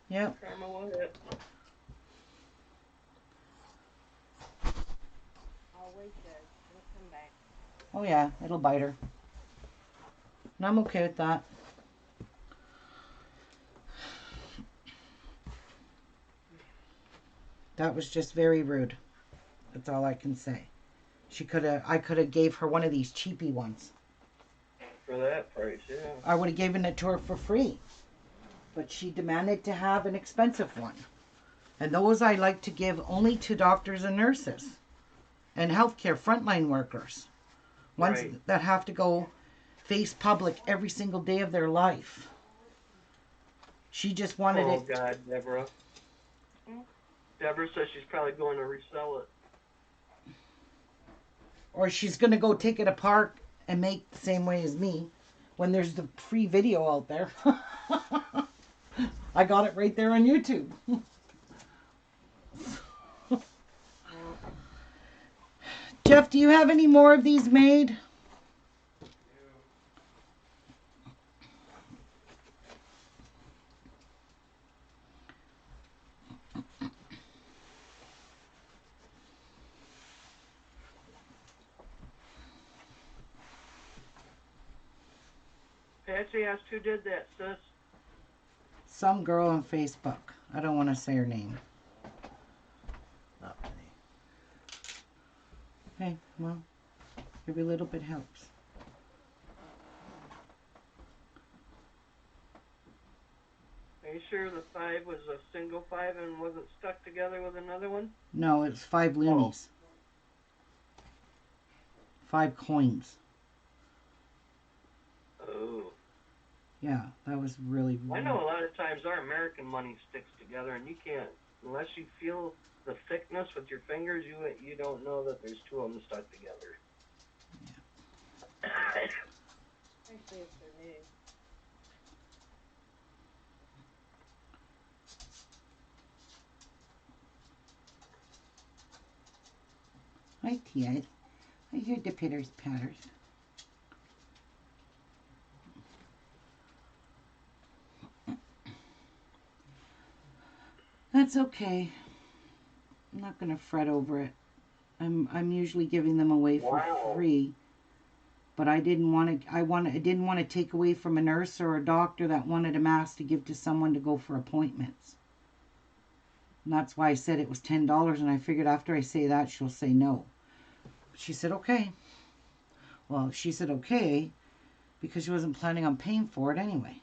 Yep. Karma will hit. Always does. It'll come back. Oh yeah, it'll bite her. And I'm okay with that. That was just very rude. That's all I can say. I could have gave her one of these cheapy ones. For that price, yeah. I would have given it to her for free. But she demanded to have an expensive one. And those I like to give only to doctors and nurses and healthcare frontline workers. Ones Right. that have to go face public every single day of their life. She just wanted Oh, it. God, Deborah. Deborah says she's probably going to resell it. Or she's going to go take it apart and make the same way as me when there's the free video out there. I got it right there on YouTube. Jeff, do you have any more of these made? Patsy asked who did that, sis. Some girl on Facebook. I don't want to say her name. Not many. Hey, well, every little bit helps. Are you sure the 5 was a single 5 and wasn't stuck together with another one? No, it's 5 loonies. 5 coins. Oh. Yeah, that was really... I know a lot of times our American money sticks together and you can't, unless you feel the thickness with your fingers, you don't know that there's 2 of them stuck together. Yeah. Especially if they're new. Hi, Tia. I hear the pitters patters. That's okay. I'm not going to fret over it. I'm usually giving them away for Wow. free. But I didn't want to. I didn't want to take away from a nurse or a doctor that wanted a mask to give to someone to go for appointments. And that's why I said it was $10. And I figured after I say that, she'll say no. She said okay. Well, she said okay because she wasn't planning on paying for it anyway.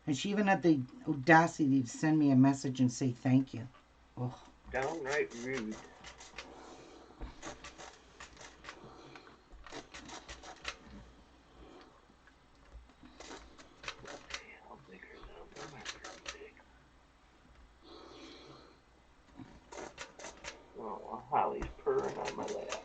And she even had the audacity to send me a message and say thank you. Oh. Downright rude. How big are them? Them are pretty big. Oh, well, Holly's purring on my lap.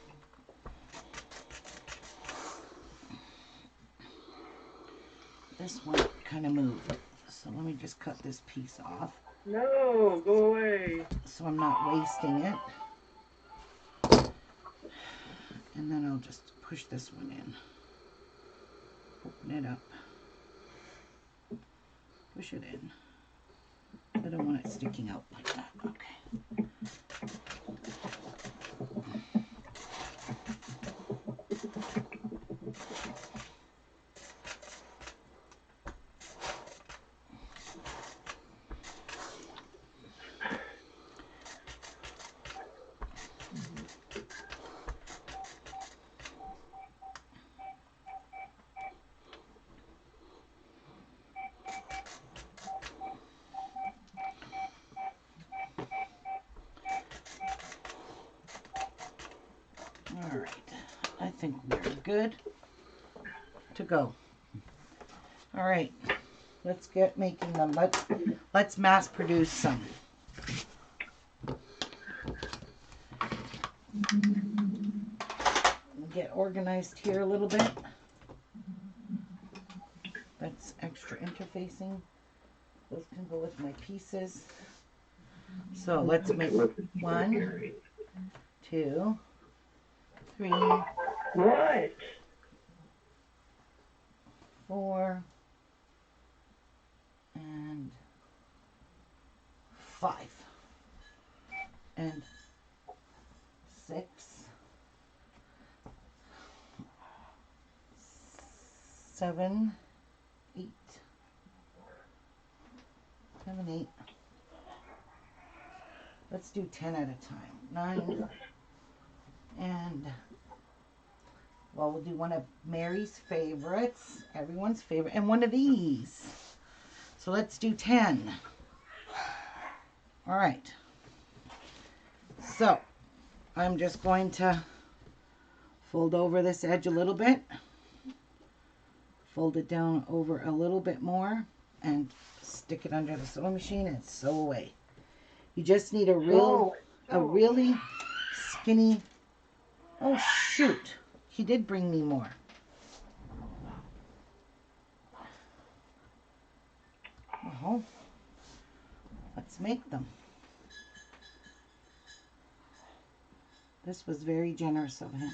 This one kind of moved. So let me just cut this piece off. No, go away. So I'm not wasting it. And then I'll just push this one in. Open it up. Push it in. I don't want it sticking out like that. Okay. All right. I think we're good to go. All right. Let's get making them. Let's mass produce some. Get organized here a little bit. That's extra interfacing. Those can go with my pieces. So let's make 1, 2, 3, What? 4, and 5, and 6, 7, 8, 7, 8. Let's do 10 at a time. 9, and well, we'll do one of Mary's favorites, everyone's favorite, and one of these. So let's do 10. All right. So I'm just going to fold over this edge a little bit, fold it down over a little bit more, and stick it under the sewing machine and sew away. You just need a really skinny. Oh shoot! He did bring me more. Well, let's make them. This was very generous of him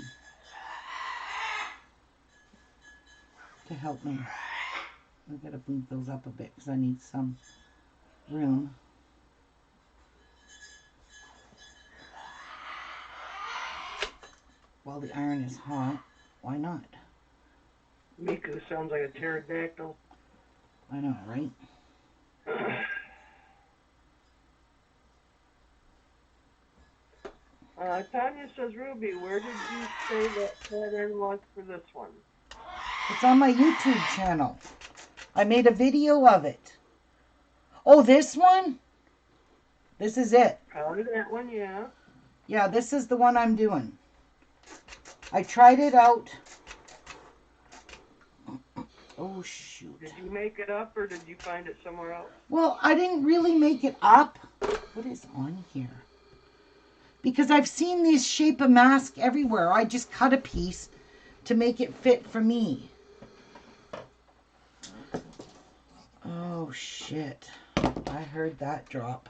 to help me. I've got to move those up a bit because I need some room. While the iron is hot, why not? Miku sounds like a pterodactyl. I know, right? Tanya says, Ruby, where did you say that pattern was for this one? It's on my YouTube channel. I made a video of it. Oh, this one? This is it. Probably that one, yeah. Yeah, this is the one I'm doing. I tried it out. Oh, shoot. Did you make it up or did you find it somewhere else? Well, I didn't really make it up. What is on here? Because I've seen these shape of mask everywhere. I just cut a piece to make it fit for me. Oh, shit. I heard that drop.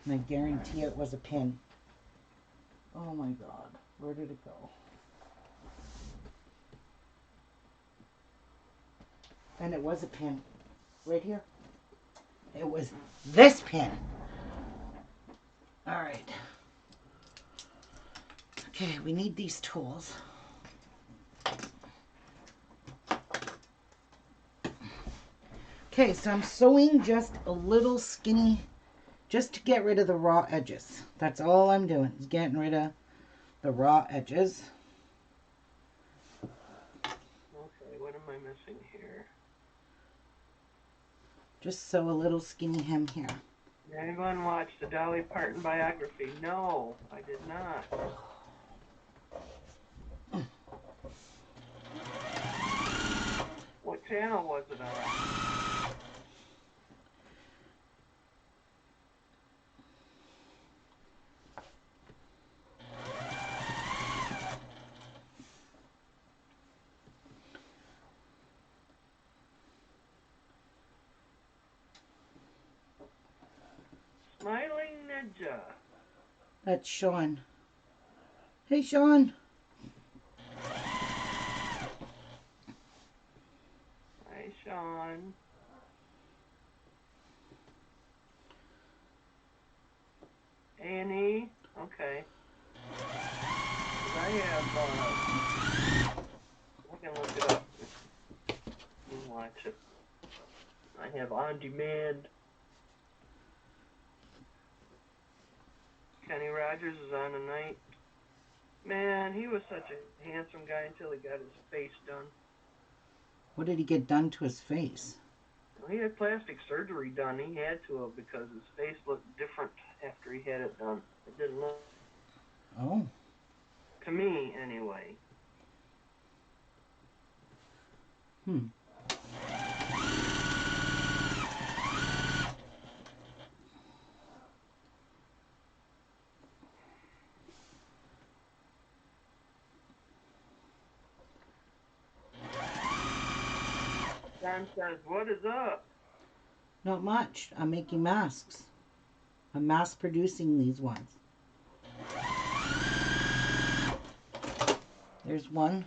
And I guarantee it was a pin. Oh, my God. Where did it go? And it was a pin. Right here. It was this pin. All right. Okay, we need these tools. Okay, so I'm sewing just a little skinny, just to get rid of the raw edges. That's all I'm doing, is getting rid of the raw edges. Okay, what am I missing here? Just sew a little skinny hem here. Did anyone watch the Dolly Parton biography? No, I did not. What channel was it on? Smiling Ninja. That's Sean. Hey, Sean. Hi, Sean. Annie. Okay. 'Cause I have, I can look it up and watch it. I have On Demand. Kenny Rogers is on tonight. Man, he was such a handsome guy until he got his face done. What did he get done to his face? Well, he had plastic surgery done. He had to have because his face looked different after he had it done. It didn't look, Oh. to me anyway. Hmm. John says, "What is up?" Not much. I'm making masks. I'm mass producing these ones. There's one.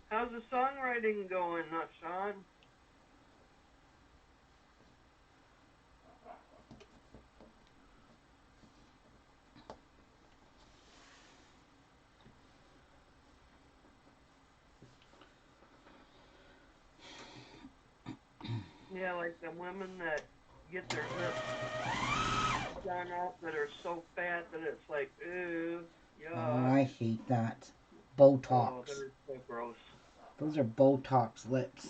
How's the songwriting going, Sean? Yeah, like the women that get their lips done up that are so fat that it's like, ew, Oh, yuck. I hate that. Oh, Botox. they're so gross. Those are Botox lips.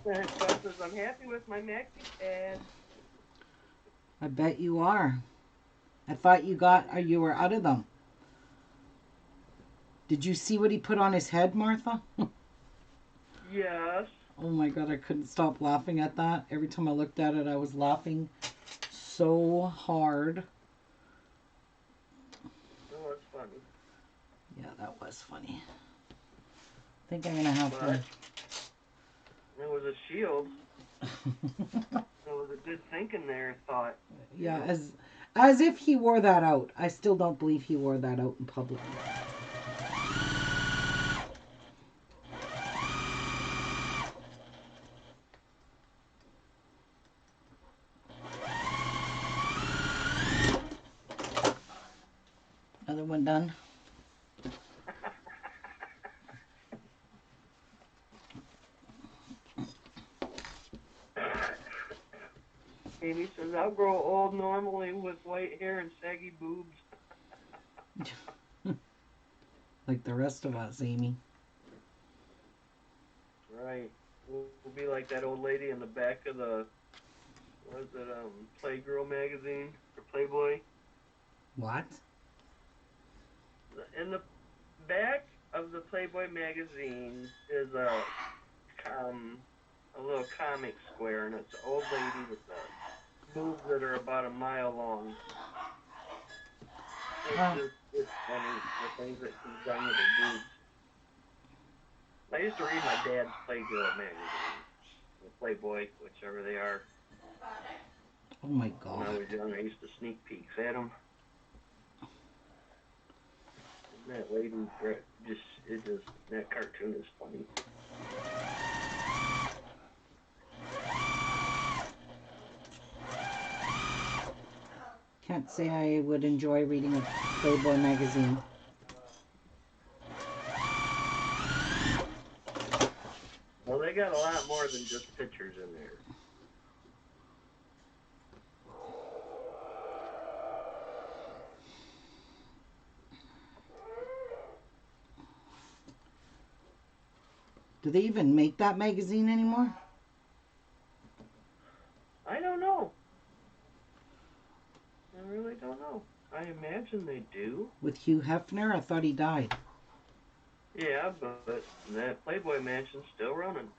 And Scott says, "I'm happy with my maxi pad." I bet you are. I thought you were out of them. Did you see what he put on his head, Martha? Yes. Oh my God, I couldn't stop laughing at that. Every time I looked at it, I was laughing so hard. Oh, that's funny. Yeah, that was funny. I think I'm gonna have But it was a shield. to. It was a good thinking there, thought. Yeah, as if he wore that out. I still don't believe he wore that out in public. Another one done. Amy says, "I'll grow old normally with white hair and saggy boobs." Like the rest of us, Amy. Right. We'll be like that old lady in the back of the, what is it, Playgirl magazine or Playboy. What? In the back of the Playboy magazine is a little comic square, and it's an old lady with the boobs that are about a mile long. It's funny the things that she's done with her boobs. I used to read my dad's Playgirl magazine, or Playboy, whichever they are. Oh my When I God. was young, I used to sneak peeks at them. That lady, that cartoon is funny. Can't say I would enjoy reading a Playboy magazine. Well, they got a lot more than just pictures in there. Do they even make that magazine anymore? I don't know. I really don't know. I imagine they do. With Hugh Hefner? I thought he died. Yeah, but that Playboy Mansion's still running.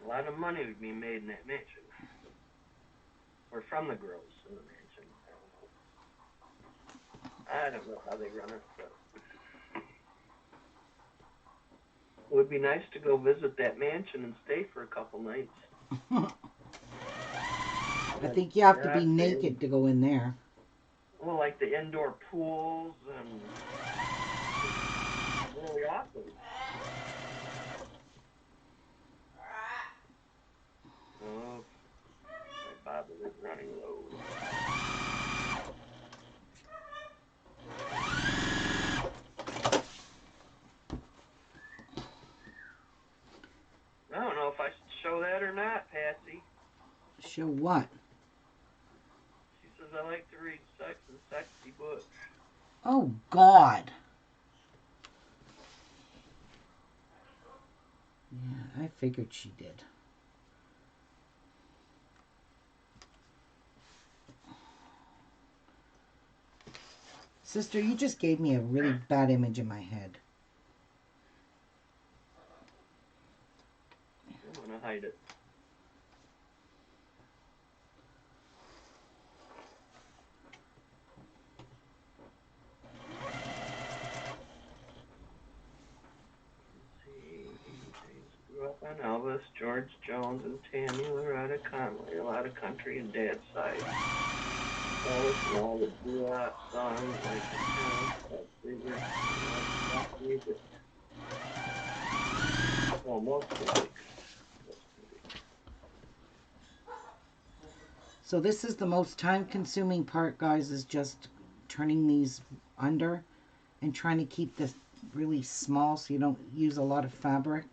A lot of money would be made in that mansion. Or from the girls in the mansion. I don't know how they run it, but it would be nice to go visit that mansion and stay for a couple nights. I think you have to be naked to go in there. Well, like the indoor pools and really awesome. Oh, my Bible is running low. I don't know if I should show that or not, Patsy. Show what? She says I like to read sex and sexy books. Oh, God. Yeah, I figured she did. Sister, you just gave me a really bad image in my head. I'm going to hide it. Grew up on Elvis, George Jones, and Tammy Loretta Conley. A lot of country and dad's side. Elvis and all the doo-wop songs like the Tennessee, rock music. Well, mostly. So this is the most time-consuming part, guys, is just turning these under and trying to keep this really small so you don't use a lot of fabric.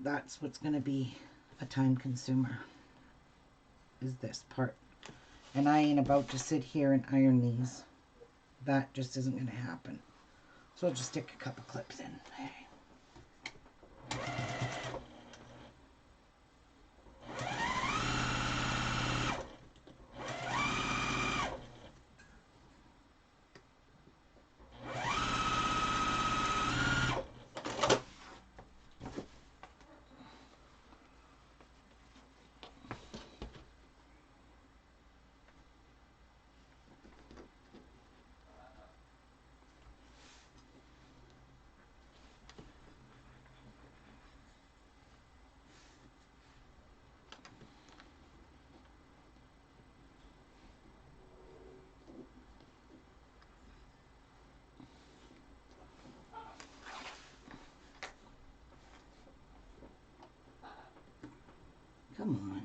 That's what's going to be a time consumer, is this part. And I ain't about to sit here and iron these. That just isn't going to happen. So I'll just stick a couple clips in. Hey. Come on,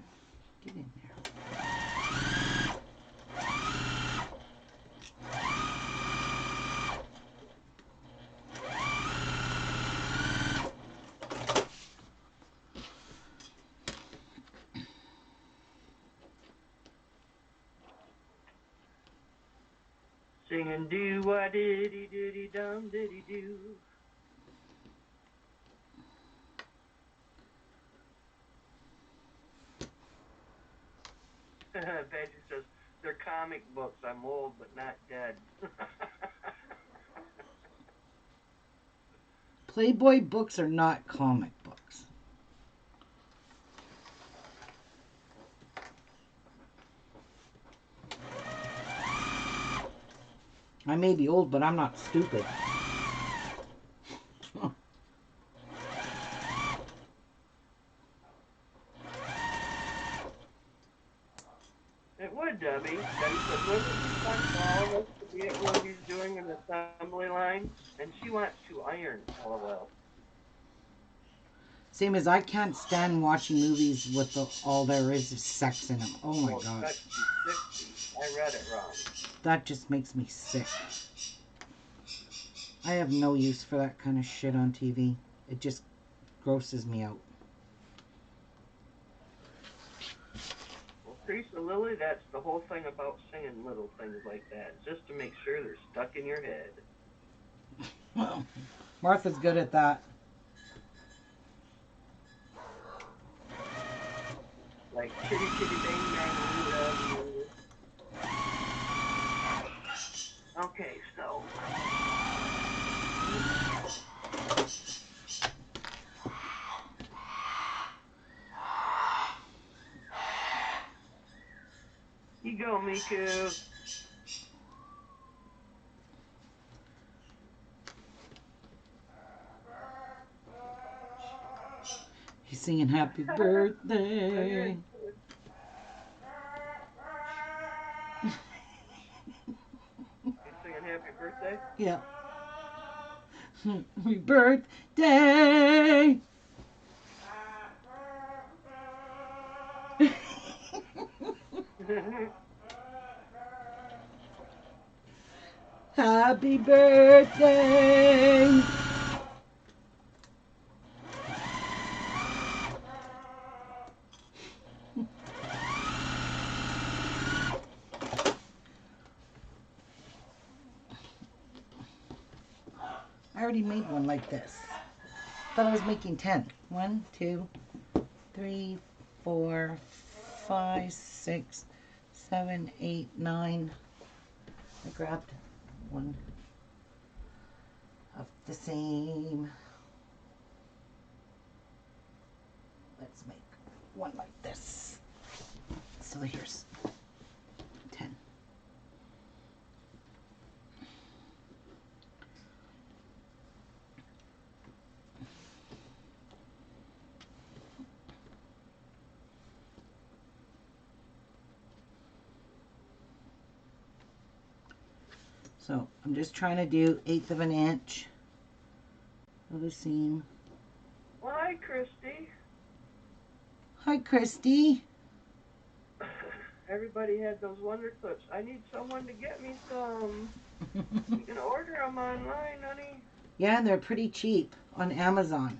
get in there. Singing do-wa-diddy-diddy-dum-diddy-doo. Patsy says, they're comic books. I'm old but not dead. Playboy books are not comic books. I may be old, but I'm not stupid. It would, Debbie. Debbie said, wouldn't it be fun for all of us to be at Ruby's doing an assembly line? And she wants to iron, LOL. Same as I can't stand watching movies with all there is sex in them. Oh my gosh. Sex is 60. I read it wrong. That just makes me sick. I have no use for that kind of shit on TV. It just grosses me out. Well, Teresa Lily, that's the whole thing about singing little things like that, just to make sure they're stuck in your head. Well, Martha's good at that. Like chitty chitty bang bang. Okay, so. You go, Miku. He's singing happy birthday. You singing happy birthday? Yeah. Happy birthday. Happy birthday. I already made one like this. Thought I was making 10. 1, 2, 3, 4, 5, 6, 7, 8, 9. I grabbed one of the same. Let's make one like this. So here's 10. So I'm just trying to do 1/8 of an inch of a seam. Well, hi, Christy. Hi, Christy. Everybody had those Wonder Clips. I need someone to get me some. You can order them online, honey. Yeah, and they're pretty cheap on Amazon.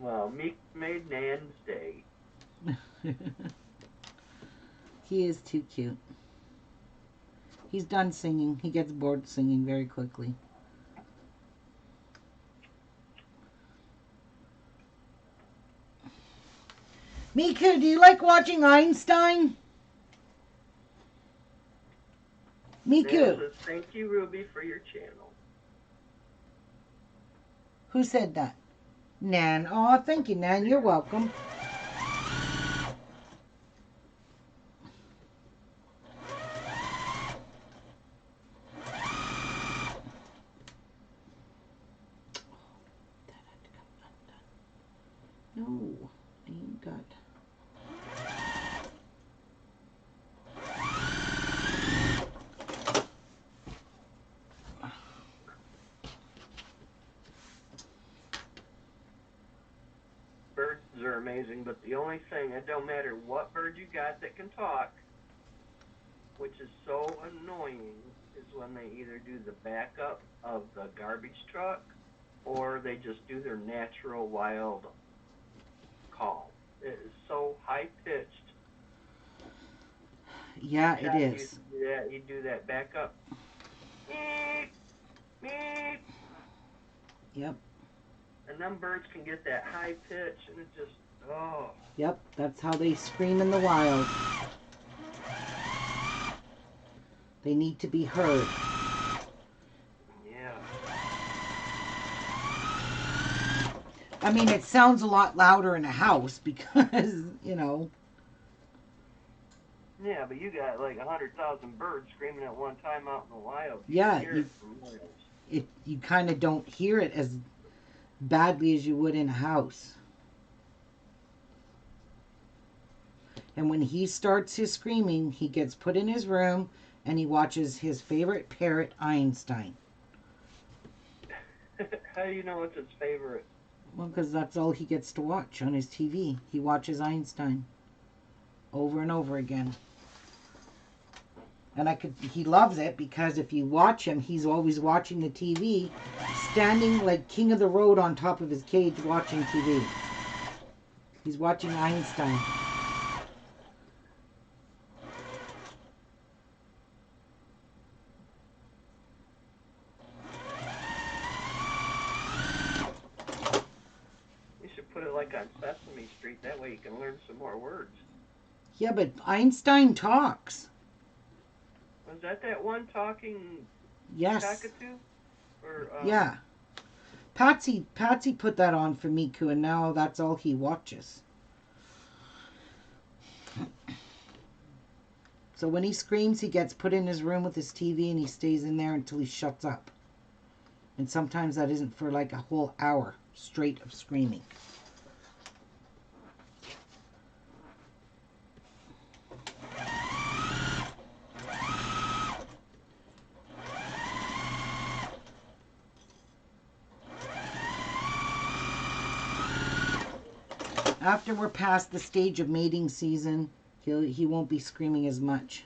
Well, Meek made Nan's day. He is too cute. He's done singing. He gets bored singing very quickly. Miku, do you like watching Einstein? Nan Miku. says, thank you, Ruby, for your channel. Who said that? Nan. Oh, thank you, Nan. You're welcome. No, I ain't got. Birds are amazing, but the only thing, it don't matter what bird you got that can talk, which is so annoying, is when they either do the backup of the garbage truck or they just do their natural wild call. It is so high pitched. Yeah, it is. You do that backup. Meep, meep. Yep. And them birds can get that high pitch, and it just, Oh, Yep, that's how they scream in the wild. They need to be heard. yeah. I mean, it sounds a lot louder in a house because, you know. Yeah, but you got like 100,000 birds screaming at one time out in the wild. You Yeah, can hear it from miles. you kind of don't hear it as badly as you would in a house. And when he starts his screaming, he gets put in his room and he watches his favorite parrot, Einstein. How do you know it's his favorite? Well, because that's all he gets to watch on his TV. He watches Einstein over and over again. And he loves it because if you watch him, he's always watching the TV, standing like king of the road on top of his cage watching TV. He's watching Einstein. You should put it like on Sesame Street. That way you can learn some more words. Yeah, but Einstein talks. Was that one talking Yes. cockatoo? Or Yeah. Patsy put that on for Miku, and now that's all he watches. So when he screams, he gets put in his room with his TV and he stays in there until he shuts up. And sometimes that isn't for like a whole hour straight of screaming. After we're past the stage of mating season, he won't be screaming as much.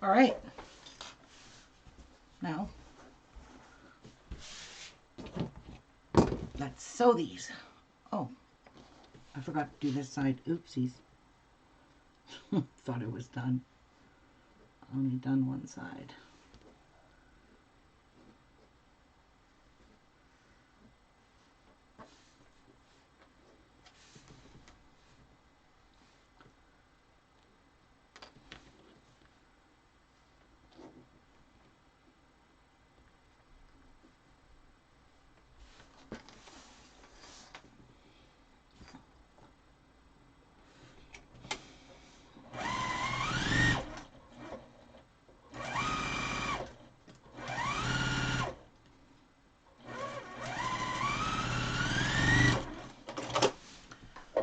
All right. Now, let's sew these. Oh, I forgot to do this side. Oopsies. Thought it was done. Only done one side.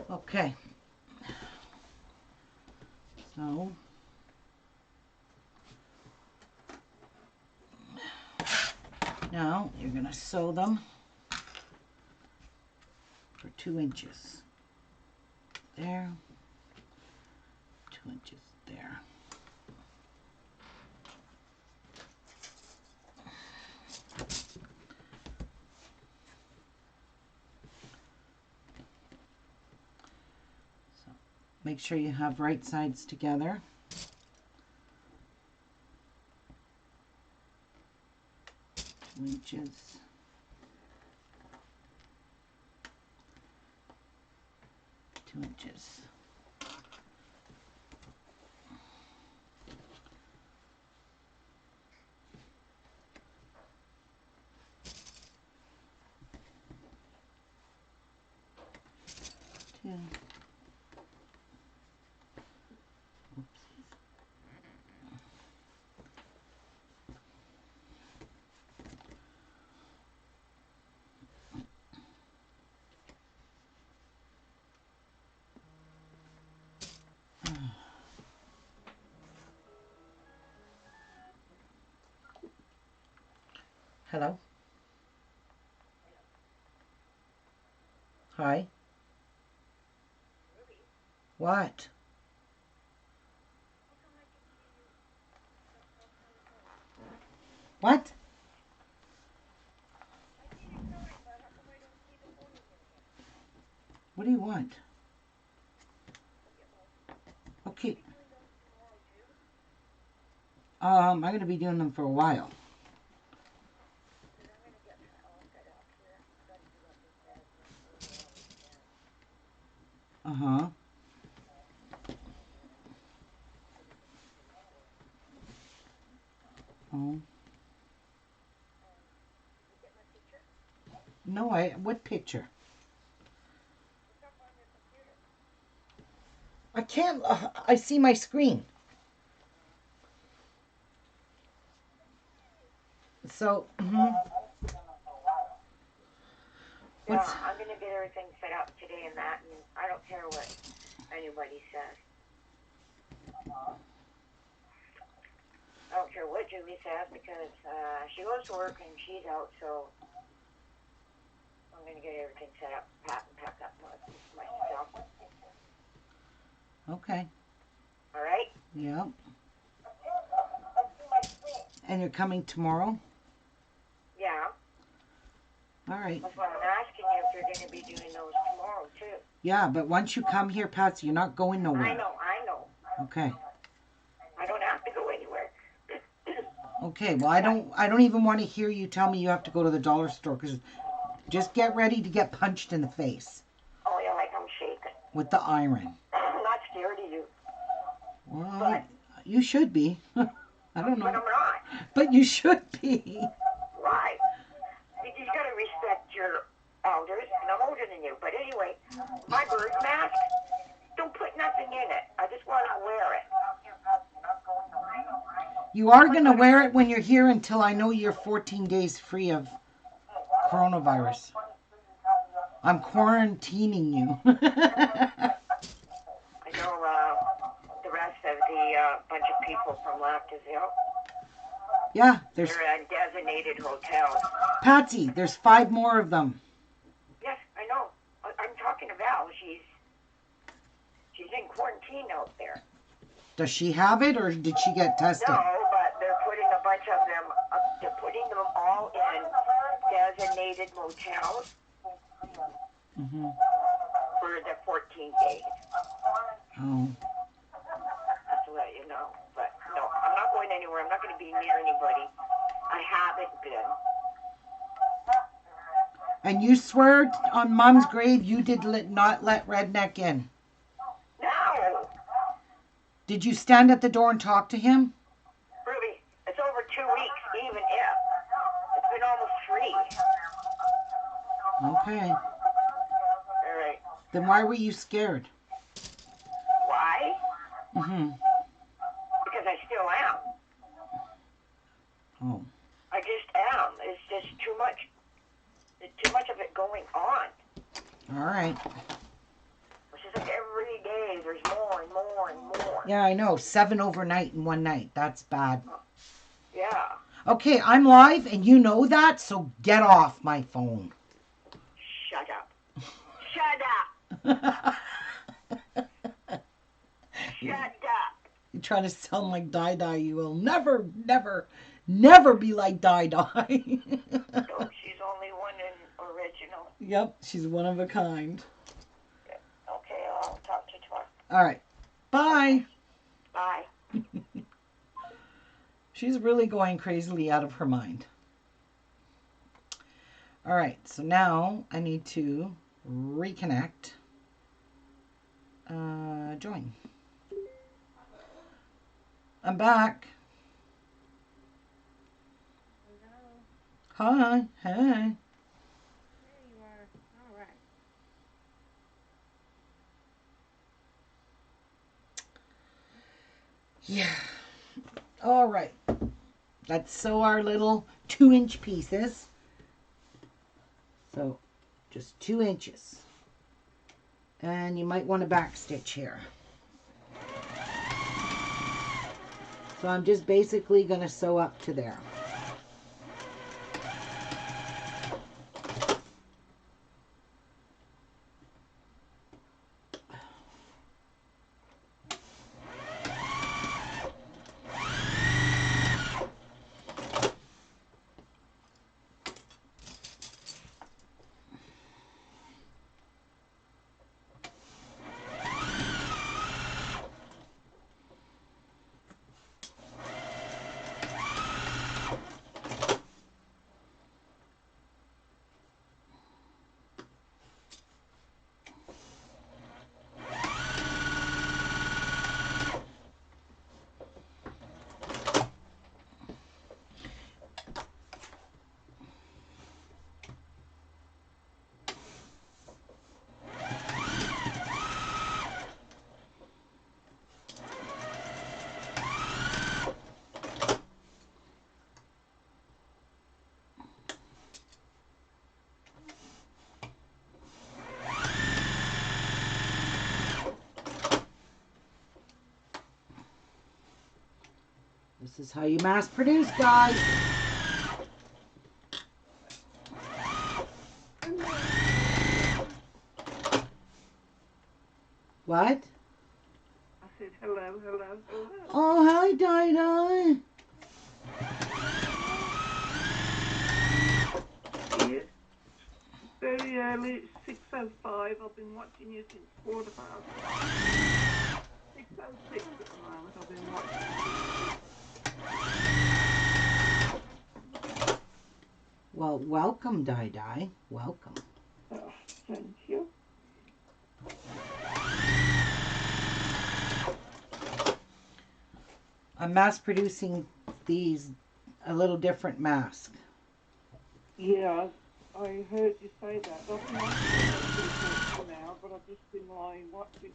Okay. So, now you're going to sew them for 2 inches. There. 2 inches there. Make sure you have right sides together. Inches. Two inches. Two. Hello? Hi? What? What? What do you want? Okay. I'm going to be doing them for a while. Uh-huh. Oh. No, what picture? I can't, I see my screen. So, Yeah, I'm going to get everything set up today and that, and I don't care what anybody says. I don't care what Julie says because she goes to work and she's out, so I'm going to get everything set up, pack up my stuff. Okay. All right? Yeah. And you're coming tomorrow? Yeah. All right. That's why I'm asking you if you're going to be doing those tomorrow, too. Yeah, but once you come here, Patsy, you're not going nowhere. I know. Okay. I don't have to go anywhere. Okay, well, I don't even want to hear you tell me you have to go to the dollar store, because just get ready to get punched in the face Oh, yeah, like I'm shaking. with the iron. I'm not scared of you. Well, But- you should be. I don't But know. I'm not. But you should be. Why? You got to respect your elders, and I'm older than you. But anyway, my bird mask, don't put nothing in it. I just want to wear it. You are going to wear it when you're here until I know you're 14 days free of coronavirus. I'm quarantining you. I know the rest of the bunch of people from Lactazille. Yeah, there's They're in designated hotels. Patsy. There's 5 more of them. Yes, I know. I'm talking to Val. She's in quarantine out there. Does she have it, or did she get tested? No, but they're putting a bunch of them. They're putting them all in designated motels Mm-hmm. for the 14 days. Oh. Just to let you know. But no, I'm not going anywhere. I'm not going to be near anybody. I haven't been. And you swear on Mom's grave you did not let Redneck in. No, Did you stand at the door and talk to him? Ruby, it's over 2 weeks, even if. It's been almost 3. Okay. All right. Then why were you scared? Why? Mm-hmm. Because I still am. Oh. I just am. It's just too much. There's too much of it going on. All right. It's just like every day there's more and more and more. Yeah, I know. 7 overnight in one night. That's bad. Yeah. Okay, I'm live and you know that, so get off my phone. Shut up. Shut up. Shut up. You're trying to sound like Di Di. You will never, never, never be like Di Di. So she's only one in original. Yep, she's one of a kind. Okay, I'll talk to you tomorrow. All right. Bye. Bye. She's really going crazily out of her mind. All right. So now I need to reconnect. Join. I'm back. Hello. Hi. Hey. There you are. All right. Yeah. All right. Let's sew our little 2-inch pieces. So just 2 inches. And you might want to back stitch here. So I'm just basically going to sew up to there. This is how you mass produce, guys. What? I said hello, hello, hello. Oh, hi, Dinah. Yes. Very early, it's 6:05. I've been watching you since 6:06 at the moment. I've been watching you. Well, welcome, Di. Welcome. Oh, thank you. I'm mass producing these a little different mask. Yeah, I heard you say that. I've been watching it now, but I've just been lying watching.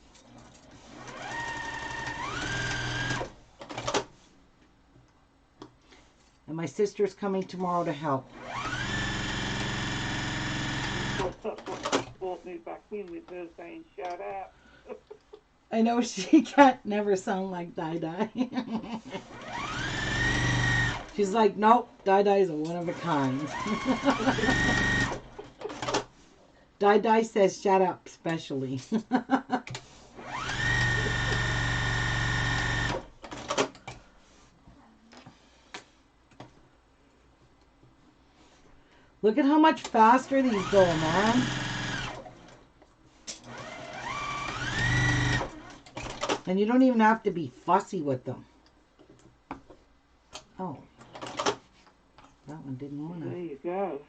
And my sister's coming tomorrow to help. Of course, that's what brought me back in with her saying, shout out. I know she can't never sound like Di. She's like, nope, Di's a one of a kind. Di says shut up, specially. Look at how much faster these go, man. And you don't even have to be fussy with them. Oh. That one didn't want to. There you go.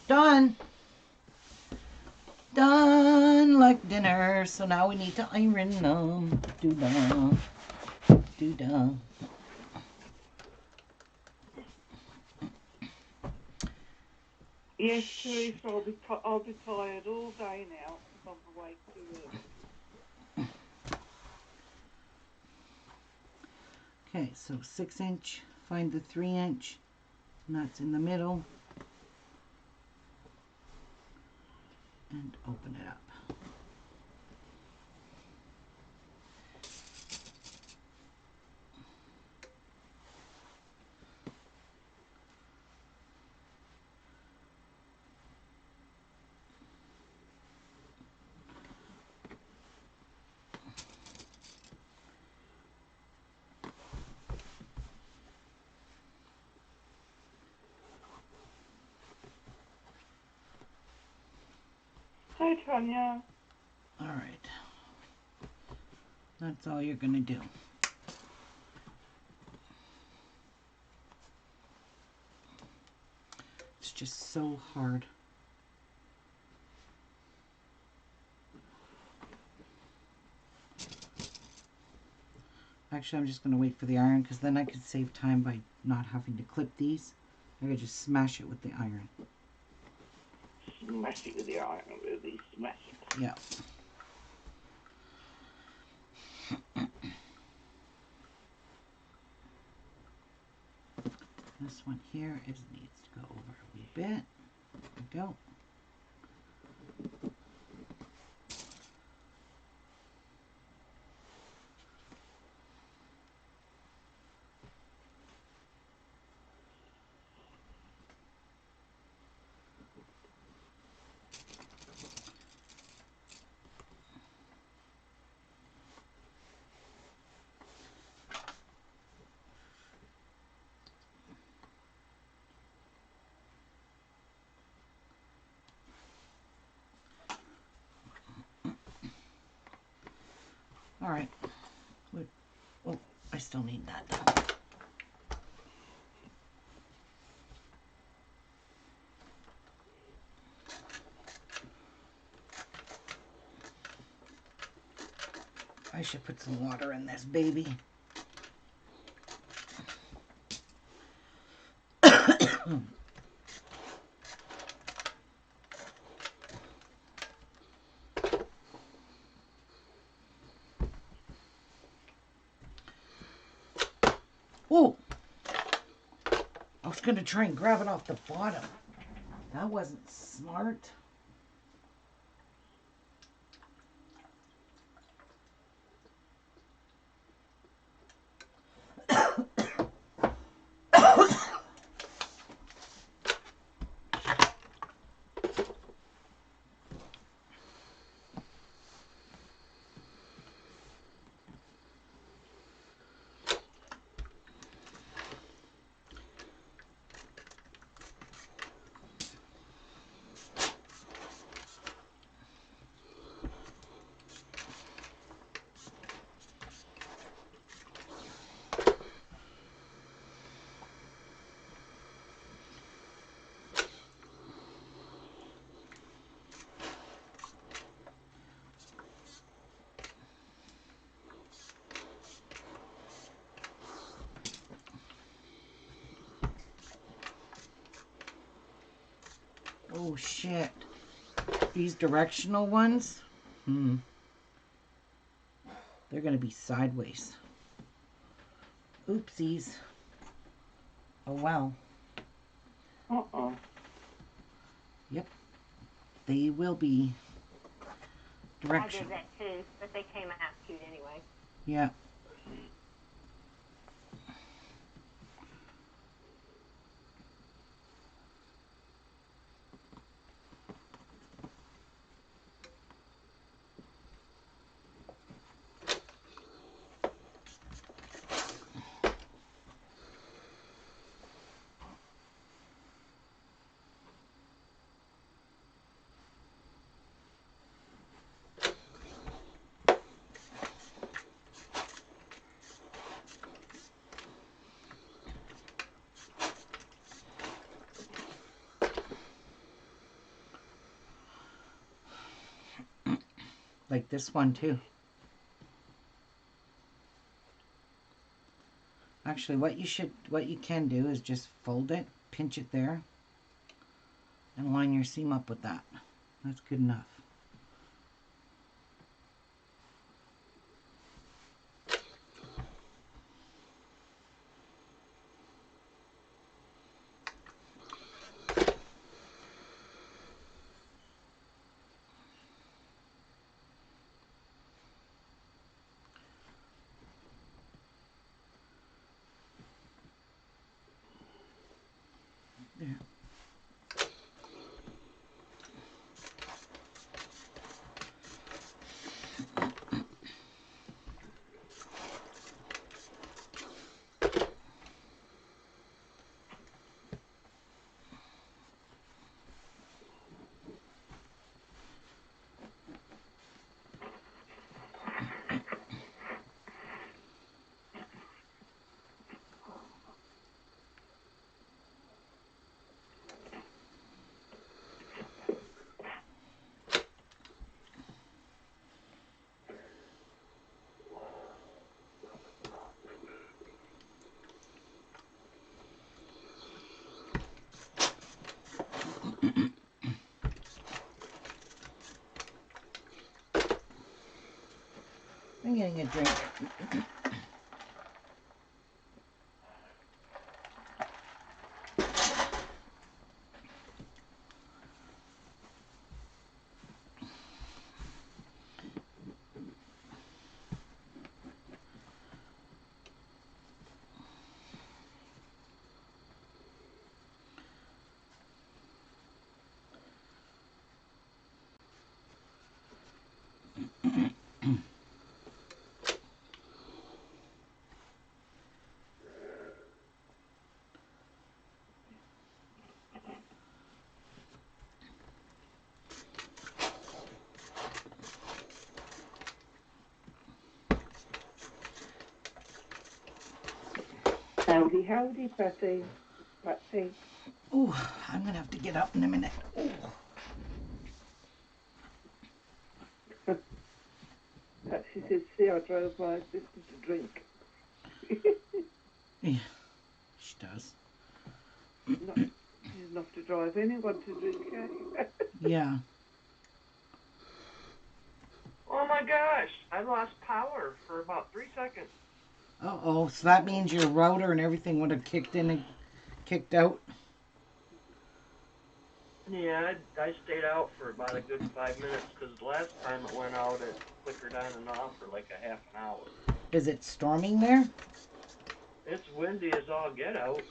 Done. Done like dinner. So now we need to iron them. Do-da. Do-da. Yes, Teresa, I'll be tired all day now because I'm awake too early. Okay, so 6-inch, find the 3-inch, and that's in the middle, and open it up. Hi, Tanya. All right, that's all you're gonna do. It's just so hard. Actually, I'm just gonna wait for the iron because then I could save time by not having to clip these. I could just smash it with the iron. Smash it with the iron, really. Smash it. Yeah. This one here needs to go over a wee bit. There we go. All right. Oh, I still need that though. I should put some water in this baby. Oh! I was gonna try and grab it off the bottom. That wasn't smart. Oh shit. These directional ones, they're gonna be sideways. Oopsies. Oh well. Uh-oh. Yep. They will be I directional. did that too, but they came out cute anyway. Yeah. Like this one too. Actually, what you can do is just fold it, pinch it there, and line your seam up with that. That's good enough. There. I'm getting a drink. Howdy, howdy, Patty. Patsy. Ooh, I'm gonna have to get up in a minute. Ooh. Patsy says, see, I drove my sister to drink. Yeah, she does. Not, she's enough to drive anyone to drink, eh? Yeah. Oh my gosh, I lost power for about 3 seconds. Uh-oh, so that means your router and everything would have kicked in and kicked out? Yeah, I stayed out for about a good 5 minutes because the last time it went out, it flickered on and off for like a half an hour. Is it storming there? It's windy as all get out.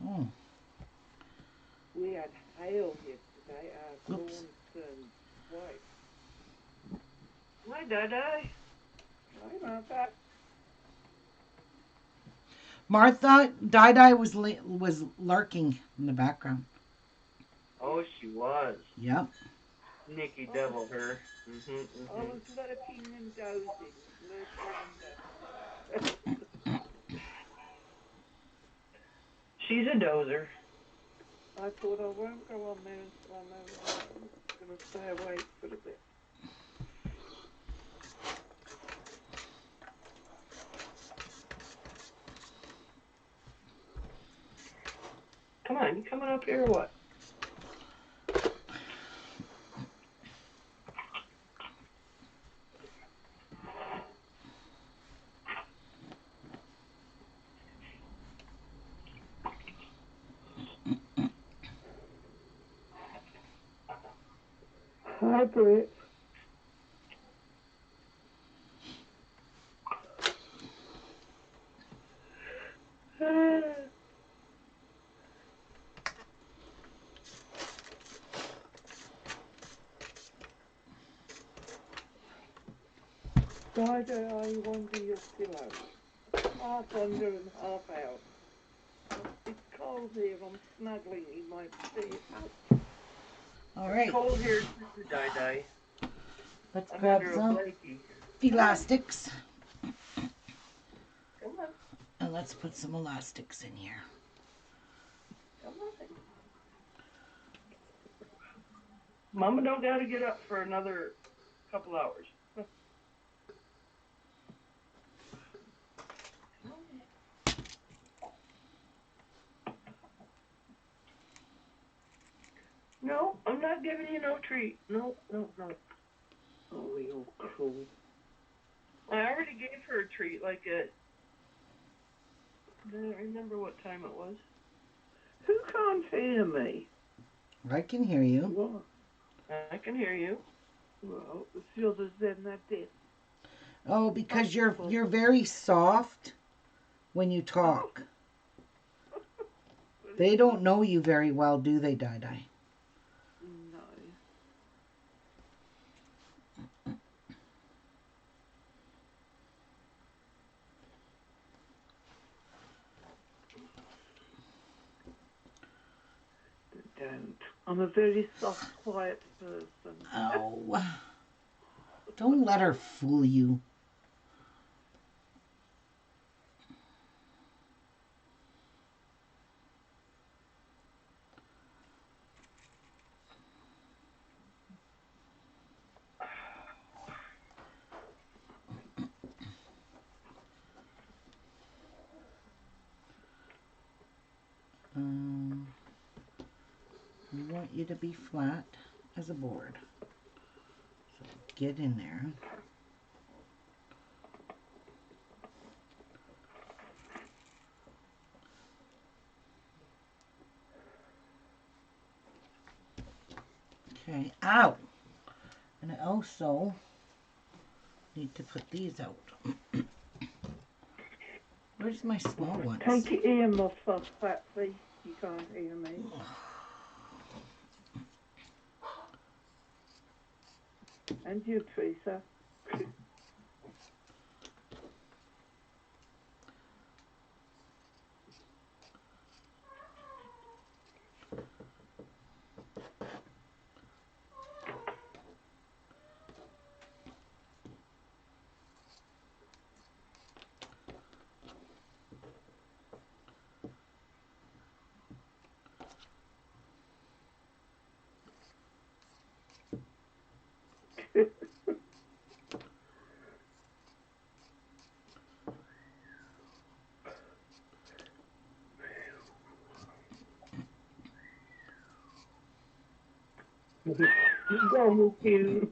Oh. We had hail yesterday. Our Oops. lawn turned white. Hi, Dada. Hi, Martha. Martha, Di was lurking in the background. Oh, she was. Yep. Sneaky devil, her. I was lurking and dozing. Lurking and dozing. She's a dozer. I thought I won't go on there until I know I'm going to stay awake for a bit. Come on, you coming up here or what? Hi, Britt. Why do I under your pillow? Half under and half out. It's cold here. I'm snuggling in my bed. All right. It's cold here too, Di. Let's I'm grab under a some blankie. elastics. Come on. And let's put some elastics in here. Come on. Mama don't gotta get up for another couple hours. No, I'm not giving you no treat. No. Oh, you're cruel. I already gave her a treat, like at... I don't remember what time it was. Who can't hear me? I can hear you. What? I can hear you. Well, the others then they're deaf. Oh, because you're very soft when you talk. They don't know you very well, do they, Di Di? No. They don't. I'm a very soft, quiet person. Oh. Don't let her fool you. We want you to be flat as a board. So get in there. Okay, ow! And I also need to put these out. Where's my small ones? Take your earmuffs off, Patsy. You can't hear me. And you, Teresa. Go with you.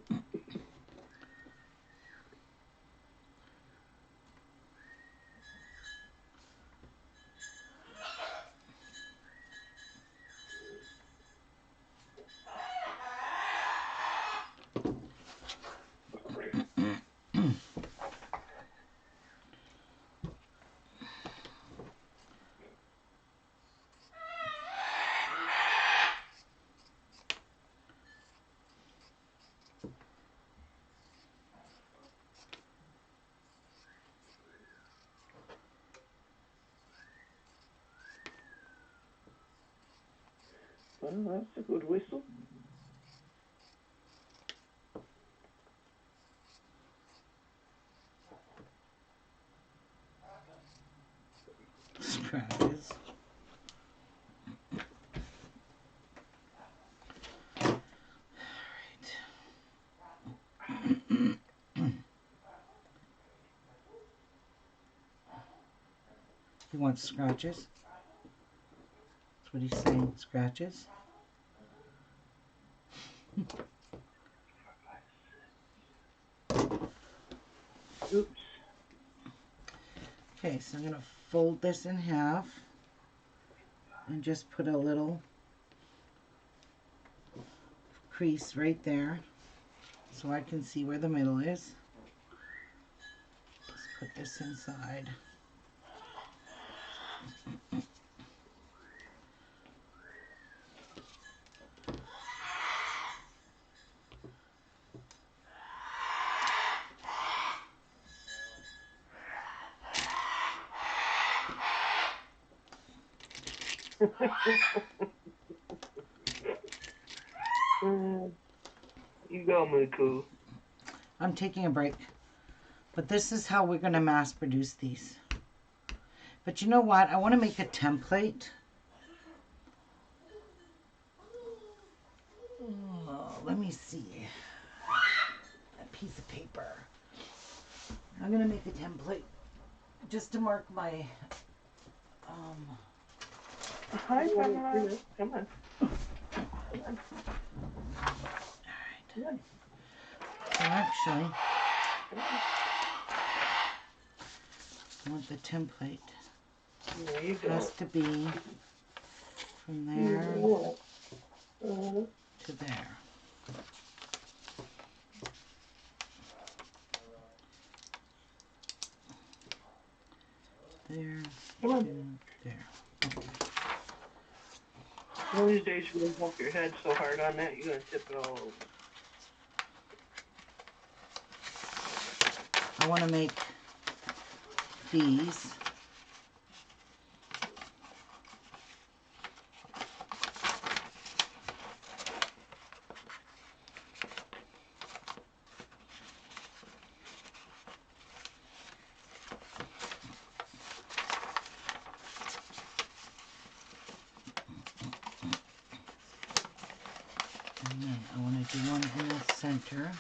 Well, that's a good whistle. Scratches. He wants scratches. That's what he's saying, scratches. Oops. Okay, so I'm going to fold this in half and just put a little crease right there so I can see where the middle is. Just put this inside. You go, Muku. I'm taking a break. But this is how we're going to mass produce these. But you know what? I want to make a template. Oh, let me see. A piece of paper. I'm going to make a template just to mark my Hi, Pamela. Come on. Alright. So actually, I want the template. There you It go. has to be from there to there. There Come on. to there. Okay. One of these days you're gonna bump your head so hard on that you're gonna tip it all over. I want to make these. And then I want to do one in the center.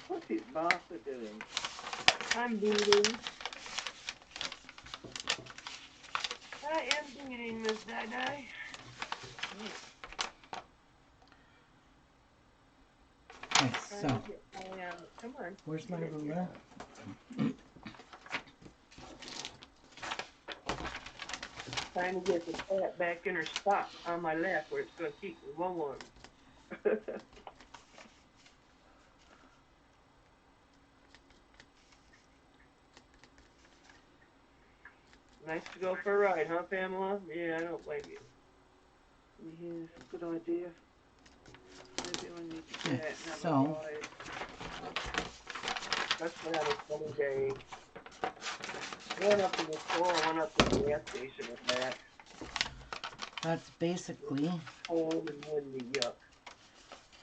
What is Martha doing? I'm beating. I am beating, Miss Di-Di. Okay, so Come on. where's my ruler? Trying to get the cat back in her spot on my lap where it's going to keep me warm. Nice to go for a ride, huh, Pamela? Yeah, I don't blame you. Yes, good idea. Maybe I need to get out and have So- a ride. Especially on a sunny day. I went up to the store, I went up to the gas station with that. That's basically Cold and windy, yuck.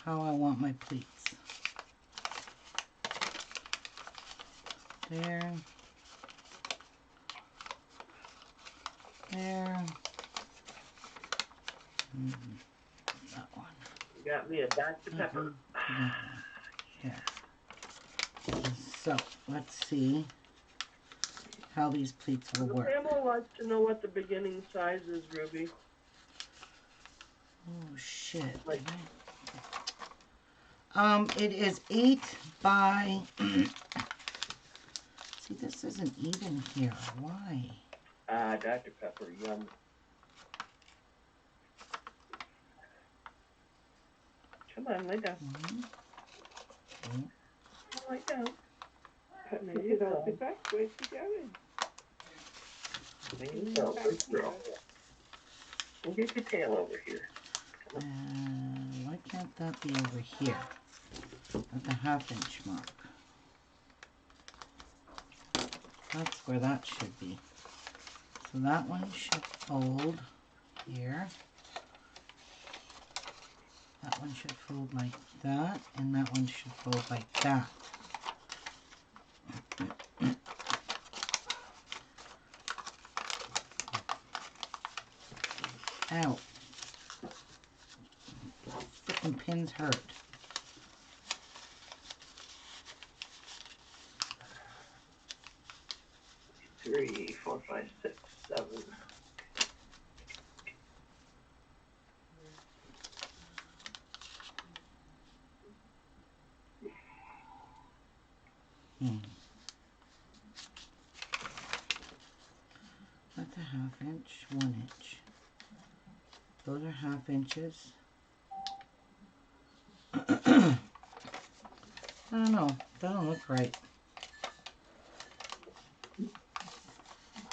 how I want my pleats. There. There. That one. You got me a Dr. That Pepper. one. That one. There. So, let's see how these pleats will work. Pamela wants to know what the beginning size is, Ruby. Oh shit. Like- It is 8 by see, this isn't even here. Why? Ah, Dr. Pepper, yum. Come on, lay down. Lay down. There you I'll be go. back. Where's she going? There you go. Good girl. And get your tail over here. Why can't that be over here at the half-inch mark? That's where that should be. So that one should fold here. That one should fold like that, and that one should fold like that. Ow. Frickin' pins hurt. Three, 4, 5, 6, 7. That's a half-inch, 1 inch. Those are half inches. I don't know. Doesn't look right.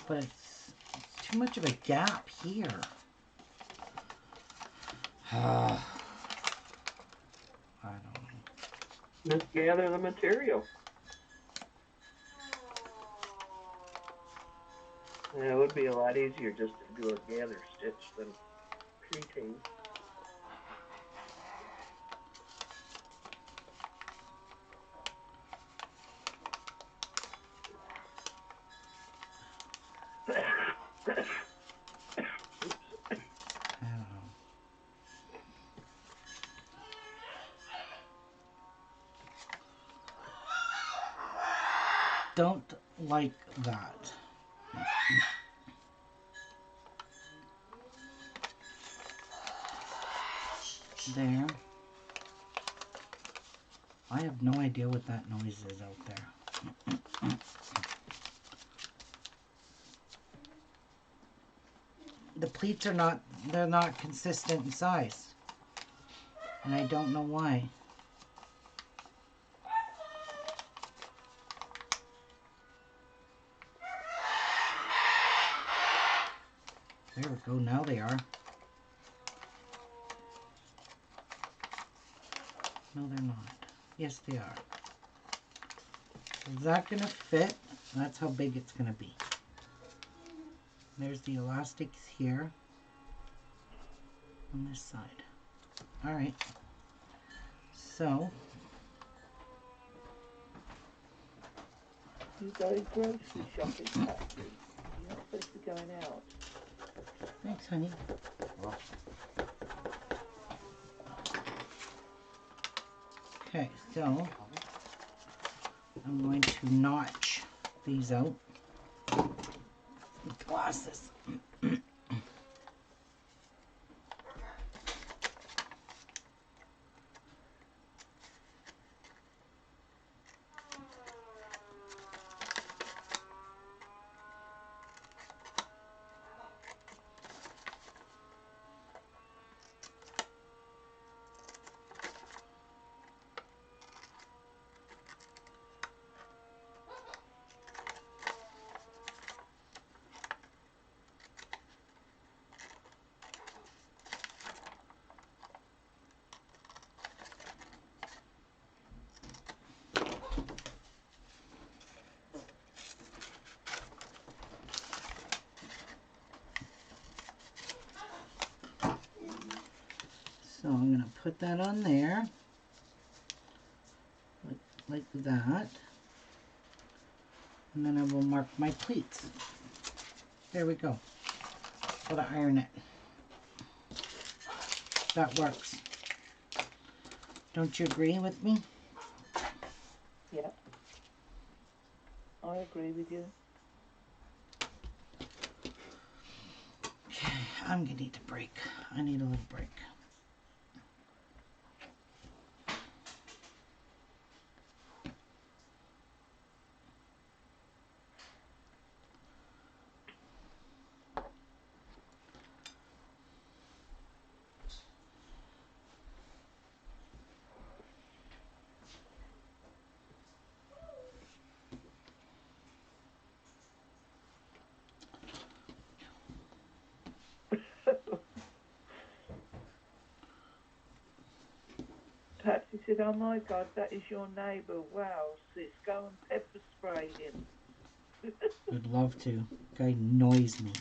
But it's too much of a gap here. I don't know. Just gather the material. Yeah, it would be a lot easier just to do a gather stitch than pleating. I don't know. Don't like that. There. I have no idea what that noise is out there. The pleats are not, they're not consistent in size. And I don't know why. There we go. Now they are. No, they're not. Yes, they are. Is that going to fit? That's how big it's going to be. There's the elastics here on this side. All right. So, You going grocery shopping, Patsy? You're not supposed to be going out. thanks, honey. Okay, so I'm going to notch these out with glasses. So I'm going to put that on there, like that, and then I will mark my pleats. There we go. Gotta iron it. That works. Don't you agree with me? Yep. I agree with you. Okay, I'm gonna need a break. I need a little break. Patsy said, "Oh my God, that is your neighbour. Wow, sis, go and pepper spray him." Would love to. Guy annoys me.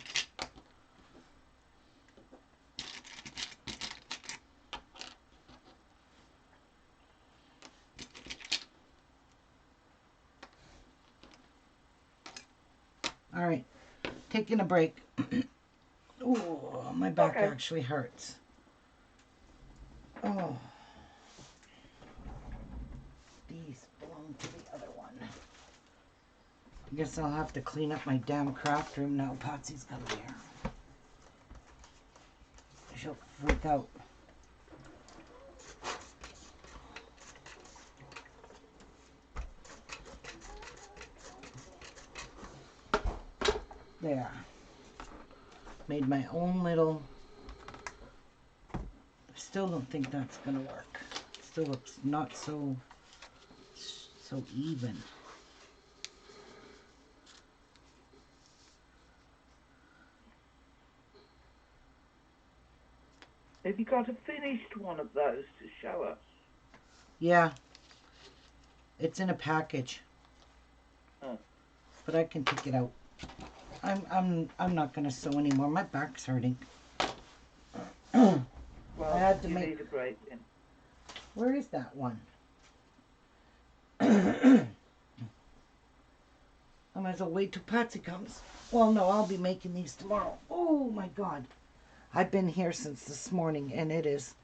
All right, taking a break. Oh, my back Okay. actually hurts. Oh, these belong to the other one. I guess I'll have to clean up my damn craft room now. Patsy's got there. She'll freak out. There. Made my own little. Still don't think that's gonna work. Still looks not so even. Have you got a finished one of those to show us? Yeah. It's in a package. Oh. But I can take it out. I'm not gonna sew anymore. My back's hurting. Well, I had to you make. need a break then. Where is that one? I might as well wait till Patsy comes. Well, no, I'll be making these tomorrow. Oh my God. I've been here since this morning and it is.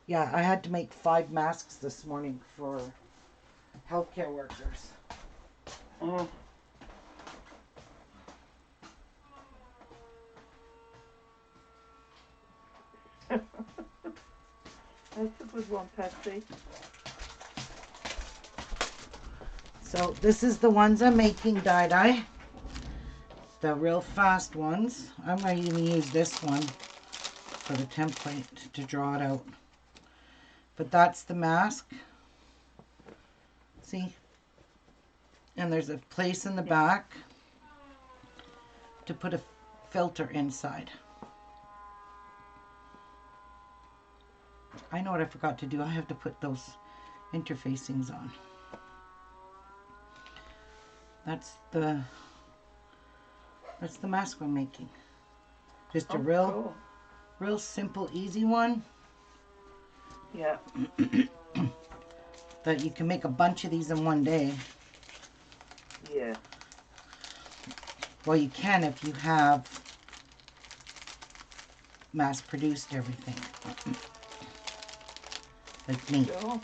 Yeah, I had to make 5 masks this morning for healthcare workers. Oh. That's a good one, Patsy. So this is the ones I'm making dye-dye. The real fast ones. I might even use this one for the template to draw it out. But that's the mask. See? And there's a place in the back to put a filter inside. I know what I forgot to do. I have to put those interfacings on. That's the mask I'm making. Just a real simple, easy one. Yeah. That you can make a bunch of these in one day. Yeah. Well, you can if you have mass-produced everything. Like me. Sure.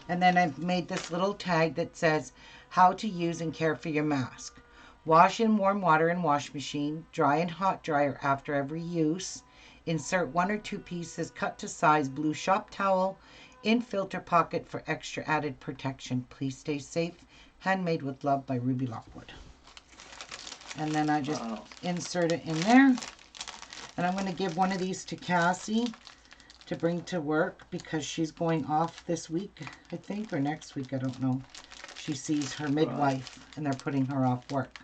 And then I've made this little tag that says how to use and care for your mask. Wash in warm water and wash machine. Dry in hot dryer after every use. Insert 1 or 2 pieces cut to size blue shop towel in filter pocket for extra added protection. Please stay safe. Handmade with love by Ruby Lockwood. And then I just insert it in there. And I'm going to give one of these to Cassie to bring to work because she's going off this week, I think, or next week, I don't know. She sees her midwife and they're putting her off work.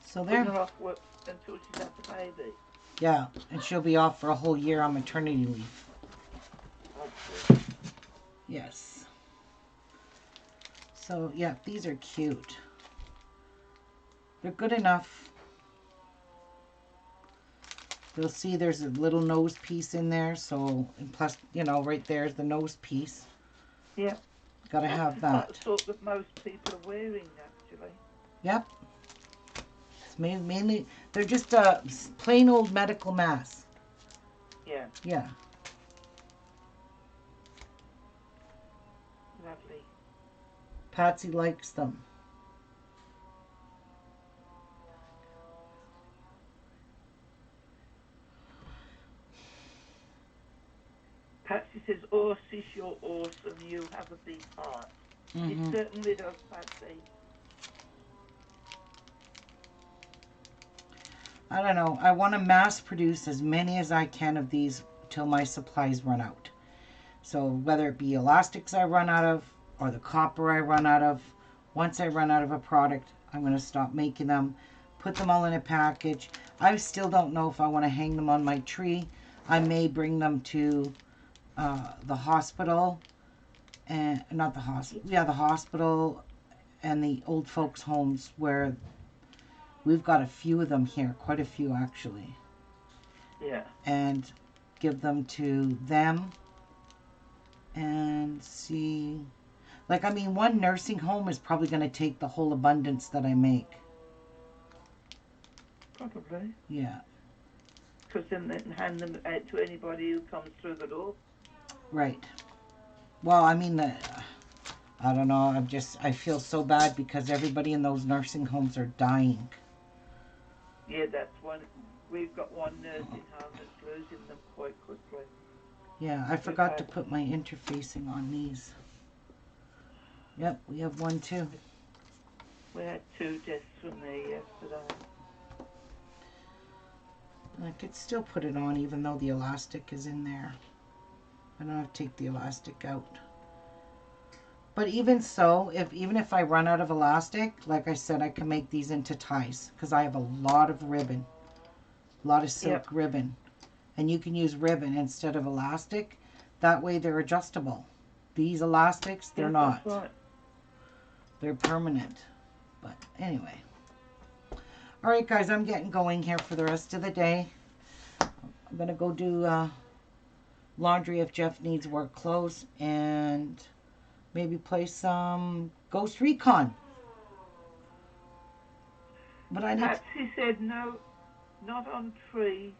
So there. Putting her off work until she's had the baby. Yeah, and she'll be off for a whole year on maternity leave. Okay. Yes. So, yeah, these are cute. They're good enough. You'll see there's a little nose piece in there, so, and plus, you know, right there's the nose piece. Yeah. Gotta have that. That's the sort that most people are wearing, actually. Yep. It's mainly, they're just plain old medical masks. Yeah. Yeah. Lovely. Patsy likes them. Patsy says, "Oh, sis, you're awesome. You have a big heart." It certainly does, Patsy. I don't know. I want to mass produce as many as I can of these till my supplies run out. So whether it be elastics I run out of or the copper I run out of, once I run out of a product, I'm going to stop making them, put them all in a package. I still don't know if I want to hang them on my tree. I may bring them to the hospital, and not the hospital, yeah, the hospital and the old folks' homes where we've got a few of them here, quite a few actually. Yeah. And give them to them and see. Like, I mean, one nursing home is probably going to take the whole abundance that I make. Probably. Yeah. Because then they can hand them out to anybody who comes through the door. Right. Well, I mean, I don't know. I feel so bad because everybody in those nursing homes are dying. Yeah, that's one. We've got one nursing home that's losing them quite quickly. Yeah, I forgot to put my interfacing on these. Yep, we have one too. We had 2 deaths from there yesterday. I could still put it on even though the elastic is in there. I don't have to take the elastic out. But even so, even if I run out of elastic, like I said, I can make these into ties because I have a lot of ribbon. A lot of silk ribbon. And you can use ribbon instead of elastic. That way they're adjustable. These elastics, they're not. That's right. They're permanent. But anyway. Alright guys, I'm getting going here for the rest of the day. I'm going to go do laundry if Jeff needs work clothes. And maybe play some Ghost Recon. But I need... Patsy said no, not on tree.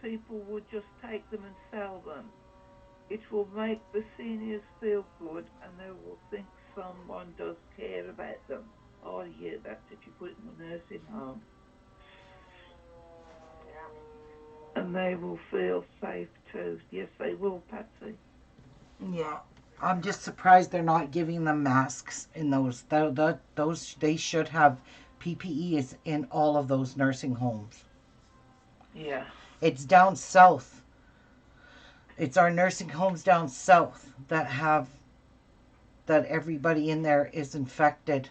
People would just take them and sell them. It will make the seniors feel good and they will think someone does care about them. Oh yeah, that's if you put it in a nursing home. And they will feel safe too. Yes, they will, Patsy. Yeah. I'm just surprised they're not giving them masks in those. Those they should have PPEs in all of those nursing homes. Yeah. It's down south. It's our nursing homes down south that have, that everybody in there is infected.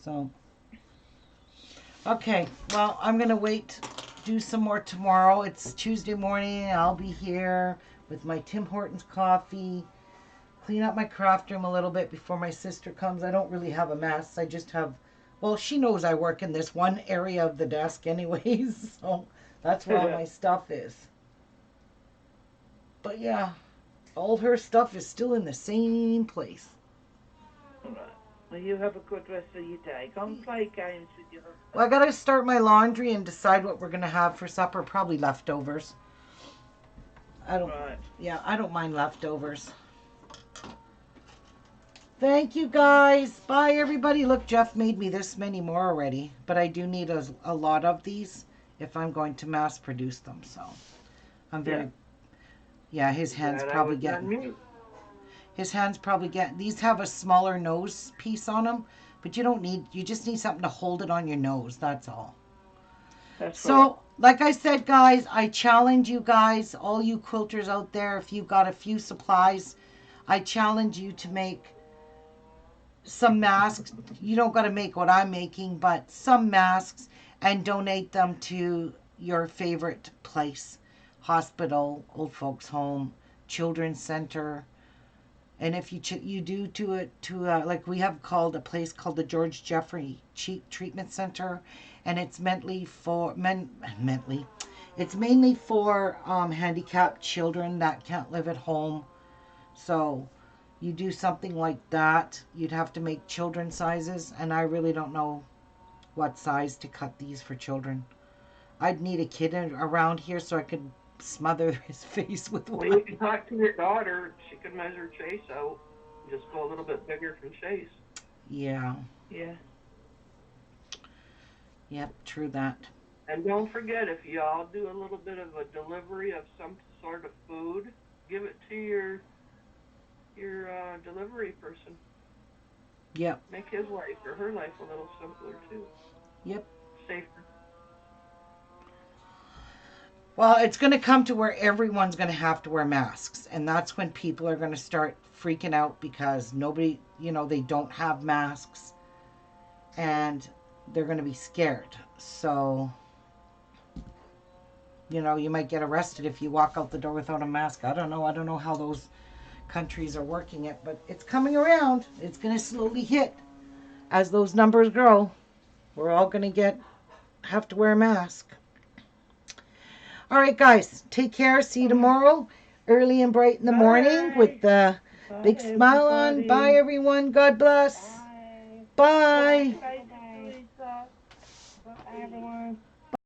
So, okay, well, I'm going to wait, do some more tomorrow. It's Tuesday morning. I'll be here with my Tim Hortons coffee, clean up my craft room a little bit before my sister comes. I don't really have a mess. I just have, well, she knows I work in this one area of the desk anyways, so that's where all my stuff is. But yeah, all her stuff is still in the same place. All right. Well, you have a good rest of your day. Go and play games with your husband. Well, I gotta start my laundry and decide what we're gonna have for supper. Probably leftovers. I don't. Right. Yeah, I don't mind leftovers. Thank you guys. Bye everybody. Look, Jeff made me this many more already, but I do need a lot of these if I'm going to mass produce them. So I'm very. Yeah, his hands probably getting. His hands probably get. These have a smaller nose piece on them, but you don't need. You just need something to hold it on your nose. That's all. That's So, right. like I said, guys, I challenge you guys, all you quilters out there, if you've got a few supplies, I challenge you to make some masks. You don't got to make what I'm making, but some masks, and donate them to your favorite place. Hospital, old folks home, children's center. And if you do like we have called a place called the George Jeffrey Treatment Center, and it's mentally it's mainly for handicapped children that can't live at home. So you do something like that, you'd have to make children sizes, and I really don't know what size to cut these for children. I'd need a kid around here so I could smother his face with Well, one. you can talk to your daughter. She can measure Chase out. Just go a little bit bigger from Chase. Yeah. Yeah. Yep, true that. And don't forget, if y'all do a little bit of a delivery of some sort of food, give it to your delivery person. Yep. Make his life or her life a little simpler too. Yep. Safer. Well, it's going to come to where everyone's going to have to wear masks. And that's when people are going to start freaking out because nobody, they don't have masks. And they're going to be scared. So, you might get arrested if you walk out the door without a mask. I don't know how those countries are working it. But it's coming around. It's going to slowly hit. As those numbers grow, we're all going to have to wear a mask. All right, guys, take care. See you tomorrow, early and bright in the morning with the big smile on. Bye, everyone. God bless. Bye. Bye. Bye, Teresa. Bye, everyone.